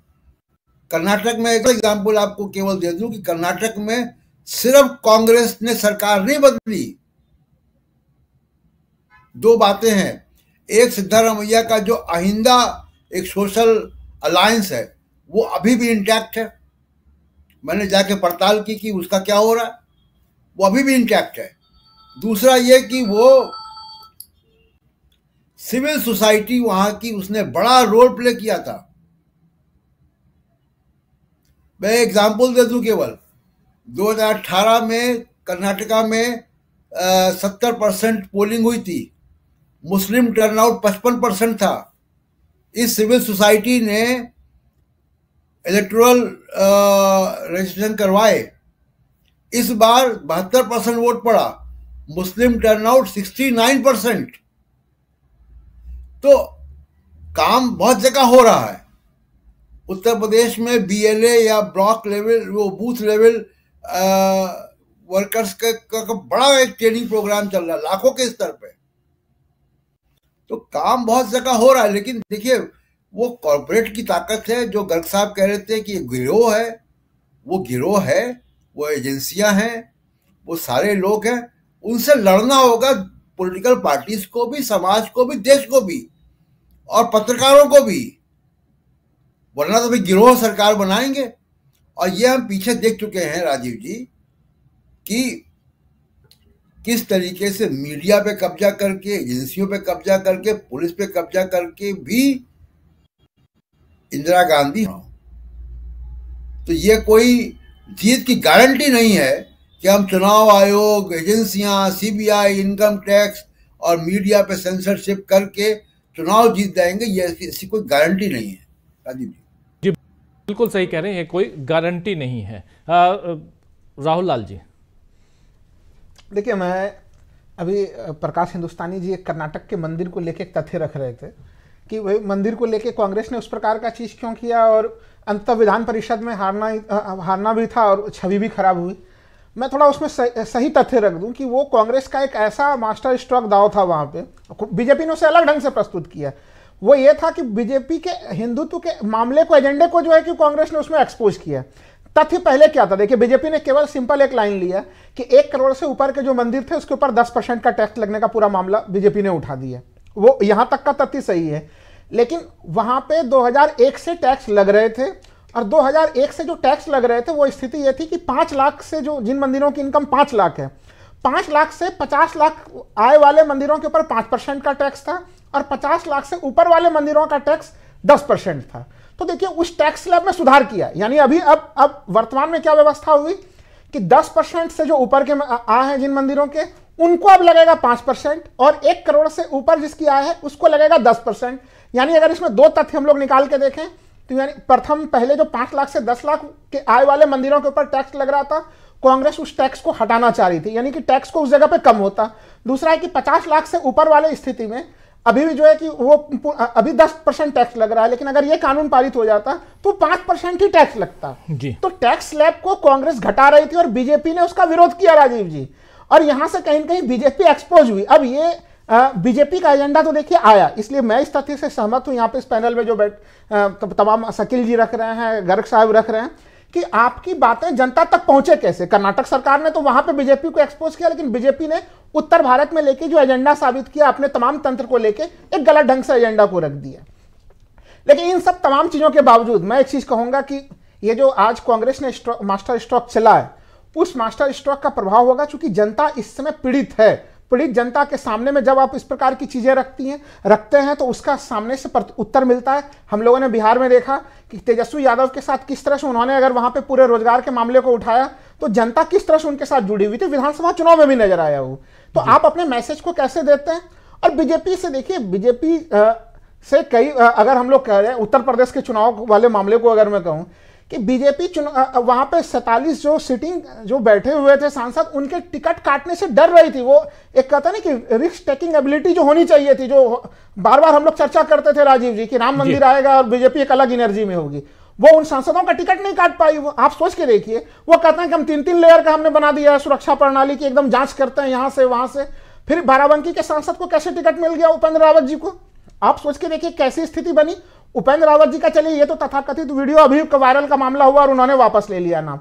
कर्नाटक में एक एग्जांपल आपको केवल दे दूं कि कर्नाटक में सिर्फ कांग्रेस ने सरकार नहीं बदली, दो बातें हैं। एक सिद्धारमैया का जो अहिंदा एक सोशल अलायंस है वो अभी भी इंटैक्ट है, मैंने जाके पड़ताल की कि उसका क्या हो रहा है, वो अभी भी इंटैक्ट है। दूसरा ये कि वो सिविल सोसाइटी वहां की उसने बड़ा रोल प्ले किया था। मैं एग्जांपल दे दूं केवल, 2018 में कर्नाटका में 70% पोलिंग हुई थी, मुस्लिम टर्नआउट 55% था। इस सिविल सोसाइटी ने इलेक्टोरल रजिस्ट्रेशन करवाए, इस बार 72% वोट पड़ा, मुस्लिम टर्नआउट 69%। तो काम बहुत जगह हो रहा है। उत्तर प्रदेश में बीएलए या ब्लॉक लेवल, वो बूथ लेवल वर्कर्स का बड़ा एक ट्रेनिंग प्रोग्राम चल रहा है लाखों के स्तर पे। तो काम बहुत जगह हो रहा है। लेकिन देखिए, वो कॉर्पोरेट की ताकत है। जो गर्ग साहब कह रहे थे कि गिरोह है, वो गिरोह है, वो एजेंसियां हैं, वो सारे लोग हैं। उनसे लड़ना होगा पॉलिटिकल पार्टीज को भी, समाज को भी, देश को भी और पत्रकारों को भी, वरना तो भाई गिरोह सरकार बनाएंगे। और ये हम पीछे देख चुके हैं राजीव जी कि किस तरीके से मीडिया पे कब्जा करके, एजेंसियों पे कब्जा करके, पुलिस पे कब्जा करके भी इंदिरा गांधी। तो ये कोई जीत की गारंटी नहीं है कि हम चुनाव आयोग, एजेंसियां, सीबीआई, इनकम टैक्स और मीडिया पे सेंसरशिप करके चुनाव जीत जाएंगे। ये इसकी कोई गारंटी नहीं है राजीव जी। बिल्कुल सही कह रहे हैं, कोई गारंटी नहीं है। राहुल लाल जी, देखिए, मैं अभी प्रकाश हिंदुस्तानी जी एक कर्नाटक के मंदिर को लेके एक तथ्य रख रहे थे कि वही मंदिर को लेके कांग्रेस ने उस प्रकार का चीज क्यों किया और अंत विधान परिषद में हारना भी था और छवि भी खराब हुई। मैं थोड़ा उसमें सही तथ्य रख दूं कि वो कांग्रेस का एक ऐसा मास्टर स्ट्रोक दाव था वहां पे, बीजेपी ने उसे अलग ढंग से प्रस्तुत किया। वो ये था कि बीजेपी के हिंदुत्व के मामले को, एजेंडे को जो है कि कांग्रेस ने उसमें एक्सपोज किया। तथ्य पहले क्या था, देखिए, बीजेपी ने केवल सिंपल एक लाइन लिया कि 1 करोड़ से ऊपर के जो मंदिर थे उसके ऊपर 10% का टैक्स लगने का पूरा मामला बीजेपी ने उठा दिया। वो यहां तक का तथ्य सही है। लेकिन वहां पे 2001 से टैक्स लग रहे थे और 2001 से जो टैक्स लग रहे थे वो स्थिति ये थी कि 5 लाख से, जो जिन मंदिरों की इनकम 5 लाख है, 5 लाख से 50 लाख आय वाले मंदिरों के ऊपर 5% का टैक्स था और 50 लाख से ऊपर वाले मंदिरों का टैक्स 10% था। तो देखिए, उस टैक्स स्लैब में सुधार किया, यानी अभी अब वर्तमान में क्या व्यवस्था हुई कि 10% से जो ऊपर के आय है जिन मंदिरों के, उनको अब लगेगा 5% और 1 करोड़ से ऊपर जिसकी आय है उसको लगेगा 10%। यानी अगर इसमें दो तथ्य हम लोग निकाल के देखें तो यानी प्रथम, पहले जो 5 लाख से 10 लाख के आय वाले मंदिरों के ऊपर टैक्स लग रहा था, कांग्रेस उस टैक्स को हटाना चाह रही थी, यानी कि टैक्स को उस जगह पे कम होता। दूसरा है कि 50 लाख से ऊपर वाले स्थिति में अभी भी जो है कि वो अभी 10% टैक्स लग रहा है, लेकिन अगर ये कानून पारित हो जाता तो 5% ही टैक्स लगता जी। तो टैक्स स्लैब को कांग्रेस घटा रही थी और बीजेपी ने उसका विरोध किया राजीव जी, और यहां से कहीं कहीं बीजेपी एक्सपोज हुई। अब ये बीजेपी का एजेंडा तो देखिए आया, इसलिए मैं इस तथ्य से सहमत हूं। यहाँ पे इस पैनल में जो तमाम शकील जी रख रहे हैं, गर्ग साहब रख रहे हैं कि आपकी बातें जनता तक पहुंचे कैसे। कर्नाटक सरकार ने तो वहां पे बीजेपी को एक्सपोज किया, लेकिन बीजेपी ने उत्तर भारत में लेके जो एजेंडा साबित किया, अपने तमाम तंत्र को लेके एक गलत ढंग से एजेंडा को रख दिया। लेकिन इन सब तमाम चीजों के बावजूद मैं एक चीज कहूंगा कि ये जो आज कांग्रेस ने मास्टर स्ट्रोक चला है, उस मास्टर स्ट्रोक का प्रभाव होगा, चूंकि जनता इस समय पीड़ित है। पीड़ित जनता के सामने में जब आप इस प्रकार की चीजें रखते हैं तो उसका सामने से उत्तर मिलता है। हम लोगों ने बिहार में देखा कि तेजस्वी यादव के साथ किस तरह से उन्होंने अगर वहां पे पूरे रोजगार के मामले को उठाया तो जनता किस तरह से उनके साथ जुड़ी हुई थी। विधानसभा चुनाव में भी नजर आया वो। तो आप अपने मैसेज को कैसे देते हैं। और बीजेपी से देखिए, बीजेपी से कई, अगर हम लोग कह रहे हैं उत्तर प्रदेश के चुनाव वाले मामले को अगर मैं कहूं कि बीजेपी वहां पे 47 जो सिटिंग जो बैठे हुए थे सांसद, उनके टिकट काटने से डर रही थी। वो एक कहता नहीं कि रिस्क टेकिंग एबिलिटी जो होनी चाहिए थी, जो बार बार हम लोग चर्चा करते थे राजीव जी कि राम मंदिर आएगा और बीजेपी एक अलग एनर्जी में होगी, वो उन सांसदों का टिकट नहीं काट पाई। वो आप सोच के देखिए, वो कहते हैं कि हम 3-3 लेयर का हमने बना दिया है सुरक्षा प्रणाली की, एकदम जांच करते हैं यहां से वहां से। फिर बाराबंकी के सांसद को कैसे टिकट मिल गया उपेंद्र रावत जी को? आप सोच के देखिए कैसी स्थिति बनी। उपेंद्र रावत जी का चलिए ये तो तथाकथित वीडियो अभी वायरल का मामला हुआ और उन्होंने वापस ले लिया नाम।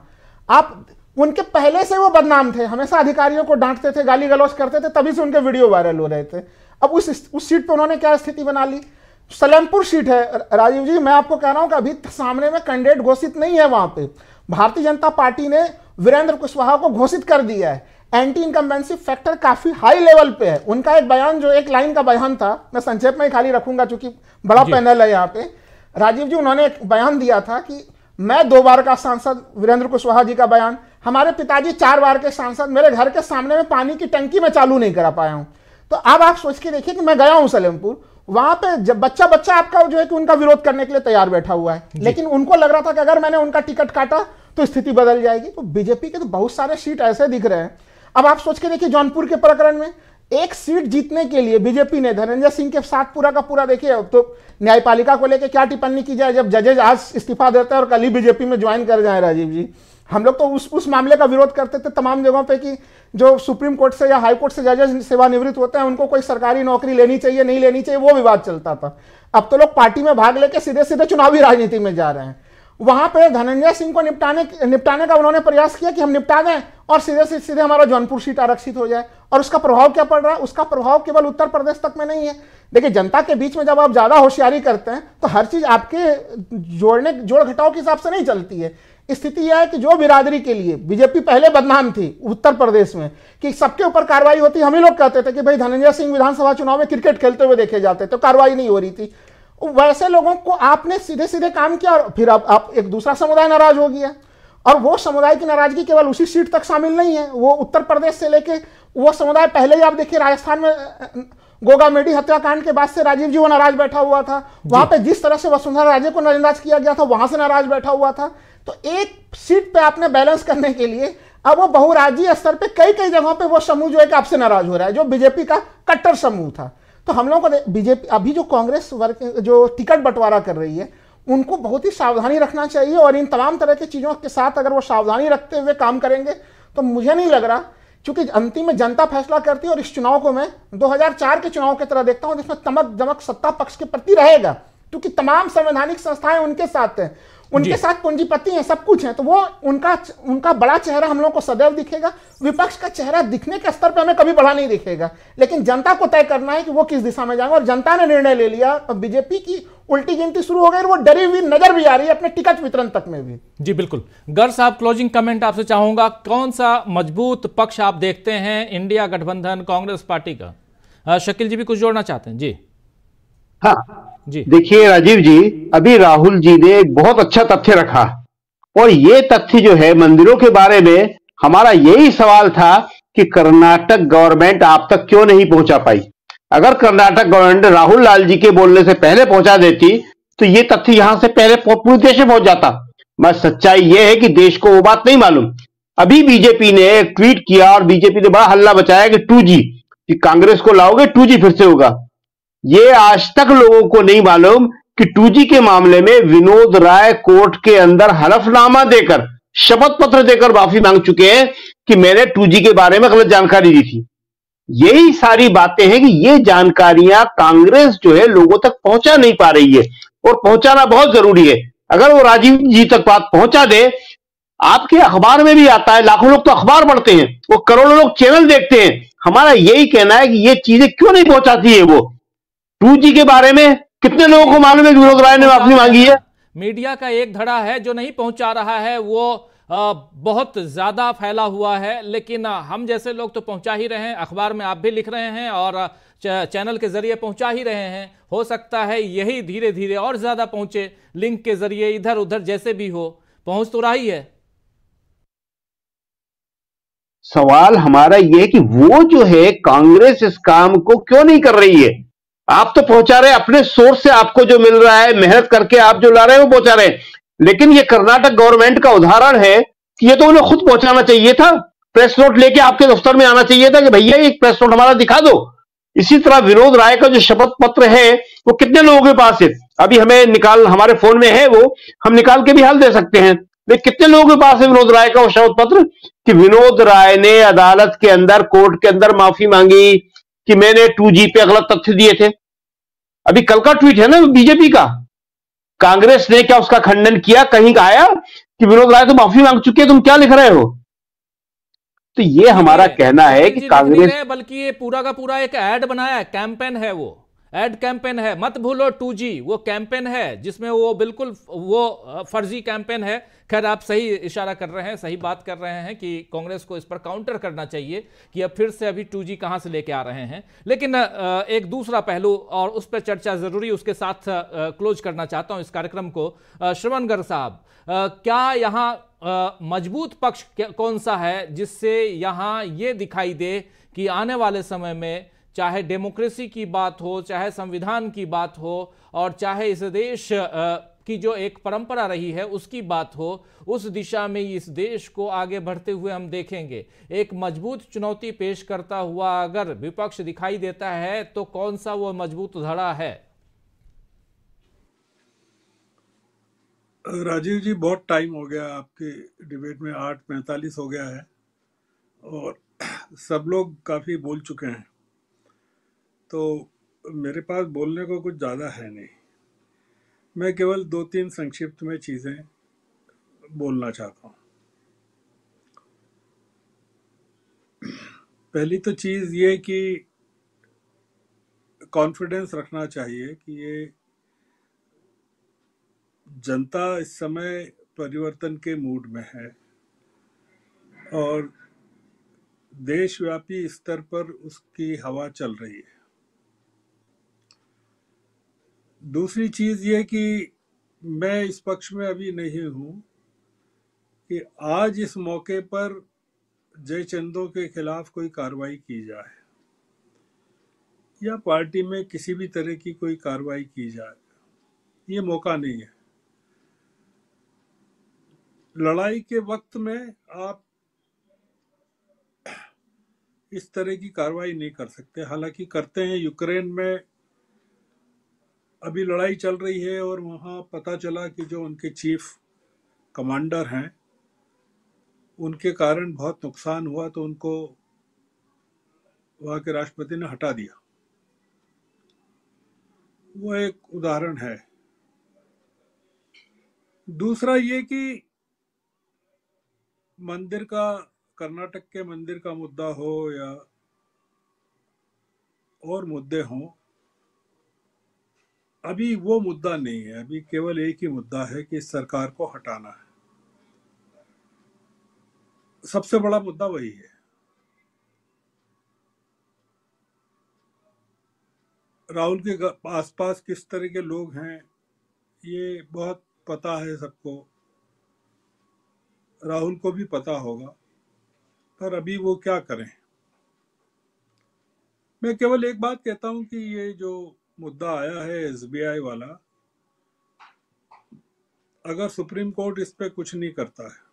आप उनके पहले से वो बदनाम थे, हमेशा अधिकारियों को डांटते थे, गाली गलौज करते थे, तभी से उनके वीडियो वायरल हो रहे थे। अब उस सीट पर उन्होंने क्या स्थिति बना ली? सलेमपुर सीट है राजीव जी, मैं आपको कह रहा हूं कि अभी सामने में कैंडिडेट घोषित नहीं है। वहां पे भारतीय जनता पार्टी ने वीरेंद्र कुशवाहा को घोषित कर दिया है। एंटी इनकम्बेंसी फैक्टर काफी हाई लेवल पे है। उनका एक बयान, जो एक लाइन का बयान था, मैं संक्षेप में ही खाली रखूंगा क्योंकि बड़ा पैनल है यहाँ पे। राजीव जी, उन्होंने एक बयान दिया था कि मैं 2 बार का सांसद, वीरेंद्र कुशवाहा जी का बयान, हमारे पिताजी 4 बार के सांसद, मेरे घर के सामने में पानी की टंकी में चालू नहीं करा पाया हूं। तो अब आप सोच के देखिए कि मैं गया हूं सलेमपुर, वहां पे जब बच्चा आपका जो है कि उनका विरोध करने के लिए तैयार बैठा हुआ है, लेकिन उनको लग रहा था कि अगर मैंने उनका टिकट काटा तो स्थिति बदल जाएगी। तो बीजेपी के तो बहुत सारे सीट ऐसे दिख रहे हैं। अब आप सोच के देखिए, जौनपुर के प्रकरण में एक सीट जीतने के लिए बीजेपी ने धनंजय सिंह के साथ पूरा का पूरा, देखिए अब तो न्यायपालिका को लेकर क्या टिप्पणी की जाए, जब जजेज आज इस्तीफा देते हैं और कल ही बीजेपी में ज्वाइन कर जाए राजीव जी। हम लोग तो उस मामले का विरोध करते थे तमाम जगहों पे कि जो सुप्रीम कोर्ट से या हाई कोर्ट से जजेस सेवानिवृत्त होते हैं उनको कोई सरकारी नौकरी लेनी चाहिए नहीं लेनी चाहिए, वो विवाद चलता था। अब तो लोग पार्टी में भाग लेके सीधे सीधे चुनावी राजनीति में जा रहे हैं। वहां पे धनंजय सिंह को निपटाने का उन्होंने प्रयास किया कि हम निपटा दें और सीधे हमारा जौनपुर सीट आरक्षित हो जाए। और उसका प्रभाव क्या पड़ रहा है? उसका प्रभाव केवल उत्तर प्रदेश तक में नहीं है। देखिए, जनता के बीच में जब आप ज्यादा होशियारी करते हैं तो हर चीज आपके जोड़ घटाव के हिसाब से नहीं चलती है। स्थिति यह है कि जो बिरादरी के लिए बीजेपी पहले बदनाम थी उत्तर प्रदेश में कि सबके ऊपर कार्रवाई होती, हम ही लोग कहते थे कि भाई धनंजय सिंह विधानसभा चुनाव में क्रिकेट खेलते हुए देखे जाते तो कार्रवाई नहीं हो रही थी। वैसे लोगों को आपने सीधे सीधे काम किया और फिर आप एक दूसरा समुदाय नाराज हो गया। और वो समुदाय की नाराजगी केवल उसी सीट तक शामिल नहीं है, वो उत्तर प्रदेश से लेके वो समुदाय पहले ही आप देखिए राजस्थान में गोगा मेडी हत्याकांड के बाद से राजीव जी वो नाराज बैठा हुआ था। वहां पे जिस तरह से वसुंधरा राजे को नजरअंदाज किया गया था वहां से नाराज बैठा हुआ था। तो एक सीट पे आपने बैलेंस करने के लिए अब वो बहुराज्यीय स्तर पे कई जगहों पे वो समूह जो है कि आपसे नाराज हो रहा है, जो बीजेपी का कट्टर समूह था। तो हम लोगों को बीजेपी अभी जो कांग्रेस वर्ग जो टिकट बंटवारा कर रही है उनको बहुत ही सावधानी रखना चाहिए और इन तमाम तरह की चीजों के साथ अगर वो सावधानी रखते हुए काम करेंगे तो मुझे नहीं लग रहा, क्योंकि अंतिम में जनता फैसला करती है। और इस चुनाव को मैं 2004 के चुनाव की तरह देखता हूं जिसमें तमक जमक सत्ता पक्ष के प्रति रहेगा, क्योंकि तमाम संवैधानिक संस्थाएं उनके साथ हैं, उनके साथ पूंजीपति हैं, सब कुछ है। तो वो उनका बड़ा चेहरा हम लोग को सदैव दिखेगा। विपक्ष का चेहरा दिखने के स्तर पे हमें कभी बड़ा नहीं दिखेगा, लेकिन जनता को तय करना है कि वो किस दिशा में जाएंगे। और जनता ने निर्णय ले लिया और बीजेपी की उल्टी गिनती शुरू हो गई, वो डरी हुई नजर भी आ रही है अपने टिकट वितरण तक में भी। जी बिल्कुल। गर्ग साहब, क्लोजिंग कमेंट आपसे चाहूंगा, कौन सा मजबूत पक्ष आप देखते हैं इंडिया गठबंधन कांग्रेस पार्टी का? शकील जी भी कुछ जोड़ना चाहते हैं? जी हाँ जी, देखिए राजीव जी, अभी राहुल जी ने एक बहुत अच्छा तथ्य रखा और ये तथ्य जो है मंदिरों के बारे में हमारा यही सवाल था कि कर्नाटक गवर्नमेंट आप तक क्यों नहीं पहुंचा पाई। अगर कर्नाटक गवर्नमेंट राहुल लाल जी के बोलने से पहले पहुंचा देती तो ये तथ्य यहां से पहले पूरे देश में पहुंच जाता। बस सच्चाई ये है कि देश को वो बात नहीं मालूम। अभी बीजेपी ने एक ट्वीट किया और बीजेपी ने बड़ा हल्ला बचाया कि 2G, कि कांग्रेस को लाओगे 2G फिर से होगा। ये आज तक लोगों को नहीं मालूम कि 2G के मामले में विनोद राय कोर्ट के अंदर हलफनामा देकर, शपथ पत्र देकर माफी मांग चुके हैं कि मैंने 2G के बारे में गलत जानकारी दी थी। यही सारी बातें हैं कि ये जानकारियां कांग्रेस जो है लोगों तक पहुंचा नहीं पा रही है और पहुंचाना बहुत जरूरी है। अगर वो राजीव जी तक बात पहुंचा दे, आपके अखबार में भी आता है, लाखों लोग तो अखबार पढ़ते हैं, वो करोड़ों लोग चैनल देखते हैं। हमारा यही कहना है कि ये चीजें क्यों नहीं पहुंचाती है। वो 2G के बारे में कितने लोगों को मालूम है कि विनोद राय ने माफी मांगी है? मीडिया का एक धड़ा है जो नहीं पहुंचा रहा है, वो बहुत ज्यादा फैला हुआ है, लेकिन हम जैसे लोग तो पहुंचा ही रहे हैं। अखबार में आप भी लिख रहे हैं और चैनल के जरिए पहुंचा ही रहे हैं। हो सकता है यही धीरे धीरे और ज्यादा पहुंचे, लिंक के जरिए इधर उधर जैसे भी हो, पहुंच तो रही है। सवाल हमारा यह है कि वो जो है कांग्रेस इस काम को क्यों नहीं कर रही है। आप तो पहुंचा रहे हैं अपने सोर्स से, आपको जो मिल रहा है मेहनत करके आप जो ला रहे हैं वो पहुंचा रहे हैं, लेकिन ये कर्नाटक गवर्नमेंट का उदाहरण है कि ये तो उन्हें खुद पहुंचाना चाहिए था, प्रेस नोट लेके आपके दफ्तर में आना चाहिए था कि भैया एक प्रेस नोट हमारा दिखा दो। इसी तरह विनोद राय का जो शपथ पत्र है वो कितने लोगों के पास है, अभी हमें हमारे फोन में है, वो हम निकाल के भी हल दे सकते हैं। लेकिन कितने लोगों के पास है विनोद राय का वो शपथ पत्र कि विनोद राय ने अदालत के अंदर, कोर्ट के अंदर माफी मांगी कि मैंने 2G पे गलत तथ्य दिए थे। अभी कल का ट्वीट है ना बीजेपी का, कांग्रेस ने क्या उसका खंडन किया? कहीं आया कि विनोद राय तो माफी मांग चुके हैं, तुम क्या लिख रहे हो? तो ये हमारा कहना है कि कांग्रेस, बल्कि ये पूरा का पूरा एक ऐड बनाया है, कैंपेन है, वो एड कैंपेन है, मत भूलो 2G, वो कैंपेन है जिसमें वो बिल्कुल वो फर्जी कैंपेन है। खैर आप सही इशारा कर रहे हैं, सही बात कर रहे हैं कि कांग्रेस को इस पर काउंटर करना चाहिए कि अब फिर से अभी 2G कहां से लेके आ रहे हैं। लेकिन एक दूसरा पहलू और उस पर चर्चा जरूरी, उसके साथ क्लोज करना चाहता हूं इस कार्यक्रम को। श्रवण गर्ग साहब, क्या यहाँ मजबूत पक्ष कौन सा है जिससे यहाँ ये दिखाई दे कि आने वाले समय में चाहे डेमोक्रेसी की बात हो, चाहे संविधान की बात हो, और चाहे इस देश की जो एक परंपरा रही है उसकी बात हो, उस दिशा में इस देश को आगे बढ़ते हुए हम देखेंगे? एक मजबूत चुनौती पेश करता हुआ अगर विपक्ष दिखाई देता है तो कौन सा वो मजबूत धड़ा है? राजीव जी, बहुत टाइम हो गया आपके डिबेट में, 8:45 हो गया है और सब लोग काफ़ी बोल चुके हैं, तो मेरे पास बोलने को कुछ ज़्यादा है नहीं। मैं केवल 2-3 संक्षिप्त में चीज़ें बोलना चाहता हूँ। पहली तो चीज़ ये कि कॉन्फिडेंस रखना चाहिए कि ये जनता इस समय परिवर्तन के मूड में है और देशव्यापी स्तर पर उसकी हवा चल रही है। दूसरी चीज़ ये कि मैं इस पक्ष में अभी नहीं हूँ कि आज इस मौके पर जयचंदों के खिलाफ कोई कार्रवाई की जाए या पार्टी में किसी भी तरह की कोई कार्रवाई की जाए, ये मौका नहीं है। लड़ाई के वक्त में आप इस तरह की कार्रवाई नहीं कर सकते, हालांकि करते हैं। यूक्रेन में अभी लड़ाई चल रही है और वहाँ पता चला कि जो उनके चीफ कमांडर हैं उनके कारण बहुत नुकसान हुआ, तो उनको वहाँ के राष्ट्रपति ने हटा दिया। वो एक उदाहरण है। दूसरा ये कि मंदिर का, कर्नाटक के मंदिर का मुद्दा हो या और मुद्दे हों, अभी वो मुद्दा नहीं है। अभी केवल एक ही मुद्दा है कि सरकार को हटाना है। सबसे बड़ा मुद्दा वही है। राहुल के आसपास किस तरह के लोग हैं ये बहुत पता है सबको, राहुल को भी पता होगा, पर अभी वो क्या करें। मैं केवल एक बात कहता हूं कि ये जो मुद्दा आया है SBI वाला, अगर सुप्रीम कोर्ट इस पे कुछ नहीं करता है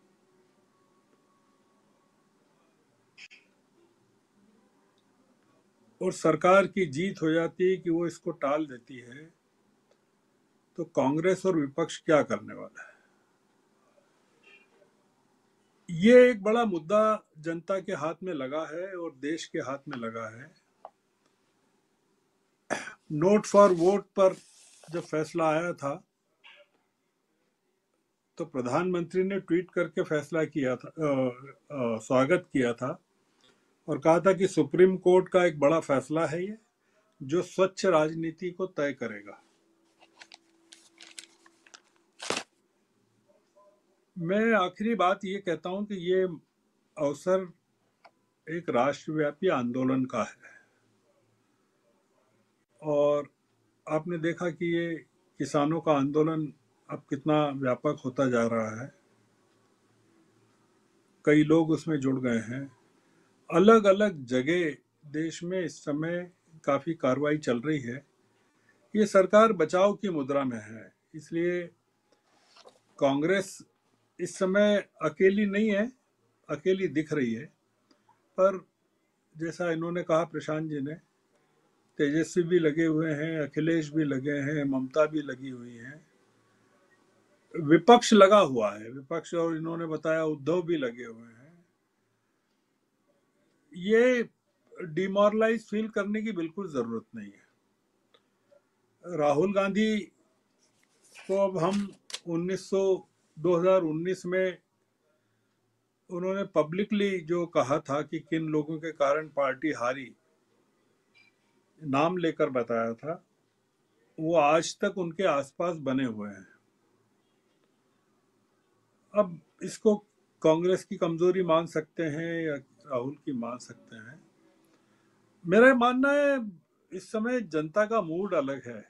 और सरकार की जीत हो जाती है कि वो इसको टाल देती है, तो कांग्रेस और विपक्ष क्या करने वाला है? ये एक बड़ा मुद्दा जनता के हाथ में लगा है और देश के हाथ में लगा है। नोट फॉर वोट पर जब फैसला आया था तो प्रधानमंत्री ने ट्वीट करके फैसला किया था, स्वागत किया था और कहा था कि सुप्रीम कोर्ट का एक बड़ा फैसला है ये, जो स्वच्छ राजनीति को तय करेगा। मैं आखिरी बात ये कहता हूं कि ये अवसर एक राष्ट्रव्यापी आंदोलन का है और आपने देखा कि ये किसानों का आंदोलन अब कितना व्यापक होता जा रहा है। कई लोग उसमें जुड़ गए हैं। अलग अलग जगह देश में इस समय काफ़ी कार्रवाई चल रही है। ये सरकार बचाव की मुद्रा में है, इसलिए कांग्रेस इस समय अकेली नहीं है, अकेली दिख रही है, पर जैसा इन्होंने कहा प्रशांत जी ने, तेजस्वी भी लगे हुए हैं, अखिलेश भी लगे हैं, ममता भी लगी हुई हैं, विपक्ष लगा हुआ है, विपक्ष, और इन्होंने बताया उद्धव भी लगे हुए हैं। ये डिमोरलाइज फील करने की बिल्कुल जरूरत नहीं है। राहुल गांधी को अब हम 2019 में उन्होंने पब्लिकली जो कहा था कि किन लोगों के कारण पार्टी हारी, नाम लेकर बताया था, वो आज तक उनके आसपास बने हुए हैं। अब इसको कांग्रेस की कमजोरी मान सकते हैं या राहुल की मान सकते हैं। मेरा मानना है इस समय जनता का मूड अलग है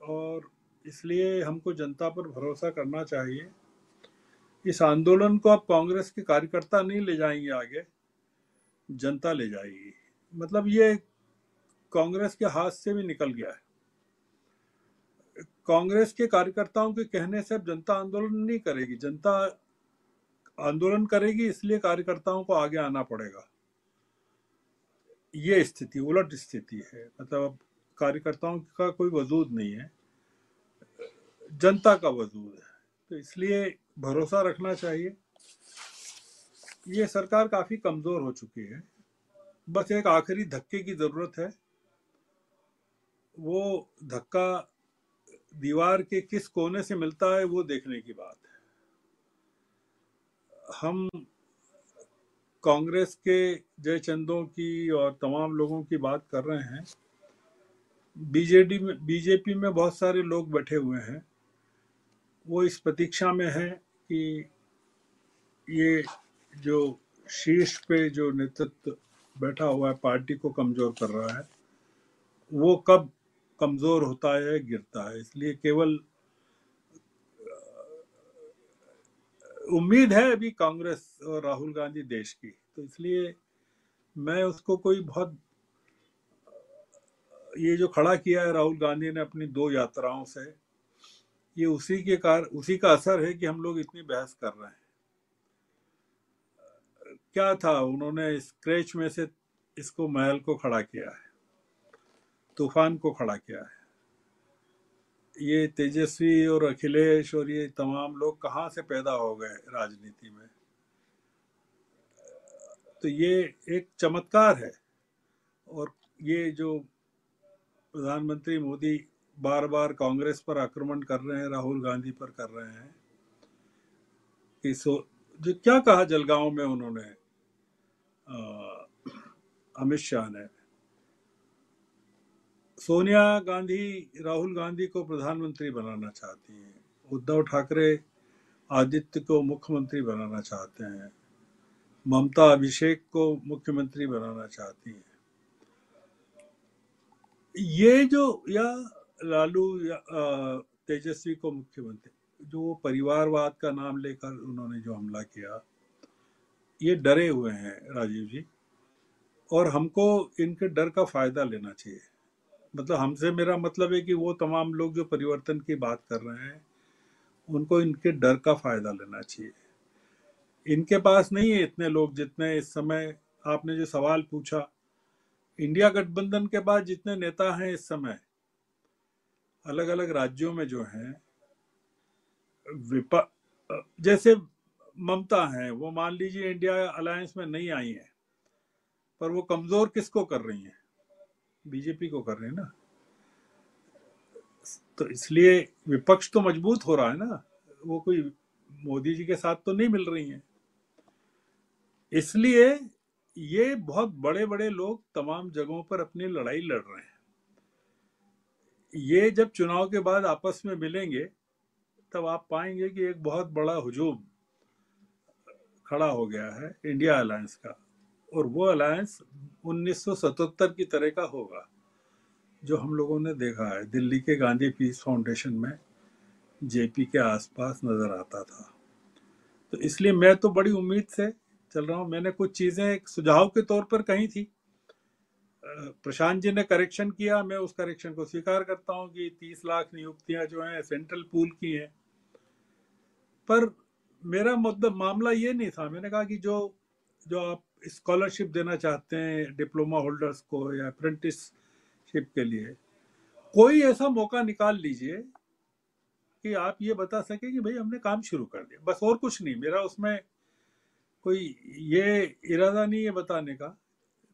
और इसलिए हमको जनता पर भरोसा करना चाहिए। इस आंदोलन को अब कांग्रेस के कार्यकर्ता नहीं ले जाएंगे आगे, जनता ले जाएगी। मतलब ये कांग्रेस के हाथ से भी निकल गया है। कांग्रेस के कार्यकर्ताओं के कहने से अब जनता आंदोलन नहीं करेगी, जनता आंदोलन करेगी, इसलिए कार्यकर्ताओं को आगे आना पड़ेगा। ये स्थिति, उलट स्थिति है। मतलब अब कार्यकर्ताओं का कोई वजूद नहीं है, जनता का वजूद है। तो इसलिए भरोसा रखना चाहिए। ये सरकार काफी कमजोर हो चुकी है, बस एक आखिरी धक्के की जरूरत है। वो धक्का दीवार के किस कोने से मिलता है वो देखने की बात है। हम कांग्रेस के जयचंदों की और तमाम लोगों की बात कर रहे हैं। बीजेपी में बहुत सारे लोग बैठे हुए हैं, वो इस प्रतीक्षा में हैं कि ये जो शीर्ष पे जो नेतृत्व बैठा हुआ है पार्टी को कमजोर कर रहा है, वो कब कमजोर होता है, गिरता है। इसलिए केवल उम्मीद है अभी कांग्रेस और राहुल गांधी देश की, तो इसलिए मैं उसको कोई बहुत, ये जो खड़ा किया है राहुल गांधी ने अपनी 2 यात्राओं से, ये उसी का असर है कि हम लोग इतनी बहस कर रहे हैं। क्या था, उन्होंने स्क्रैच में से इसको महल को खड़ा किया है, तूफान को खड़ा किया है। ये तेजस्वी और अखिलेश और ये तमाम लोग कहाँ से पैदा हो गए राजनीति में, तो ये एक चमत्कार है। और ये जो प्रधानमंत्री मोदी बार बार कांग्रेस पर आक्रमण कर रहे हैं, राहुल गांधी पर कर रहे हैं, कि जो क्या कहा जलगांव में उन्होंने, अमित शाह ने, सोनिया गांधी राहुल गांधी को प्रधानमंत्री बनाना चाहती हैं, उद्धव ठाकरे आदित्य को मुख्यमंत्री बनाना चाहते हैं, ममता अभिषेक को मुख्यमंत्री बनाना चाहती हैं। ये जो, या लालू या तेजस्वी को मुख्यमंत्री, जो परिवारवाद का नाम लेकर उन्होंने जो हमला किया, ये डरे हुए हैं राजीव जी, और हमको इनके डर का फायदा लेना चाहिए। मतलब हमसे, मेरा मतलब है कि वो तमाम लोग जो परिवर्तन की बात कर रहे हैं, उनको इनके डर का फायदा लेना चाहिए। इनके पास नहीं है इतने लोग जितने इस समय, आपने जो सवाल पूछा, इंडिया गठबंधन के बाद जितने नेता हैं इस समय अलग अलग राज्यों में जो हैं, जैसे ममता हैं, वो मान लीजिए इंडिया अलायंस में नहीं आई हैं, पर वो कमजोर किसको कर रही हैं? बीजेपी को कर रहे हैं ना। तो इसलिए विपक्ष तो मजबूत हो रहा है ना, वो कोई मोदी जी के साथ तो नहीं मिल रही हैं। इसलिए ये बहुत बड़े बड़े लोग तमाम जगहों पर अपनी लड़ाई लड़ रहे हैं। ये जब चुनाव के बाद आपस में मिलेंगे तब आप पाएंगे कि एक बहुत बड़ा हुजूम खड़ा हो गया है इंडिया अलायंस का, और वो अलायंस 1977 की तरह का होगा, जो हम लोगों ने देखा है दिल्ली के गांधी पीस फाउंडेशन में जेपी के आसपास नजर आता था। तो इसलिए मैं तो बड़ी उम्मीद से चल रहा हूँ। मैंने कुछ चीजें एक सुझाव के तौर पर कही थी, प्रशांत जी ने करेक्शन किया, मैं उस करेक्शन को स्वीकार करता हूँ कि 30 लाख नियुक्तियां जो हैं सेंट्रल पूल की हैं। पर मेरा मतलब मामला ये नहीं था। मैंने कहा कि जो आप स्कॉलरशिप देना चाहते हैं डिप्लोमा होल्डर्स को या अप्रेंटिसशिप के लिए, कोई ऐसा मौका निकाल लीजिए कि आप ये बता सके कि भाई हमने काम शुरू कर दिया, बस, और कुछ नहीं। मेरा उसमें कोई ये इरादा नहीं है बताने का।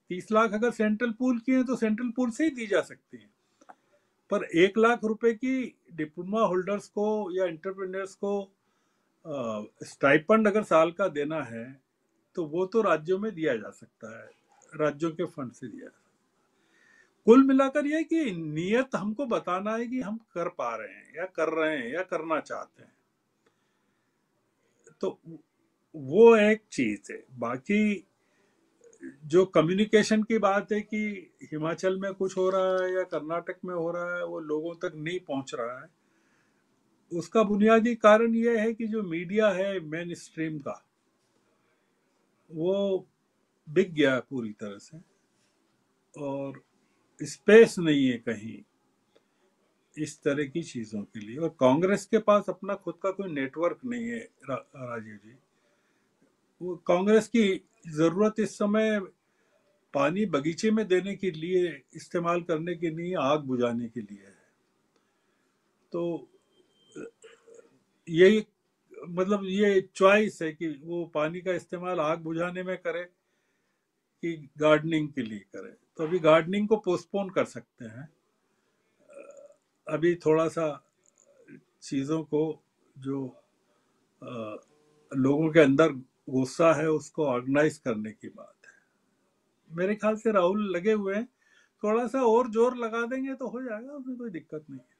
30 लाख अगर सेंट्रल पूल की है तो सेंट्रल पूल से ही दी जा सकती है, पर 1 लाख रुपए की डिप्लोमा होल्डर्स को या एंटरप्रेन्योर्स को स्टाइपेंड अगर साल का देना है तो वो तो राज्यों में दिया जा सकता है, राज्यों के फंड से दिया जा सकता है। कुल मिलाकर यह कि नियत हमको बताना है कि हम कर पा रहे हैं या कर रहे हैं या करना चाहते हैं, तो वो एक चीज है। बाकी जो कम्युनिकेशन की बात है कि हिमाचल में कुछ हो रहा है या कर्नाटक में हो रहा है, वो लोगों तक नहीं पहुंच रहा है, उसका बुनियादी कारण ये है कि जो मीडिया है मेन स्ट्रीम का, वो बिक गया पूरी तरह से, और स्पेस नहीं है कहीं इस तरह की चीजों के लिए। और कांग्रेस के पास अपना खुद का कोई नेटवर्क नहीं है राजीव जी। वो कांग्रेस की जरूरत इस समय पानी बगीचे में देने के लिए इस्तेमाल करने की नहीं, आग बुझाने के लिए है। तो यही मतलब ये चॉइस है कि वो पानी का इस्तेमाल आग बुझाने में करे कि गार्डनिंग के लिए करे। तो अभी गार्डनिंग को पोस्टपोन कर सकते हैं, अभी थोड़ा सा चीज़ों को जो लोगों के अंदर गुस्सा है उसको ऑर्गेनाइज करने की बात है। मेरे ख्याल से राहुल लगे हुए हैं, थोड़ा सा और जोर लगा देंगे तो हो जाएगा, उसमें कोई दिक्कत नहीं है।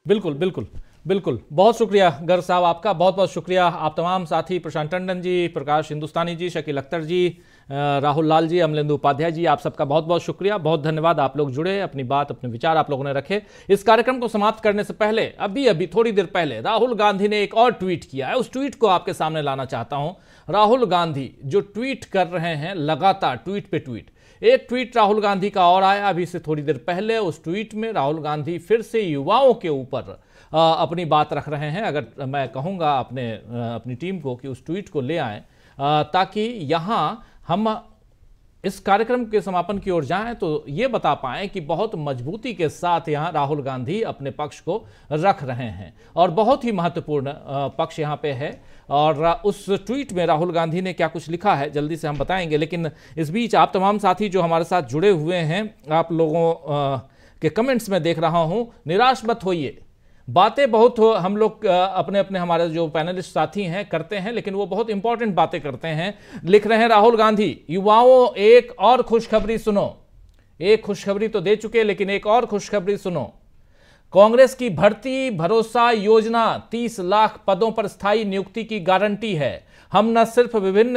बिल्कुल बिल्कुल बिल्कुल, बहुत शुक्रिया गर्ग साहब आपका, बहुत बहुत शुक्रिया। आप तमाम साथी, प्रशांत टंडन जी, प्रकाश हिंदुस्तानी जी, शकील अख्तर जी, राहुल लाल जी, अमलेंदु उपाध्याय जी, आप सबका बहुत बहुत शुक्रिया, बहुत धन्यवाद। आप लोग जुड़े, अपनी बात, अपने विचार आप लोगों ने रखे। इस कार्यक्रम को समाप्त करने से पहले अभी थोड़ी देर पहले राहुल गांधी ने एक और ट्वीट किया है, उस ट्वीट को आपके सामने लाना चाहता हूं। राहुल गांधी जो ट्वीट कर रहे हैं लगातार, ट्वीट पे ट्वीट, एक ट्वीट राहुल गांधी का और आया अभी से थोड़ी देर पहले। उस ट्वीट में राहुल गांधी फिर से युवाओं के ऊपर अपनी बात रख रहे हैं। अगर मैं कहूँगा अपनी टीम को कि उस ट्वीट को ले आएं ताकि यहाँ हम इस कार्यक्रम के समापन की ओर जाएं तो ये बता पाएं कि बहुत मजबूती के साथ यहाँ राहुल गांधी अपने पक्ष को रख रहे हैं और बहुत ही महत्वपूर्ण पक्ष यहाँ पे है। और उस ट्वीट में राहुल गांधी ने क्या कुछ लिखा है जल्दी से हम बताएंगे, लेकिन इस बीच आप तमाम साथी जो हमारे साथ जुड़े हुए हैं, आप लोगों के कमेंट्स में देख रहा हूँ, निराश मत होइए। बातें बहुत हम लोग अपने अपने हमारे जो पैनलिस्ट साथी हैं करते हैं, लेकिन वो बहुत इंपॉर्टेंट बातें करते हैं। लिख रहे हैं राहुल गांधी, युवाओं एक और खुशखबरी सुनो। एक खुशखबरी तो दे चुके, लेकिन एक और खुशखबरी सुनो। कांग्रेस की भर्ती भरोसा योजना 30 लाख पदों पर स्थायी नियुक्ति की गारंटी है। हम न सिर्फ विभिन्न